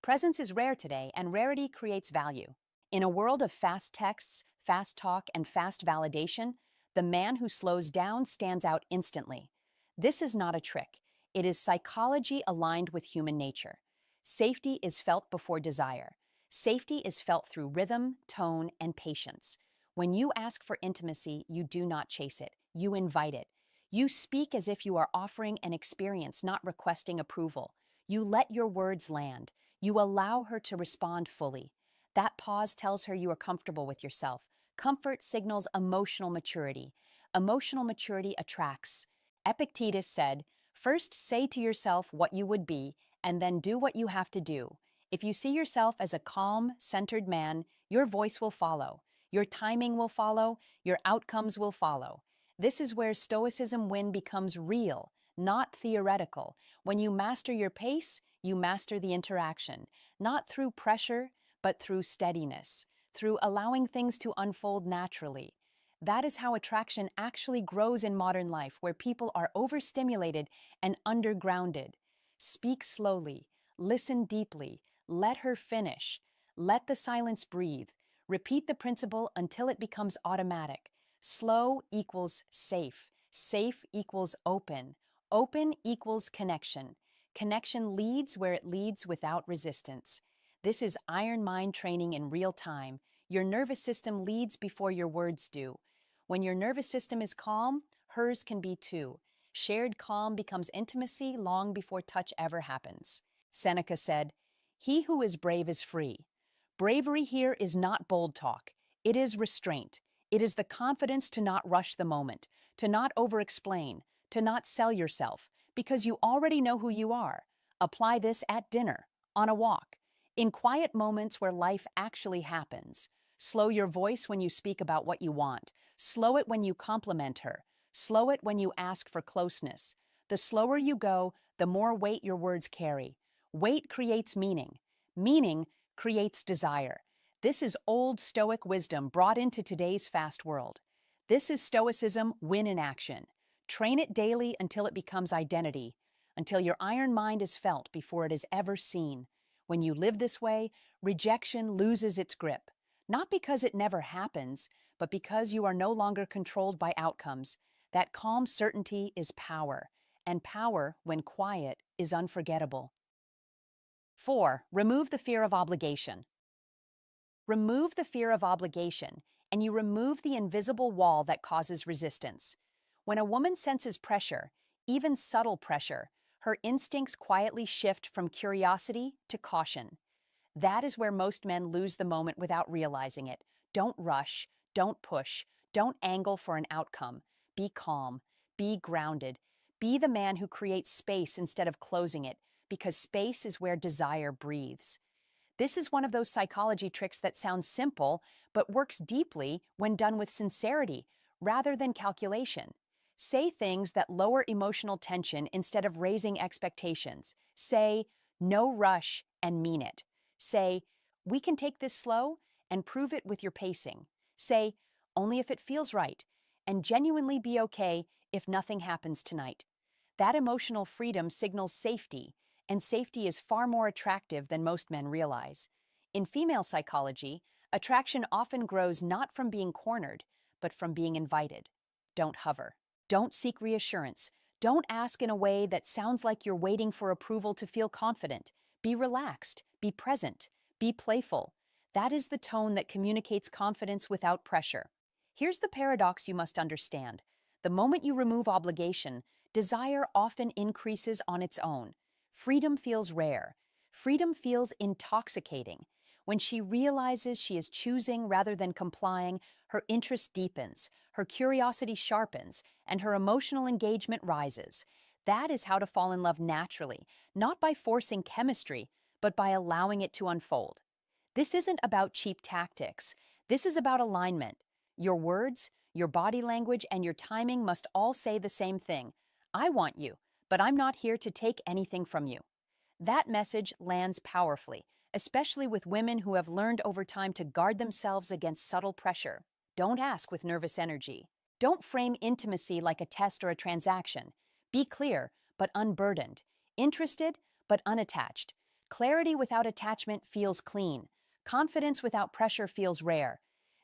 Presence is rare today, and rarity creates value. In a world of fast texts, fast talk, and fast validation, the man who slows down stands out instantly. This is not a trick. It is psychology aligned with human nature. Safety is felt before desire. Safety is felt through rhythm, tone, and patience. When you ask for intimacy, you do not chase it. You invite it. You speak as if you are offering an experience, not requesting approval. You let your words land. You allow her to respond fully. That pause tells her you are comfortable with yourself. Comfort signals emotional maturity. Emotional maturity attracts. Epictetus said, "First say to yourself what you would be, and then do what you have to do." If you see yourself as a calm, centered man, your voice will follow. Your timing will follow. Your outcomes will follow. This is where Stoicism win becomes real, not theoretical. When you master your pace, you master the interaction, not through pressure, but through steadiness, through allowing things to unfold naturally. That is how attraction actually grows in modern life, where people are overstimulated and undergrounded. Speak slowly, listen deeply, let her finish, let the silence breathe. Repeat the principle until it becomes automatic. Slow equals safe. Safe equals open. Open equals connection. Connection leads where it leads without resistance. This is iron mind training in real time. Your nervous system leads before your words do. When your nervous system is calm, hers can be too. Shared calm becomes intimacy long before touch ever happens. Seneca said, "He who is brave is free." Bravery here is not bold talk. It is restraint. It is the confidence to not rush the moment, to not over-explain, to not sell yourself, because you already know who you are. Apply this at dinner, on a walk, in quiet moments where life actually happens. Slow your voice when you speak about what you want. Slow it when you compliment her. Slow it when you ask for closeness. The slower you go, the more weight your words carry. Weight creates meaning. Meaning creates desire. This is old Stoic wisdom brought into today's fast world. This is Stoicism win in action. Train it daily until it becomes identity, until your iron mind is felt before it is ever seen. When you live this way, rejection loses its grip. Not because it never happens, but because you are no longer controlled by outcomes. That calm certainty is power, and power, when quiet, is unforgettable. 4. Remove the fear of obligation. Remove the fear of obligation, and you remove the invisible wall that causes resistance. When a woman senses pressure, even subtle pressure, her instincts quietly shift from curiosity to caution. That is where most men lose the moment without realizing it. Don't rush, don't push, don't angle for an outcome. Be calm, be grounded, be the man who creates space instead of closing it, because space is where desire breathes. This is one of those psychology tricks that sounds simple, but works deeply when done with sincerity, rather than calculation. Say things that lower emotional tension instead of raising expectations. Say, "No rush," and mean it. Say, "We can take this slow," and prove it with your pacing. Say, "Only if it feels right," and genuinely be okay if nothing happens tonight. That emotional freedom signals safety, and safety is far more attractive than most men realize. In female psychology, attraction often grows not from being cornered, but from being invited. Don't hover. Don't seek reassurance. Don't ask in a way that sounds like you're waiting for approval to feel confident. Be relaxed. Be present. Be playful. That is the tone that communicates confidence without pressure. Here's the paradox you must understand. The moment you remove obligation, desire often increases on its own. Freedom feels rare. Freedom feels intoxicating. When she realizes she is choosing rather than complying, her interest deepens, her curiosity sharpens, and her emotional engagement rises. That is how to fall in love naturally, not by forcing chemistry, but by allowing it to unfold. This isn't about cheap tactics. This is about alignment. Your words, your body language, and your timing must all say the same thing. I want you, but I'm not here to take anything from you. That message lands powerfully, especially with women who have learned over time to guard themselves against subtle pressure. Don't ask with nervous energy. Don't frame intimacy like a test or a transaction. Be clear, but unburdened. Interested, but unattached. Clarity without attachment feels clean. Confidence without pressure feels rare.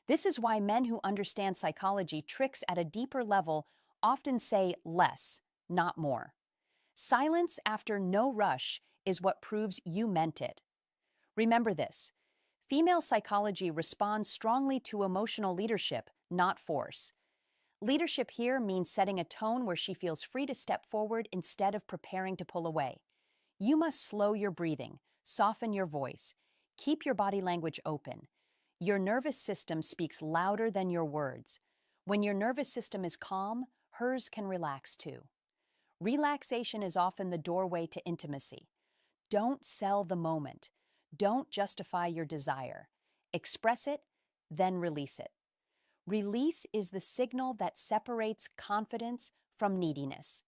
This is why men who understand psychology tricks at a deeper level often say less, not more. Silence after no rush is what proves you meant it. Remember this: female psychology responds strongly to emotional leadership, not force. Leadership here means setting a tone where she feels free to step forward instead of preparing to pull away. You must slow your breathing, soften your voice, keep your body language open. Your nervous system speaks louder than your words. When your nervous system is calm, hers can relax too. Relaxation is often the doorway to intimacy. Don't sell the moment. Don't justify your desire. Express it, then release it. Release is the signal that separates confidence from neediness.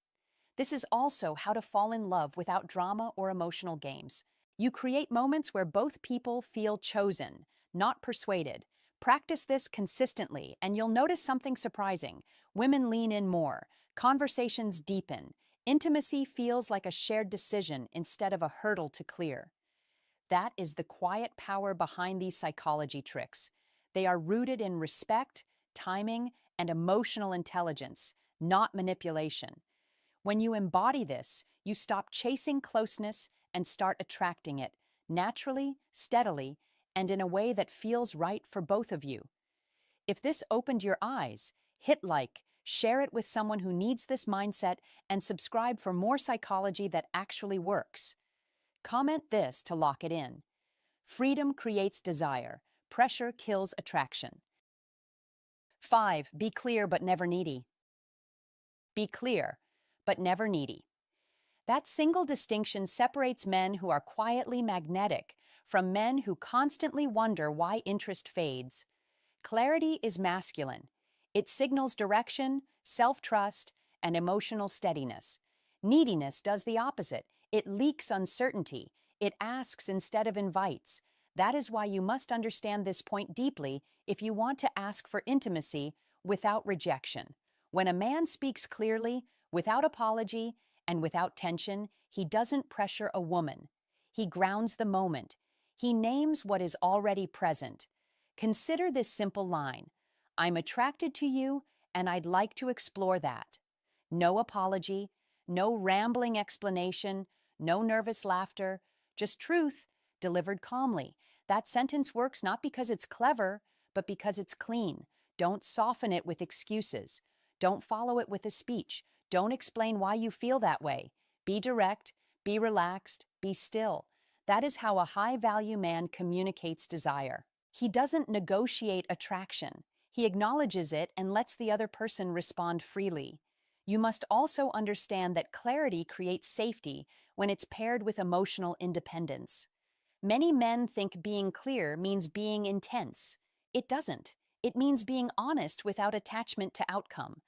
This is also how to fall in love without drama or emotional games. You create moments where both people feel chosen, not persuaded. Practice this consistently, and you'll notice something surprising. Women lean in more, conversations deepen, intimacy feels like a shared decision instead of a hurdle to clear. That is the quiet power behind these psychology tricks. They are rooted in respect, timing, and emotional intelligence, not manipulation. When you embody this, you stop chasing closeness and start attracting it, naturally, steadily, and in a way that feels right for both of you. If this opened your eyes, hit like, share it with someone who needs this mindset, and subscribe for more psychology that actually works. Comment this to lock it in. Freedom creates desire. Pressure kills attraction. 5. Be clear but never needy. Be clear, but never needy. That single distinction separates men who are quietly magnetic from men who constantly wonder why interest fades. Clarity is masculine. It signals direction, self-trust, and emotional steadiness. Neediness does the opposite. It leaks uncertainty. It asks instead of invites. That is why you must understand this point deeply if you want to ask for intimacy without rejection. When a man speaks clearly, without apology, and without tension, he doesn't pressure a woman. He grounds the moment. He names what is already present. Consider this simple line: I'm attracted to you, and I'd like to explore that. No apology, no rambling explanation, no nervous laughter, just truth delivered calmly. That sentence works not because it's clever, but because it's clean. Don't soften it with excuses. Don't follow it with a speech. Don't explain why you feel that way. Be direct, be relaxed, be still. That is how a high-value man communicates desire. He doesn't negotiate attraction. He acknowledges it and lets the other person respond freely. You must also understand that clarity creates safety when it's paired with emotional independence. Many men think being clear means being intense. It doesn't. It means being honest without attachment to outcome.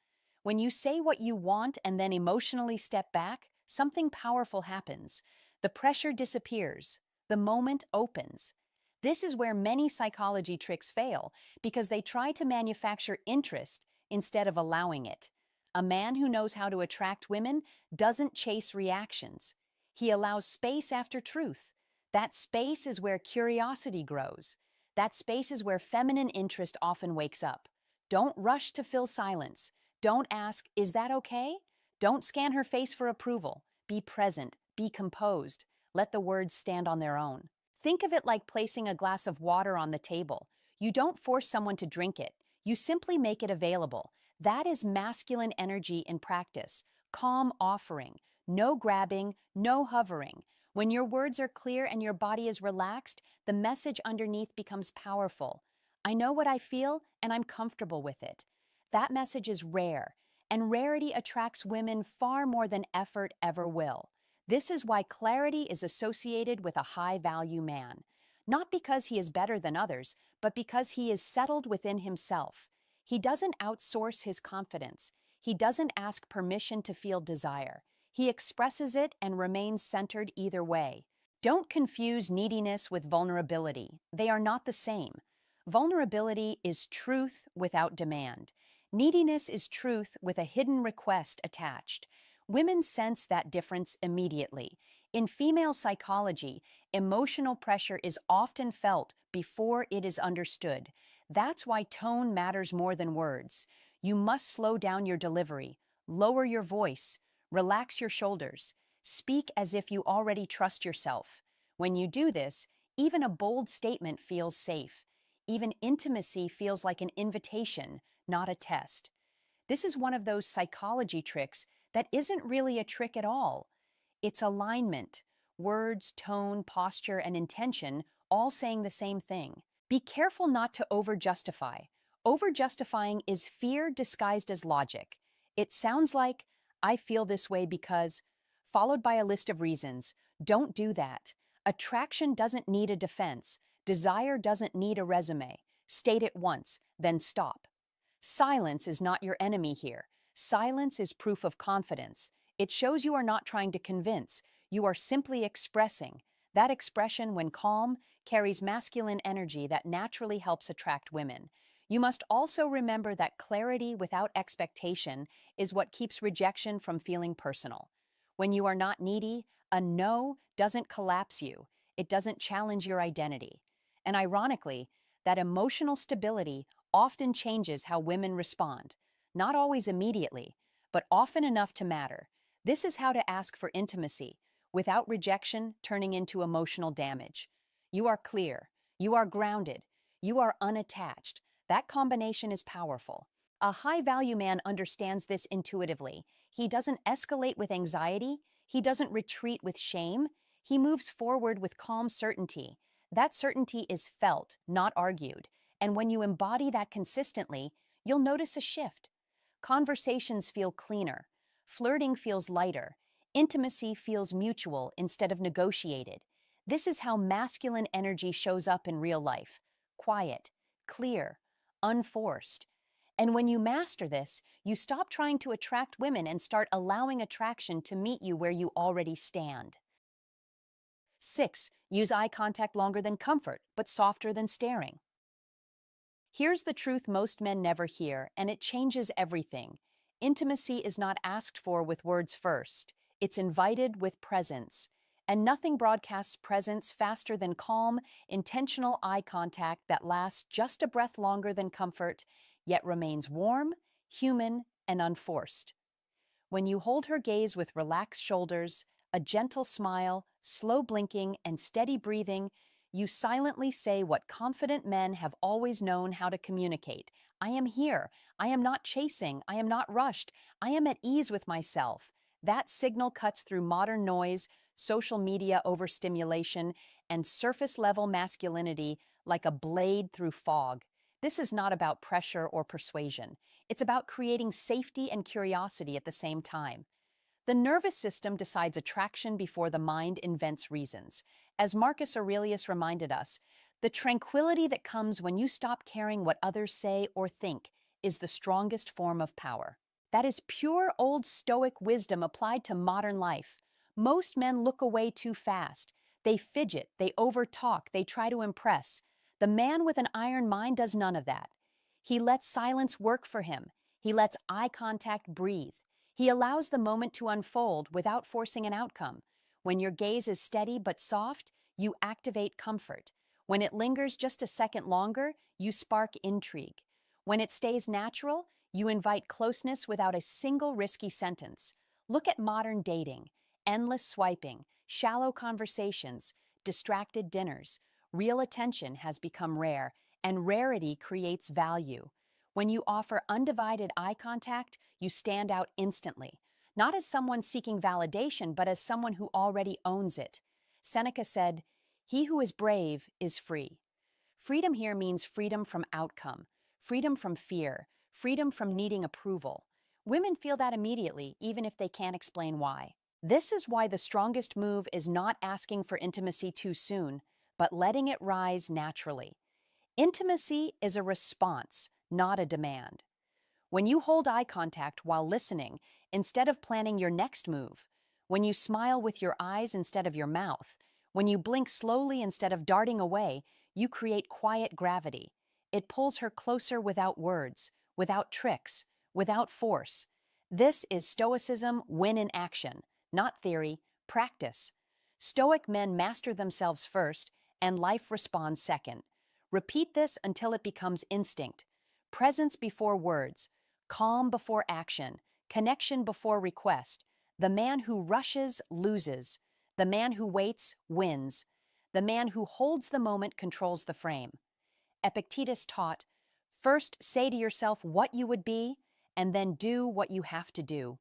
When you say what you want and then emotionally step back, something powerful happens. The pressure disappears. The moment opens. This is where many psychology tricks fail, because they try to manufacture interest instead of allowing it. A man who knows how to attract women doesn't chase reactions. He allows space after truth. That space is where curiosity grows. That space is where feminine interest often wakes up. Don't rush to fill silence. Don't ask, is that okay? Don't scan her face for approval. Be present. Be composed. Let the words stand on their own. Think of it like placing a glass of water on the table. You don't force someone to drink it. You simply make it available. That is masculine energy in practice. Calm offering. No grabbing, no hovering. When your words are clear and your body is relaxed, the message underneath becomes powerful. I know what I feel, and I'm comfortable with it. That message is rare, and rarity attracts women far more than effort ever will. This is why clarity is associated with a high-value man. Not because he is better than others, but because he is settled within himself. He doesn't outsource his confidence. He doesn't ask permission to feel desire. He expresses it and remains centered either way. Don't confuse neediness with vulnerability. They are not the same. Vulnerability is truth without demand. Neediness is truth with a hidden request attached. Women sense that difference immediately. In female psychology, emotional pressure is often felt before it is understood. That's why tone matters more than words. You must slow down your delivery, lower your voice, relax your shoulders, speak as if you already trust yourself. When you do this, even a bold statement feels safe. Even intimacy feels like an invitation, not a test. This is one of those psychology tricks that isn't really a trick at all. It's alignment, words, tone, posture, and intention all saying the same thing. Be careful not to over-justify. Over-justifying is fear disguised as logic. It sounds like, I feel this way because, followed by a list of reasons. Don't do that. Attraction doesn't need a defense. Desire doesn't need a resume. State it once, then stop. Silence is not your enemy here. Silence is proof of confidence. It shows you are not trying to convince. You are simply expressing. That expression, when calm, carries masculine energy that naturally helps attract women. You must also remember that clarity without expectation is what keeps rejection from feeling personal. When you are not needy, a no doesn't collapse you. It doesn't challenge your identity. And ironically, that emotional stability often changes how women respond, not always immediately, but often enough to matter. This is how to ask for intimacy, without rejection turning into emotional damage. You are clear, you are grounded, you are unattached. That combination is powerful. A high-value man understands this intuitively. He doesn't escalate with anxiety, he doesn't retreat with shame, he moves forward with calm certainty. That certainty is felt, not argued. And when you embody that consistently, you'll notice a shift. Conversations feel cleaner. Flirting feels lighter. Intimacy feels mutual instead of negotiated. This is how masculine energy shows up in real life. Quiet, clear, unforced. And when you master this, you stop trying to attract women and start allowing attraction to meet you where you already stand. 6. Use eye contact longer than comfort, but softer than staring. Here's the truth most men never hear, and it changes everything. Intimacy is not asked for with words first. It's invited with presence. And nothing broadcasts presence faster than calm, intentional eye contact that lasts just a breath longer than comfort, yet remains warm, human, and unforced. When you hold her gaze with relaxed shoulders, a gentle smile, slow blinking, and steady breathing, you silently say what confident men have always known how to communicate. I am here. I am not chasing. I am not rushed. I am at ease with myself. That signal cuts through modern noise, social media overstimulation, and surface-level masculinity like a blade through fog. This is not about pressure or persuasion. It's about creating safety and curiosity at the same time. The nervous system decides attraction before the mind invents reasons. As Marcus Aurelius reminded us, the tranquility that comes when you stop caring what others say or think is the strongest form of power. That is pure Old Stoic wisdom applied to modern life. Most men look away too fast. They fidget, they overtalk, they try to impress. The man with an iron mind does none of that. He lets silence work for him. He lets eye contact breathe. He allows the moment to unfold without forcing an outcome. When your gaze is steady but soft, you activate comfort. When it lingers just a second longer, you spark intrigue. When it stays natural, you invite closeness without a single risky sentence. Look at modern dating. Endless swiping, shallow conversations, distracted dinners. Real attention has become rare, and rarity creates value. When you offer undivided eye contact, you stand out instantly, not as someone seeking validation, but as someone who already owns it. Seneca said, "He who is brave is free." Freedom here means freedom from outcome, freedom from fear, freedom from needing approval. Women feel that immediately, even if they can't explain why. This is why the strongest move is not asking for intimacy too soon, but letting it rise naturally. Intimacy is a response, not a demand. When you hold eye contact while listening, instead of planning your next move, when you smile with your eyes instead of your mouth, when you blink slowly instead of darting away, you create quiet gravity. It pulls her closer without words, without tricks, without force. This is Stoicism win in action, not theory, practice. Stoic men master themselves first, and life responds second. Repeat this until it becomes instinct. Presence before words, calm before action, connection before request. The man who rushes loses. The man who waits wins. The man who holds the moment controls the frame. Epictetus taught, first say to yourself what you would be, and then do what you have to do.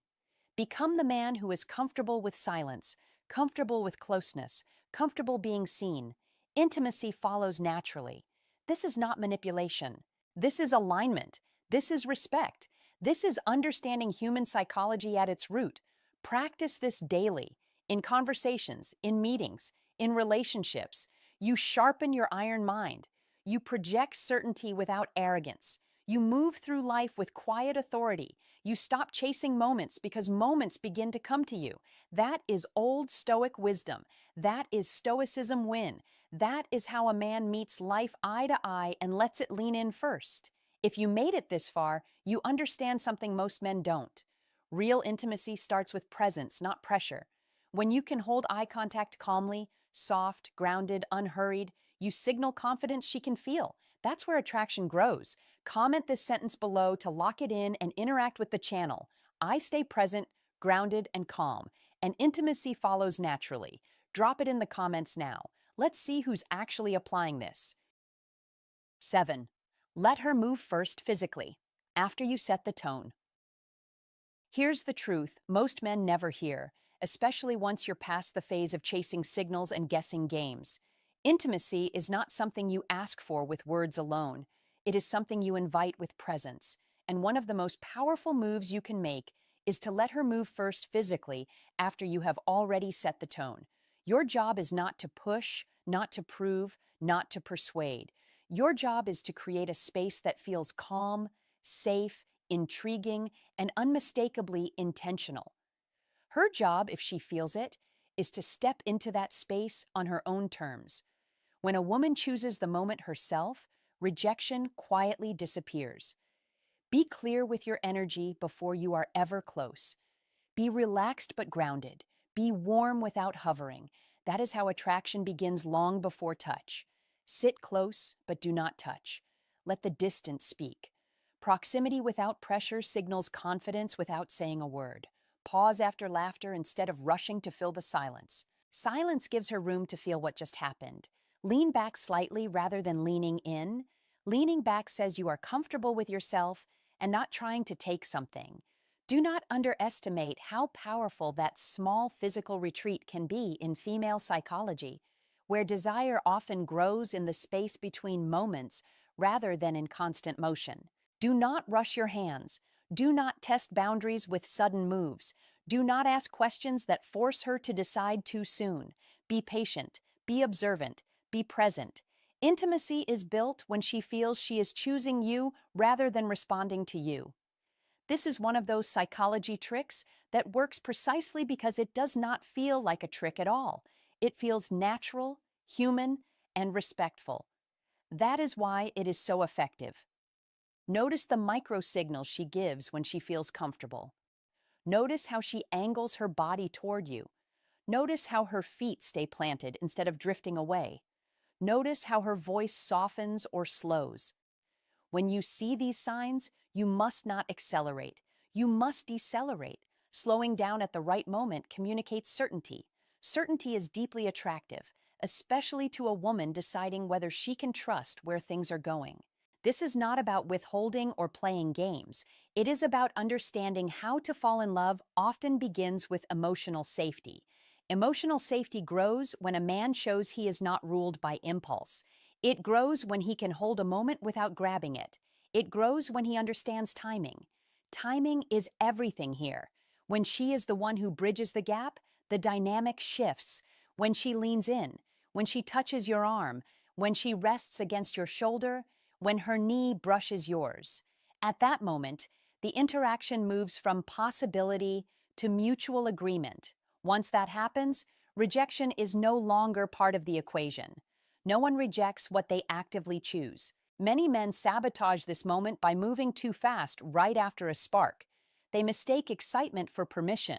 Become the man who is comfortable with silence, comfortable with closeness, comfortable being seen. Intimacy follows naturally. This is not manipulation. This is alignment. This is respect. This is understanding human psychology at its root. Practice this daily, in conversations, in meetings, in relationships. You sharpen your iron mind. You project certainty without arrogance. You move through life with quiet authority. You stop chasing moments because moments begin to come to you. That is old Stoic wisdom. That is Stoicism win. That is how a man meets life eye to eye and lets it lean in first. If you made it this far, you understand something most men don't. Real intimacy starts with presence, not pressure. When you can hold eye contact calmly, soft, grounded, unhurried, you signal confidence she can feel. That's where attraction grows. Comment this sentence below to lock it in and interact with the channel. I stay present, grounded, and calm, and intimacy follows naturally. Drop it in the comments now. Let's see who's actually applying this. 7. Let her move first physically, after you set the tone. Here's the truth most men never hear, especially once you're past the phase of chasing signals and guessing games. Intimacy is not something you ask for with words alone. It is something you invite with presence. And one of the most powerful moves you can make is to let her move first physically after you have already set the tone. Your job is not to push, not to prove, not to persuade. Your job is to create a space that feels calm, safe, intriguing, and unmistakably intentional. Her job, if she feels it, is to step into that space on her own terms. When a woman chooses the moment herself, rejection quietly disappears. Be clear with your energy before you are ever close. Be relaxed but grounded. Be warm without hovering. That is how attraction begins long before touch. Sit close, but do not touch. Let the distance speak. Proximity without pressure signals confidence without saying a word. Pause after laughter instead of rushing to fill the silence. Silence gives her room to feel what just happened. Lean back slightly rather than leaning in. Leaning back says you are comfortable with yourself and not trying to take something. Do not underestimate how powerful that small physical retreat can be in female psychology, where desire often grows in the space between moments rather than in constant motion. Do not rush your hands. Do not test boundaries with sudden moves. Do not ask questions that force her to decide too soon. Be patient. Be observant. Be present. Intimacy is built when she feels she is choosing you rather than responding to you. This is one of those psychology tricks that works precisely because it does not feel like a trick at all. It feels natural, human, and respectful. That is why it is so effective. Notice the micro signals she gives when she feels comfortable. Notice how she angles her body toward you. Notice how her feet stay planted instead of drifting away. Notice how her voice softens or slows. When you see these signs, you must not accelerate. You must decelerate. Slowing down at the right moment communicates certainty. Certainty is deeply attractive, especially to a woman deciding whether she can trust where things are going. This is not about withholding or playing games. It is about understanding how to fall in love often begins with emotional safety. Emotional safety grows when a man shows he is not ruled by impulse. It grows when he can hold a moment without grabbing it. It grows when he understands timing. Timing is everything here. When she is the one who bridges the gap, the dynamic shifts. When she leans in, when she touches your arm, when she rests against your shoulder, when her knee brushes yours. At that moment, the interaction moves from possibility to mutual agreement. Once that happens, rejection is no longer part of the equation. No one rejects what they actively choose. Many men sabotage this moment by moving too fast right after a spark. They mistake excitement for permission.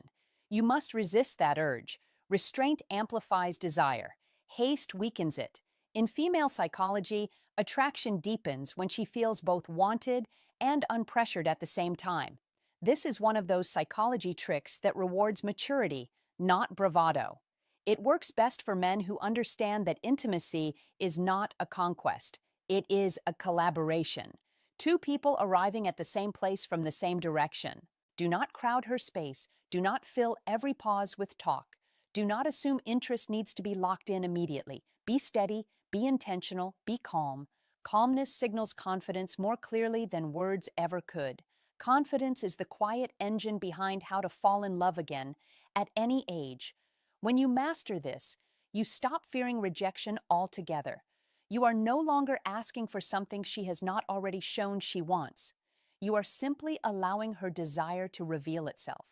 You must resist that urge. Restraint amplifies desire. Haste weakens it. In female psychology, attraction deepens when she feels both wanted and unpressured at the same time. This is one of those psychology tricks that rewards maturity, not bravado. It works best for men who understand that intimacy is not a conquest. It is a collaboration. Two people arriving at the same place from the same direction. Do not crowd her space. Do not fill every pause with talk. Do not assume interest needs to be locked in immediately. Be steady, be intentional, be calm. Calmness signals confidence more clearly than words ever could. Confidence is the quiet engine behind how to fall in love again at any age. When you master this, you stop fearing rejection altogether. You are no longer asking for something she has not already shown she wants. You are simply allowing her desire to reveal itself.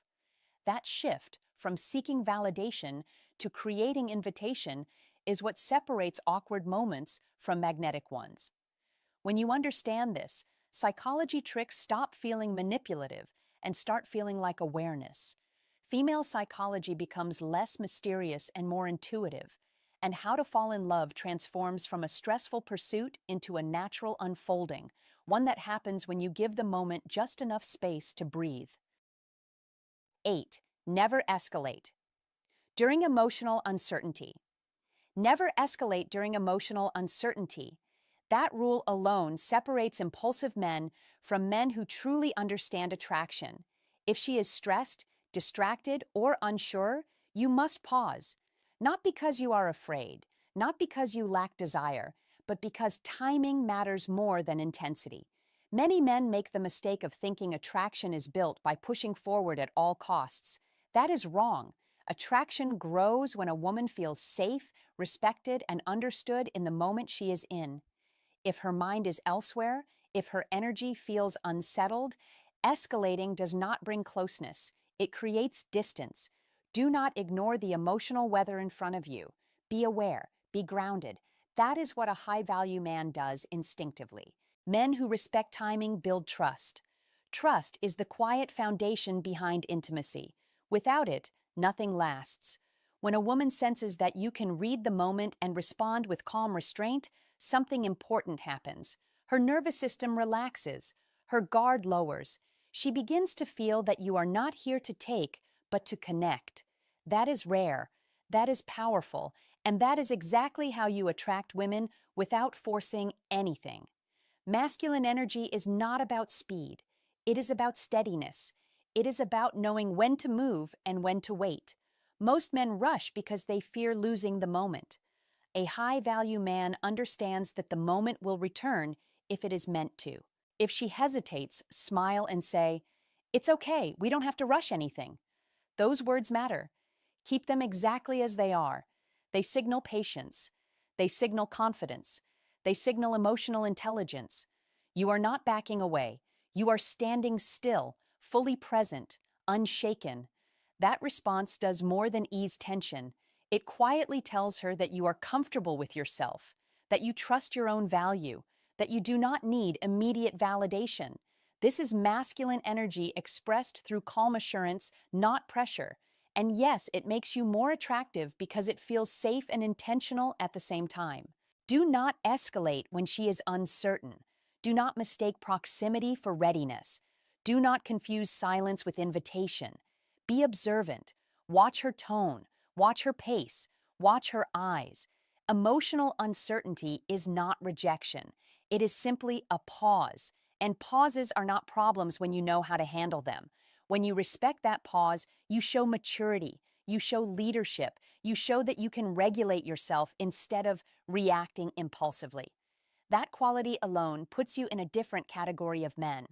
That shift from seeking validation to creating invitation is what separates awkward moments from magnetic ones. When you understand this, psychology tricks stop feeling manipulative and start feeling like awareness. Female psychology becomes less mysterious and more intuitive, and how to fall in love transforms from a stressful pursuit into a natural unfolding, one that happens when you give the moment just enough space to breathe. 8. Never escalate. During emotional uncertainty. Never escalate during emotional uncertainty. That rule alone separates impulsive men from men who truly understand attraction. If she is stressed, distracted, or unsure, you must pause. Not because you are afraid, not because you lack desire, but because timing matters more than intensity. Many men make the mistake of thinking attraction is built by pushing forward at all costs. That is wrong. Attraction grows when a woman feels safe, respected, and understood in the moment she is in. If her mind is elsewhere, if her energy feels unsettled, escalating does not bring closeness. It creates distance. Do not ignore the emotional weather in front of you. Be aware, be grounded. That is what a high-value man does instinctively. Men who respect timing build trust. Trust is the quiet foundation behind intimacy. Without it, nothing lasts. When a woman senses that you can read the moment and respond with calm restraint, something important happens. Her nervous system relaxes. Her guard lowers. She begins to feel that you are not here to take, but to connect. That is rare. That is powerful. And that is exactly how you attract women without forcing anything. Masculine energy is not about speed. It is about steadiness. It is about knowing when to move and when to wait. Most men rush because they fear losing the moment. A high-value man understands that the moment will return if it is meant to. If she hesitates, smile and say, "It's okay, we don't have to rush anything." Those words matter. Keep them exactly as they are. They signal patience. They signal confidence. They signal emotional intelligence. You are not backing away. You are standing still, fully present, unshaken. That response does more than ease tension. It quietly tells her that you are comfortable with yourself, that you trust your own value, that you do not need immediate validation. This is masculine energy expressed through calm assurance, not pressure. And yes, it makes you more attractive because it feels safe and intentional at the same time. Do not escalate when she is uncertain. Do not mistake proximity for readiness. Do not confuse silence with invitation. Be observant. Watch her tone. Watch her pace. Watch her eyes. Emotional uncertainty is not rejection. It is simply a pause. And pauses are not problems when you know how to handle them. When you respect that pause, you show maturity. You show leadership. You show that you can regulate yourself instead of reacting impulsively. That quality alone puts you in a different category of men,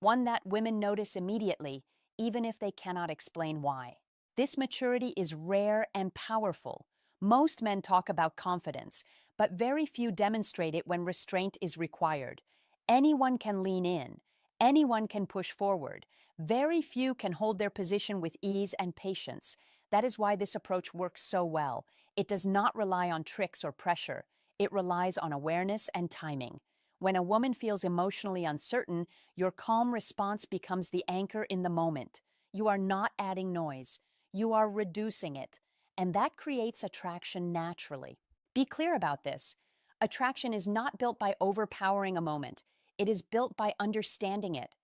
one that women notice immediately, even if they cannot explain why. This maturity is rare and powerful. Most men talk about confidence, but very few demonstrate it when restraint is required. Anyone can lean in. Anyone can push forward. Very few can hold their position with ease and patience. That is why this approach works so well. It does not rely on tricks or pressure. It relies on awareness and timing. When a woman feels emotionally uncertain, your calm response becomes the anchor in the moment. You are not adding noise, you are reducing it, and that creates attraction naturally. Be clear about this. Attraction is not built by overpowering a moment, it is built by understanding it.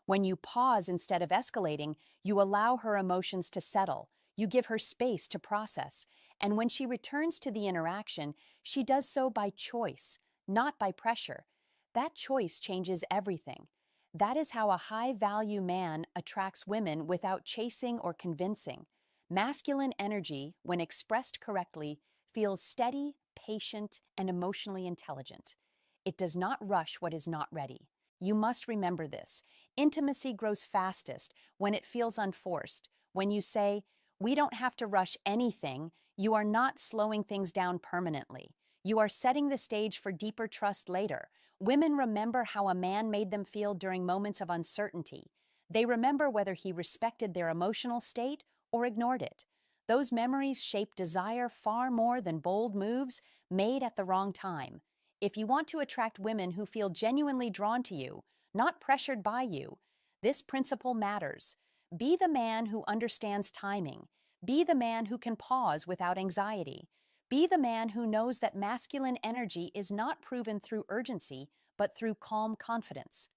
When you pause instead of escalating, you allow her emotions to settle, you give her space to process, and when she returns to the interaction, she does so by choice, not by pressure. That choice changes everything. That is how a high-value man attracts women without chasing or convincing. Masculine energy, when expressed correctly, feels steady, patient, and emotionally intelligent. It does not rush what is not ready. You must remember this. Intimacy grows fastest when it feels unforced. When you say, "We don't have to rush anything," you are not slowing things down permanently. You are setting the stage for deeper trust later. Women remember how a man made them feel during moments of uncertainty. They remember whether he respected their emotional state or ignored it. Those memories shape desire far more than bold moves made at the wrong time. If you want to attract women who feel genuinely drawn to you, not pressured by you, this principle matters. Be the man who understands timing. Be the man who can pause without anxiety. Be the man who knows that masculine energy is not proven through urgency, but through calm confidence.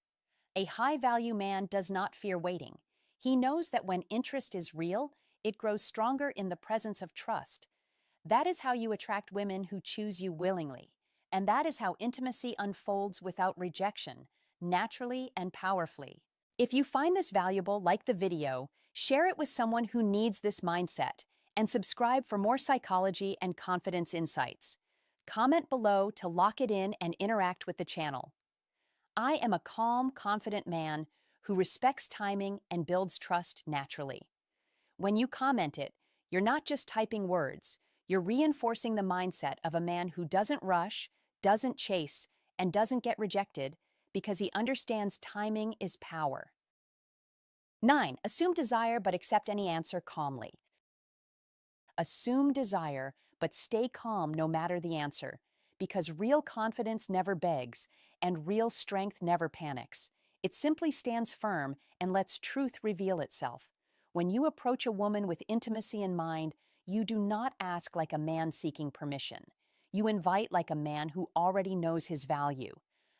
A high-value man does not fear waiting. He knows that when interest is real, it grows stronger in the presence of trust. That is how you attract women who choose you willingly. And that is how intimacy unfolds without rejection, naturally and powerfully. If you find this valuable, like the video, share it with someone who needs this mindset, and subscribe for more psychology and confidence insights. Comment below to lock it in and interact with the channel. I am a calm, confident man who respects timing and builds trust naturally. When you comment it, you're not just typing words, you're reinforcing the mindset of a man who doesn't rush, doesn't chase, and doesn't get rejected because he understands timing is power. 9. Assume desire but accept any answer calmly. Assume desire but stay calm no matter the answer, because real confidence never begs and real strength never panics. It simply stands firm and lets truth reveal itself. When you approach a woman with intimacy in mind, you do not ask like a man seeking permission. You invite like a man who already knows his value.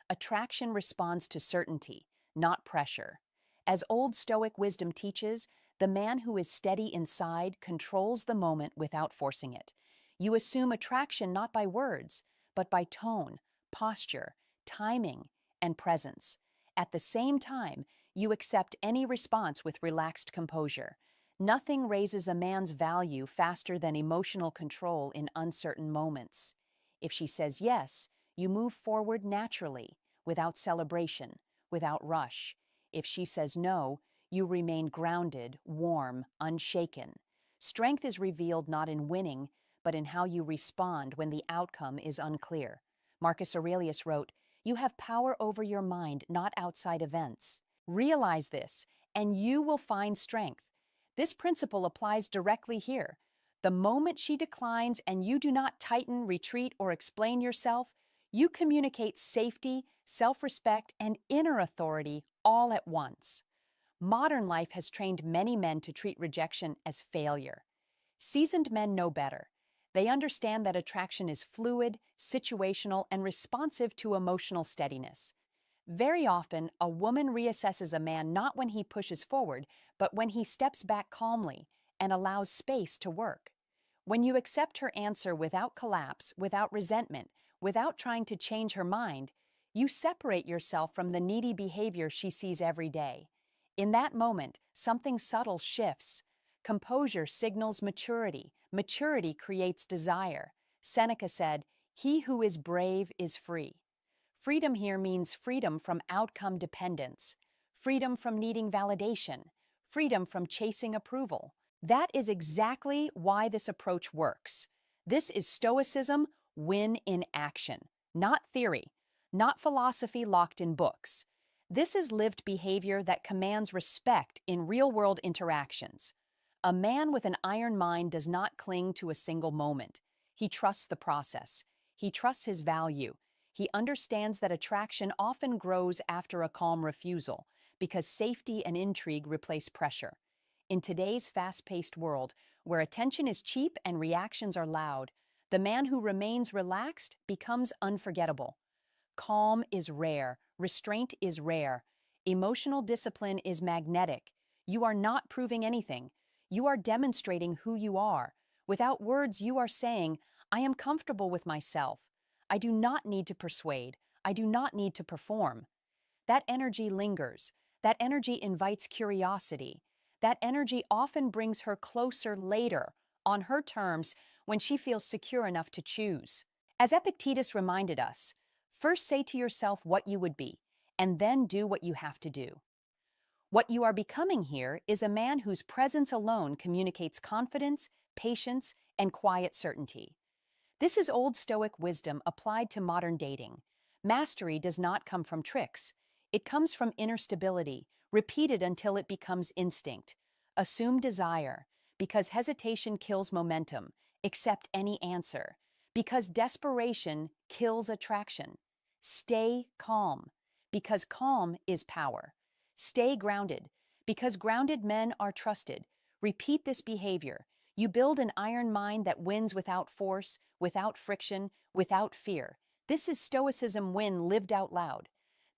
Attraction responds to certainty, not pressure. As Old Stoic wisdom teaches, the man who is steady inside controls the moment without forcing it. You assume attraction not by words, but by tone, posture, timing, and presence. At the same time, you accept any response with relaxed composure. Nothing raises a man's value faster than emotional control in uncertain moments. If she says yes, you move forward naturally, without celebration, without rush. If she says no, you remain grounded, warm, unshaken. Strength is revealed not in winning, but in how you respond when the outcome is unclear. Marcus Aurelius wrote, "You have power over your mind, not outside events." Realize this, and you will find strength. This principle applies directly here. The moment she declines and you do not tighten, retreat, or explain yourself, you communicate safety, self-respect, and inner authority all at once. Modern life has trained many men to treat rejection as failure. Seasoned men know better. They understand that attraction is fluid, situational, and responsive to emotional steadiness. Very often, a woman reassesses a man not when he pushes forward, but when he steps back calmly and allows space to work. When you accept her answer without collapse, without resentment, without trying to change her mind, you separate yourself from the needy behavior she sees every day. In that moment, something subtle shifts. Composure signals maturity. Maturity creates desire. Seneca said, "He who is brave is free." Freedom here means freedom from outcome dependence, freedom from needing validation, freedom from chasing approval. That is exactly why this approach works. This is Stoicism, win in action, not theory, not philosophy locked in books. This is lived behavior that commands respect in real-world interactions. A man with an iron mind does not cling to a single moment. He trusts the process. He trusts his value. He understands that attraction often grows after a calm refusal, because safety and intrigue replace pressure. In today's fast-paced world, where attention is cheap and reactions are loud, the man who remains relaxed becomes unforgettable. Calm is rare, restraint is rare, emotional discipline is magnetic. You are not proving anything. You are demonstrating who you are. Without words, you are saying, I am comfortable with myself. I do not need to persuade. I do not need to perform. That energy lingers. That energy invites curiosity. That energy often brings her closer later, on her terms, when she feels secure enough to choose. As Epictetus reminded us, first say to yourself what you would be, and then do what you have to do. What you are becoming here is a man whose presence alone communicates confidence, patience, and quiet certainty. This is Old Stoic wisdom applied to modern dating. Mastery does not come from tricks. It comes from inner stability, repeated until it becomes instinct. Assume desire, because hesitation kills momentum. Accept any answer, because desperation kills attraction. Stay calm, because calm is power. Stay grounded, because grounded men are trusted. Repeat this behavior. You build an iron mind that wins without force, without friction, without fear. This is Stoicism win lived out loud.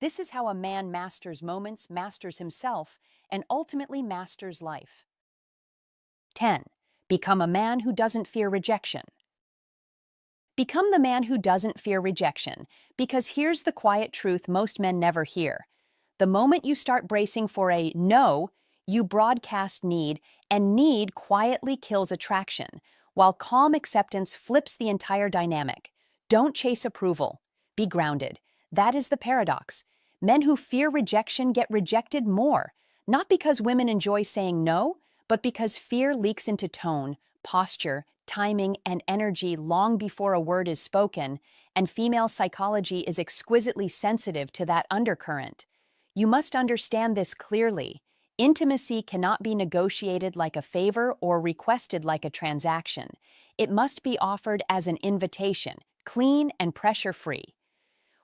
This is how a man masters moments, masters himself, and ultimately masters life. 10. Become a man who doesn't fear rejection. Become the man who doesn't fear rejection, because here's the quiet truth most men never hear. The moment you start bracing for a no, you broadcast need, and need quietly kills attraction, while calm acceptance flips the entire dynamic. Don't chase approval. Be grounded. That is the paradox. Men who fear rejection get rejected more, not because women enjoy saying no, but because fear leaks into tone, posture, timing, and energy long before a word is spoken, and female psychology is exquisitely sensitive to that undercurrent. You must understand this clearly. Intimacy cannot be negotiated like a favor or requested like a transaction. It must be offered as an invitation, clean and pressure-free.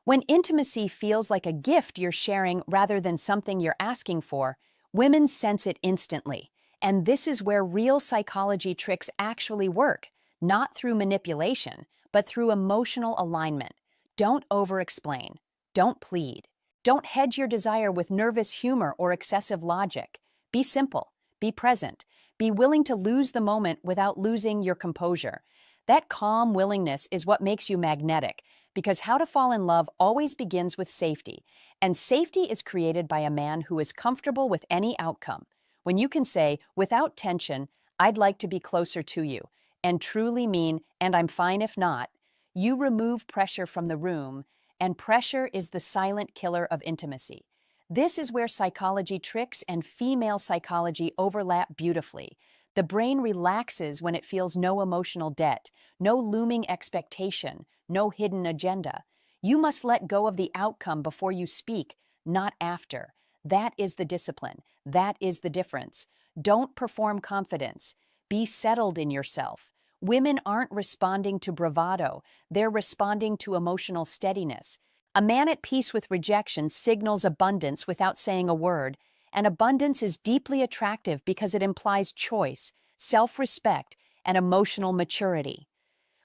When intimacy feels like a gift you're sharing rather than something you're asking for, women sense it instantly. And this is where real psychology tricks actually work, not through manipulation, but through emotional alignment. Don't over-explain. Don't plead. Don't hedge your desire with nervous humor or excessive logic. Be simple. Be present. Be willing to lose the moment without losing your composure. That calm willingness is what makes you magnetic, because how to fall in love always begins with safety, and safety is created by a man who is comfortable with any outcome. When you can say, without tension, I'd like to be closer to you, and truly mean, and I'm fine if not, you remove pressure from the room, and pressure is the silent killer of intimacy. This is where psychology tricks and female psychology overlap beautifully. The brain relaxes when it feels no emotional debt, no looming expectation, no hidden agenda. You must let go of the outcome before you speak, not after. That is the discipline. That is the difference. Don't perform confidence. Be settled in yourself. Women aren't responding to bravado. They're responding to emotional steadiness. A man at peace with rejection signals abundance without saying a word, and abundance is deeply attractive because it implies choice, self-respect, and emotional maturity.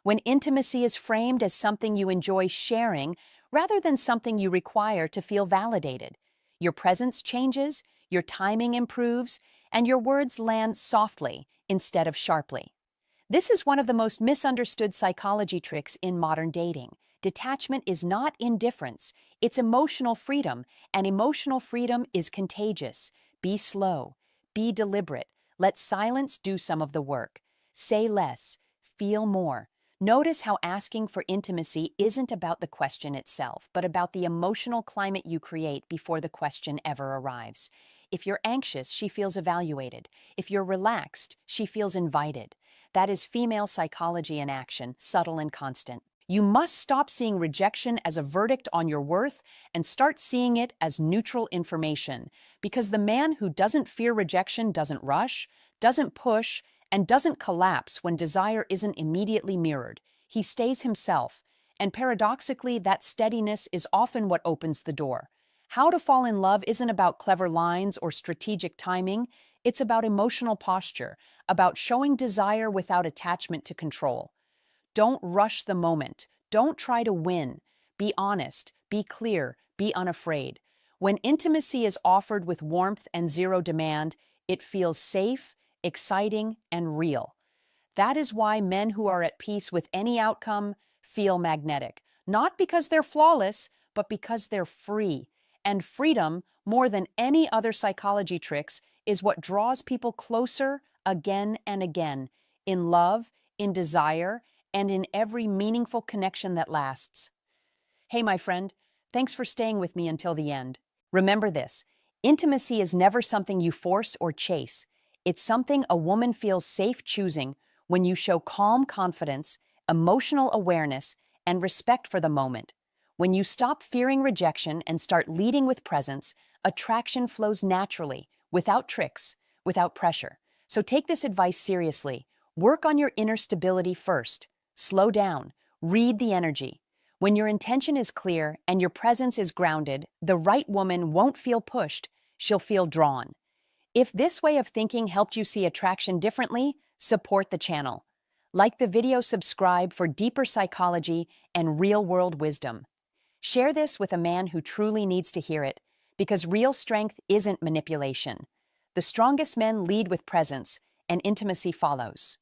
When intimacy is framed as something you enjoy sharing rather than something you require to feel validated, your presence changes, your timing improves, and your words land softly instead of sharply. This is one of the most misunderstood psychology tricks in modern dating. Detachment is not indifference, it's emotional freedom, and emotional freedom is contagious. Be slow, be deliberate, let silence do some of the work. Say less, feel more. Notice how asking for intimacy isn't about the question itself, but about the emotional climate you create before the question ever arrives. If you're anxious, she feels evaluated. If you're relaxed, she feels invited. That is female psychology in action, subtle and constant. You must stop seeing rejection as a verdict on your worth and start seeing it as neutral information, because the man who doesn't fear rejection doesn't rush, doesn't push, and doesn't collapse when desire isn't immediately mirrored. He stays himself, And paradoxically, that steadiness is often what opens the door. How to fall in love isn't about clever lines or strategic timing, it's about emotional posture, about showing desire without attachment to control. Don't rush the moment. Don't try to win. Be honest, be clear, be unafraid. When intimacy is offered with warmth and zero demand, it feels safe, exciting, and real. That is why men who are at peace with any outcome feel magnetic. Not because they're flawless, but because they're free. And freedom, more than any other psychology tricks, is what draws people closer again and again, in love, in desire, and in every meaningful connection that lasts. Hey, my friend, thanks for staying with me until the end. Remember this, intimacy is never something you force or chase. It's something a woman feels safe choosing when you show calm confidence, emotional awareness, and respect for the moment. When you stop fearing rejection and start leading with presence, attraction flows naturally, without tricks, without pressure. So take this advice seriously. Work on your inner stability first. Slow down. Read the energy. When your intention is clear and your presence is grounded, the right woman won't feel pushed, she'll feel drawn. If this way of thinking helped you see attraction differently, support the channel. Like the video, subscribe for deeper psychology and real-world wisdom. Share this with a man who truly needs to hear it, because real strength isn't manipulation. The strongest men lead with presence, and intimacy follows.